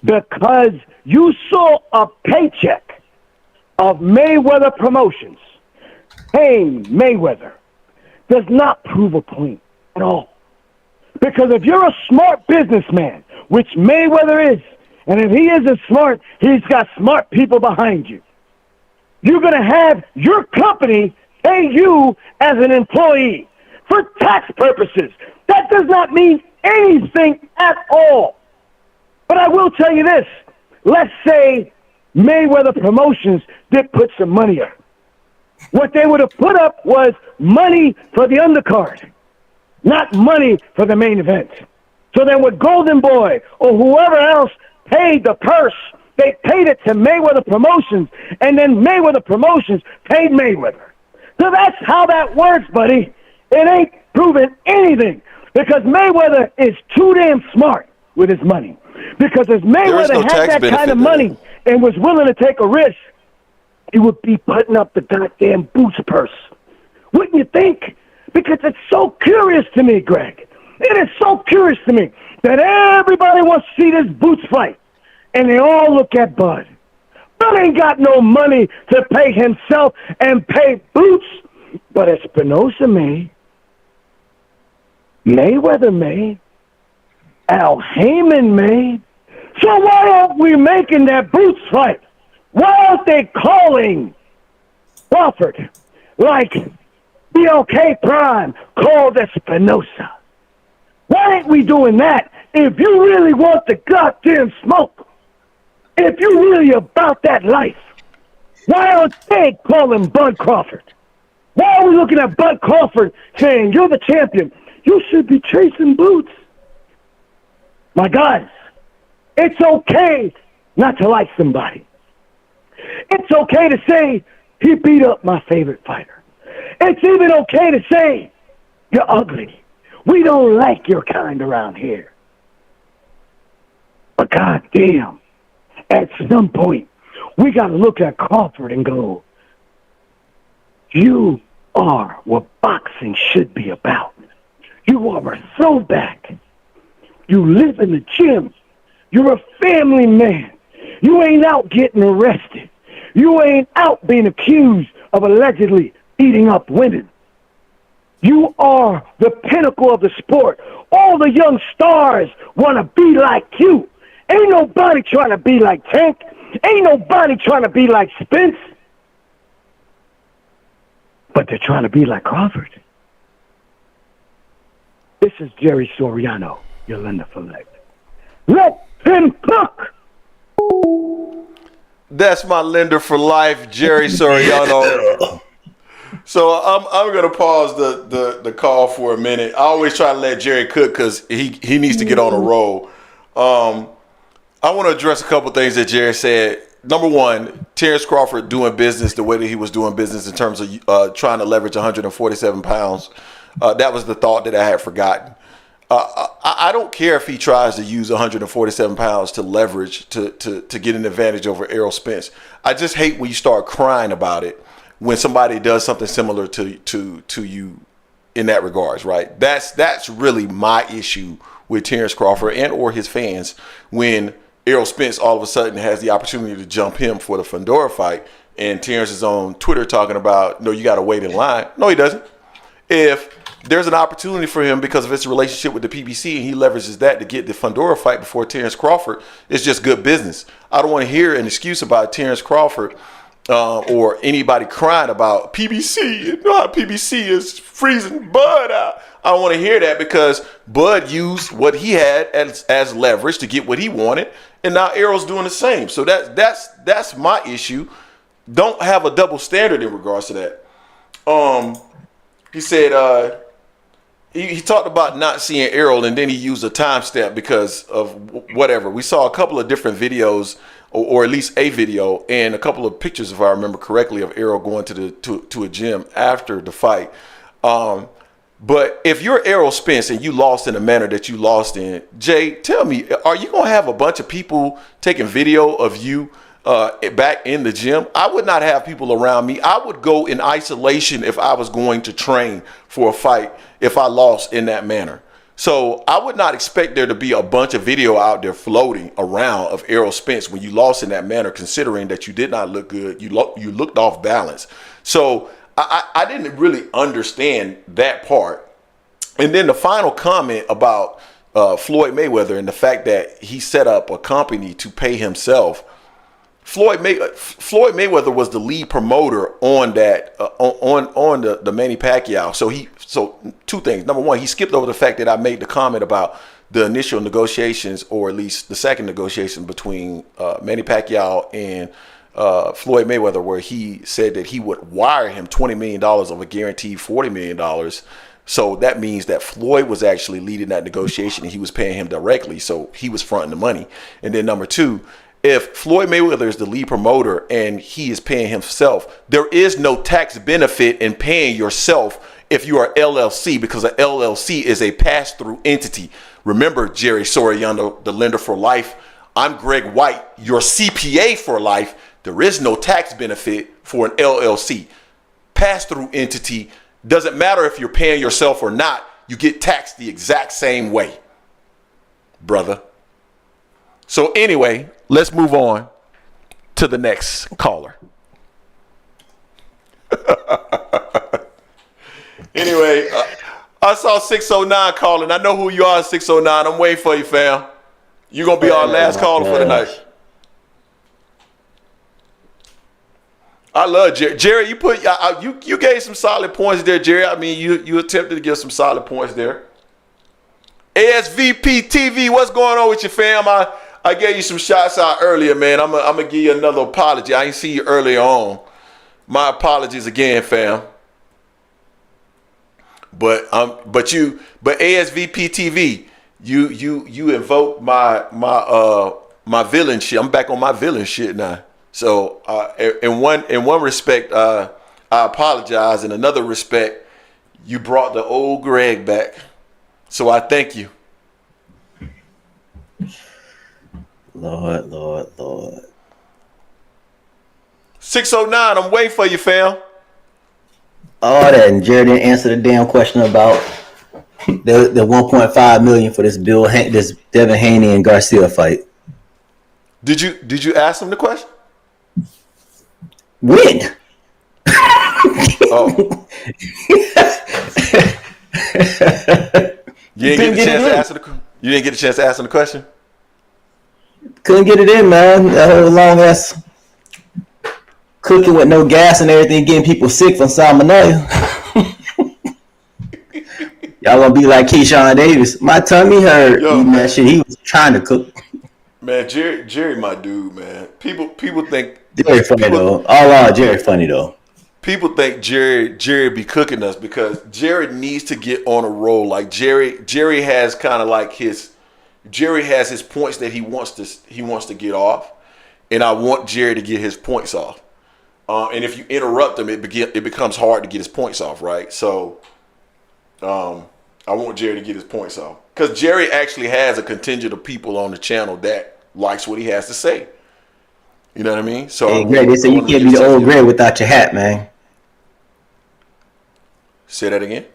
Because you saw a paycheck of Mayweather Promotions, paying Mayweather, does not prove a point at all. Because if you're a smart businessman, which Mayweather is, and if he isn't smart, he's got smart people behind you. You're going to have your company pay you as an employee for tax purposes. That does not mean anything at all. But I will tell you this. Let's say Mayweather Promotions did put some money up. What they would have put up was money for the undercard, not money for the main event. So then with Golden Boy or whoever else paid the purse, they paid it to Mayweather Promotions, and then Mayweather Promotions paid Mayweather. So that's how that works, buddy. It ain't proving anything because Mayweather is too damn smart with his money. Because if Mayweather had that kind of money and was willing to take a risk, he would be putting up the goddamn Boots purse. Wouldn't you think? Because it's so curious to me, Greg. It is so curious to me that everybody wants to see this Boots fight. And they all look at Bud. Bud ain't got no money to pay himself and pay Boots. But Espinosa may. Mayweather may. Al Heyman may. So why aren't we making that Boots fight? Why aren't they calling Crawford like BLK Prime called Espinosa? Why ain't we doing that? If you really want the goddamn smoke, if you really about that life, why aren't they calling Bud Crawford? Why are we looking at Bud Crawford saying, you're the champion, you should be chasing Boots? My guys, it's okay not to like somebody. It's okay to say, he beat up my favorite fighter. It's even okay to say, you're ugly. We don't like your kind around here. But goddamn, at some point, we got to look at Crawford and go, you are what boxing should be about. You are a throwback. You live in the gym. You're a family man. You ain't out getting arrested. You ain't out being accused of allegedly beating up women. You are the pinnacle of the sport. All the young stars want to be like you. Ain't nobody trying to be like Tank. Ain't nobody trying to be like Spence. But they're trying to be like Crawford. This is Jerry Soriano, your lender for life. Let him cook! That's my lender for life, Jerry Soriano. So I'm gonna pause the call for a minute. I always try to let Jerry cook because he needs to get on a roll. I want to address a couple things that Jerry said. Number one, Terence Crawford doing business the way that he was doing business in terms of trying to leverage 147 pounds. That was the thought that I had forgotten. I don't care if he tries to use 147 pounds to leverage to get an advantage over Errol Spence. I just hate when you start crying about it when somebody does something similar to you in that regards, right? That's really my issue with Terence Crawford and or his fans when Errol Spence all of a sudden has the opportunity to jump him for the Fundora fight, and Terence is on Twitter talking about, no, you got to wait in line. No, he doesn't. If there's an opportunity for him because of his relationship with the PBC and he leverages that to get the Fundora fight before Terence Crawford, it's just good business. I don't want to hear an excuse about Terence Crawford or anybody crying about PBC. You know how PBC is freezing Bud out. I don't want to hear that because Bud used what he had as leverage to get what he wanted, and now Errol's doing the same. So that's my issue. Don't have a double standard in regards to that. He said he talked about not seeing Errol, and then he used a timestamp because of whatever. We saw a couple of different videos, or at least a video, and a couple of pictures, if I remember correctly, of Errol going to a gym after the fight. But if you're Errol Spence and you lost in the manner that you lost in, Jay, tell me, are you going to have a bunch of people taking video of you back in the gym? I would not have people around me. I would go in isolation if I was going to train for a fight if I lost in that manner. So I would not expect there to be a bunch of video out there floating around of Errol Spence when you lost in that manner, considering that you did not look good. You looked off balance. So I didn't really understand that part. And then the final comment about Floyd Mayweather and the fact that he set up a company to pay himself. Floyd Mayweather was the lead promoter on that on the Manny Pacquiao. So two things. Number one, he skipped over the fact that I made the comment about the initial negotiations, or at least the second negotiation between Manny Pacquiao and Floyd Mayweather, where he said that he would wire him $20 million of a guaranteed $40 million. So that means that Floyd was actually leading that negotiation and he was paying him directly. So he was fronting the money. And then number two, if Floyd Mayweather is the lead promoter and he is paying himself, there is no tax benefit in paying yourself if you are LLC, because an LLC is a pass-through entity. Remember, Jerry Soriano, the lender for life. I'm Greg White, your CPA for life. There is no tax benefit for an LLC. Pass-through entity, doesn't matter if you're paying yourself or not, you get taxed the exact same way, brother. So anyway, let's move on to the next caller. Anyway, I saw 609 calling. I know who you are, 609. I'm waiting for you, fam. You're going to be our last caller for the night. I love Jerry. Jerry, you gave some solid points there, Jerry. I mean, you attempted to give some solid points there. ASVP TV, what's going on with you, fam? I gave you some shots out earlier, man. I'm going to give you another apology. I didn't see you earlier on. My apologies again, fam. But ASVP TV, you invoked my villain shit. I'm back on my villain shit now. So in one respect, I apologize. In another respect, you brought the old Greg back. So I thank you. Lord. 609, I'm waiting for you, fam. All that, and Jared didn't answer the damn question about the 1.5 million for this this Devin Haney and Garcia fight. Did you ask him the question? When? Oh. You didn't get a chance to answer the question? Couldn't get it in, man. That whole long ass cooking with no gas and everything, getting people sick from salmonella. Y'all gonna be like Keyshawn Davis. My tummy hurt eating that shit. He was trying to cook. Man, Jerry, my dude, man. People think Jerry funny though. All Jerry funny though. People think Jerry be cooking us because Jerry needs to get on a roll. Like Jerry has kind of like his points that he wants to get off, and I want Jerry to get his points off. And if you interrupt him, it becomes hard to get his points off, right? So, I want Jerry to get his points off because Jerry actually has a contingent of people on the channel that likes what he has to say. You know what I mean? So, hey, Greg, they say you can't be the old Greg without your hat, man. Say that again.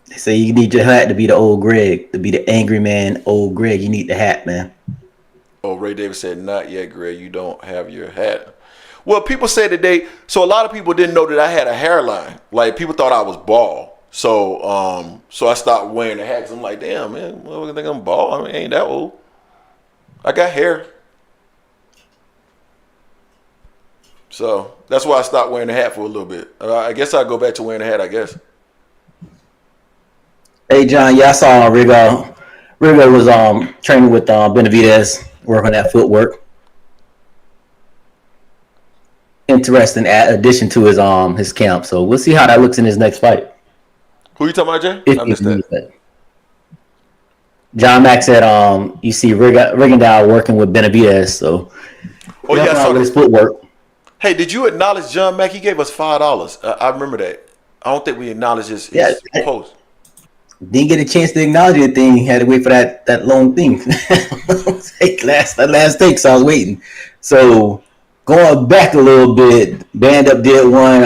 They say you need your hat to be the old Greg, to be the angry man, old Greg. You need the hat, man. Oh, Ray Davis said, "Not yet, Greg. You don't have your hat." Well, people say today, so a lot of people didn't know that I had a hairline. Like, people thought I was bald. So I stopped wearing the hat because I'm like, damn, man, what do you think I'm bald? I mean, ain't that old. I got hair. So that's why I stopped wearing the hat for a little bit. I guess I'll go back to wearing the hat, I guess. Hey, John, yeah, I saw Rigo was training with Benavidez, working on that footwork. Interesting addition to his camp. So we'll see how that looks in his next fight. Who you talking about, Jay? I missed that. John Mack said you see Rigondeaux working with Benavidez. So I saw his footwork. Hey, did you acknowledge John Mack? He gave us $5. I remember that. I don't think we acknowledged his post. Didn't get a chance to acknowledge anything. Had to wait for that long thing. that last take, so I was waiting. So going back a little bit, Band Up did one.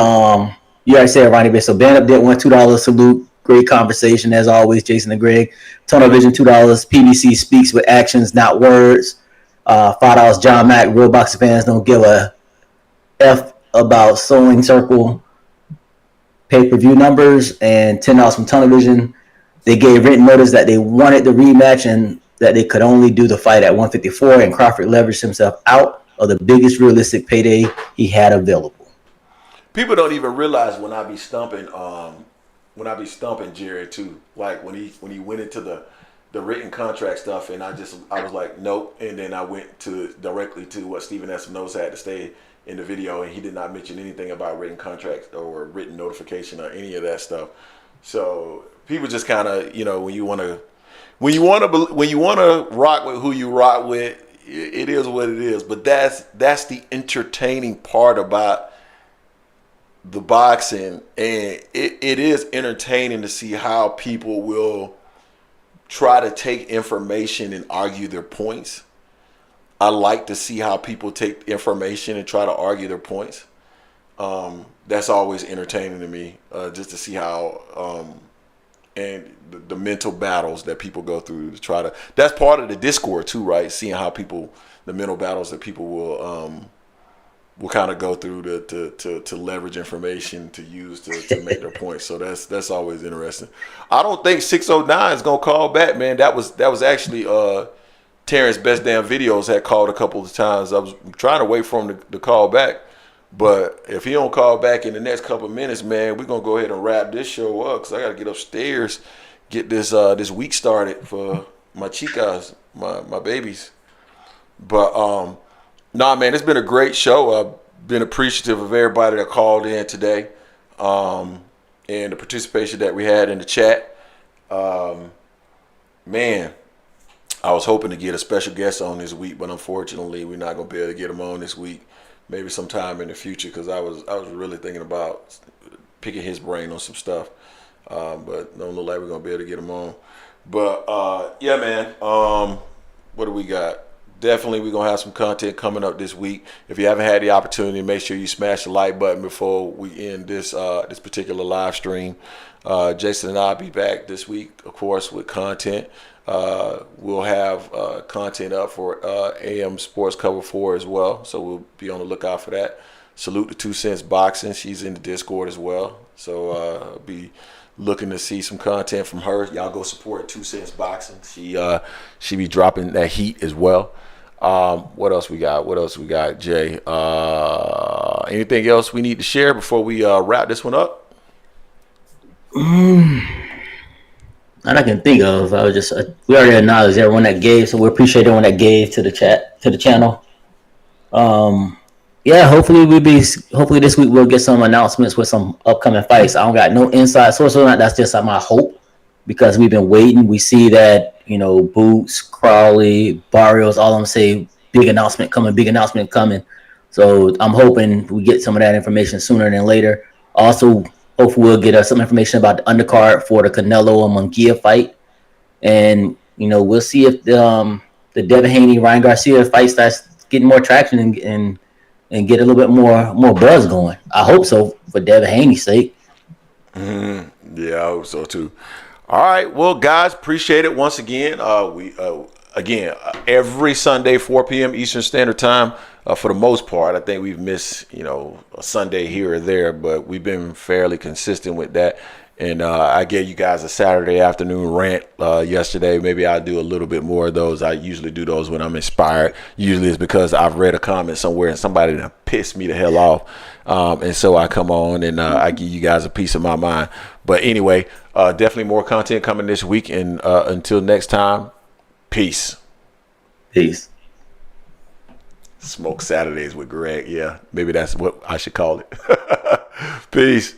You already said Ronnie Bit. So Band Up did one $2 salute. Great conversation as always, Jason and Greg. Tunnel Vision $2. PBC speaks with actions, not words. $5. John Mack. Real boxing fans don't give a F about Sewing Circle pay-per-view numbers, and $10 from Tunnel Vision. They gave written notice that they wanted the rematch and that they could only do the fight at 154, and Crawford leveraged himself out of the biggest realistic payday he had available. People don't even realize when I be stumping Jerry too. Like when he went into the written contract stuff, and I was like, nope. And then I went directly to what Stephen Espinosa had to say in the video, and he did not mention anything about written contracts or written notification or any of that stuff. So people just kind of, when you want to rock with who you rock with, it is what it is. But that's the entertaining part about the boxing, and it is entertaining to see how people will try to take information and argue their points. I like to see how people take information and try to argue their points. That's always entertaining to me, just to see how and the mental battles that people go through to try to. That's part of the Discord too, right? Seeing how the mental battles that people will kind of go through to leverage information to use to make their points. So that's always interesting. I don't think 609 is gonna call back, man. That was actually Terrence Best Damn Videos had called a couple of times. I was trying to wait for him to call back, but if he don't call back in the next couple of minutes, man, we're gonna go ahead and wrap this show up because I gotta get upstairs, get this week started for my chicas, my babies. But nah, man, it's been a great show. I've been appreciative of everybody that called in today, and the participation that we had in the chat. Man, I was hoping to get a special guest on this week, but unfortunately, we're not gonna be able to get him on this week. Maybe sometime in the future, because I was really thinking about picking his brain on some stuff, but don't look like we're gonna be able to get him on. But yeah, man, what do we got? Definitely, we're going to have some content coming up this week. If you haven't had the opportunity, make sure you smash the like button before we end this particular live stream. Jason and I will be back this week, of course, with content. We'll have content up for AM Sports Cover 4 as well, so we'll be on the lookout for that. Salute to 2 Cents Boxing. She's in the Discord as well, so I'll be looking to see some content from her. Y'all go support 2 Cents Boxing. She be dropping that heat as well. What else we got, Jay? Anything else we need to share before we wrap this one up? That I can think of. I was just we already acknowledged everyone that gave, so we appreciate everyone that gave to the channel. Yeah, hopefully this week we'll get some announcements with some upcoming fights. I don't got no inside source on that. That's just my hope, because we've been waiting. We see that, Boots, Crawley, Barrios, all of them say big announcement coming. So I'm hoping we get some of that information sooner than later. Also, hopefully we'll get some information about the undercard for the Canelo and Munguia fight. And, we'll see if the Devin Haney, Ryan Garcia fight starts getting more traction and get a little bit more buzz going. I hope so, for Devin Haney's sake. Yeah, I hope so too. All right, well, guys, appreciate it once again. We every Sunday 4 p.m. Eastern Standard Time. For the most part, I think we've missed a Sunday here or there, but we've been fairly consistent with that. And I gave you guys a Saturday afternoon rant yesterday. Maybe I'll do a little bit more of those. I usually do those when I'm inspired. Usually it's because I've read a comment somewhere and somebody done pissed me the hell off. And so I come on and I give you guys a piece of my mind. But anyway, definitely more content coming this week. And until next time, peace. Peace. Smoke Saturdays with Greg. Yeah, maybe that's what I should call it. Peace.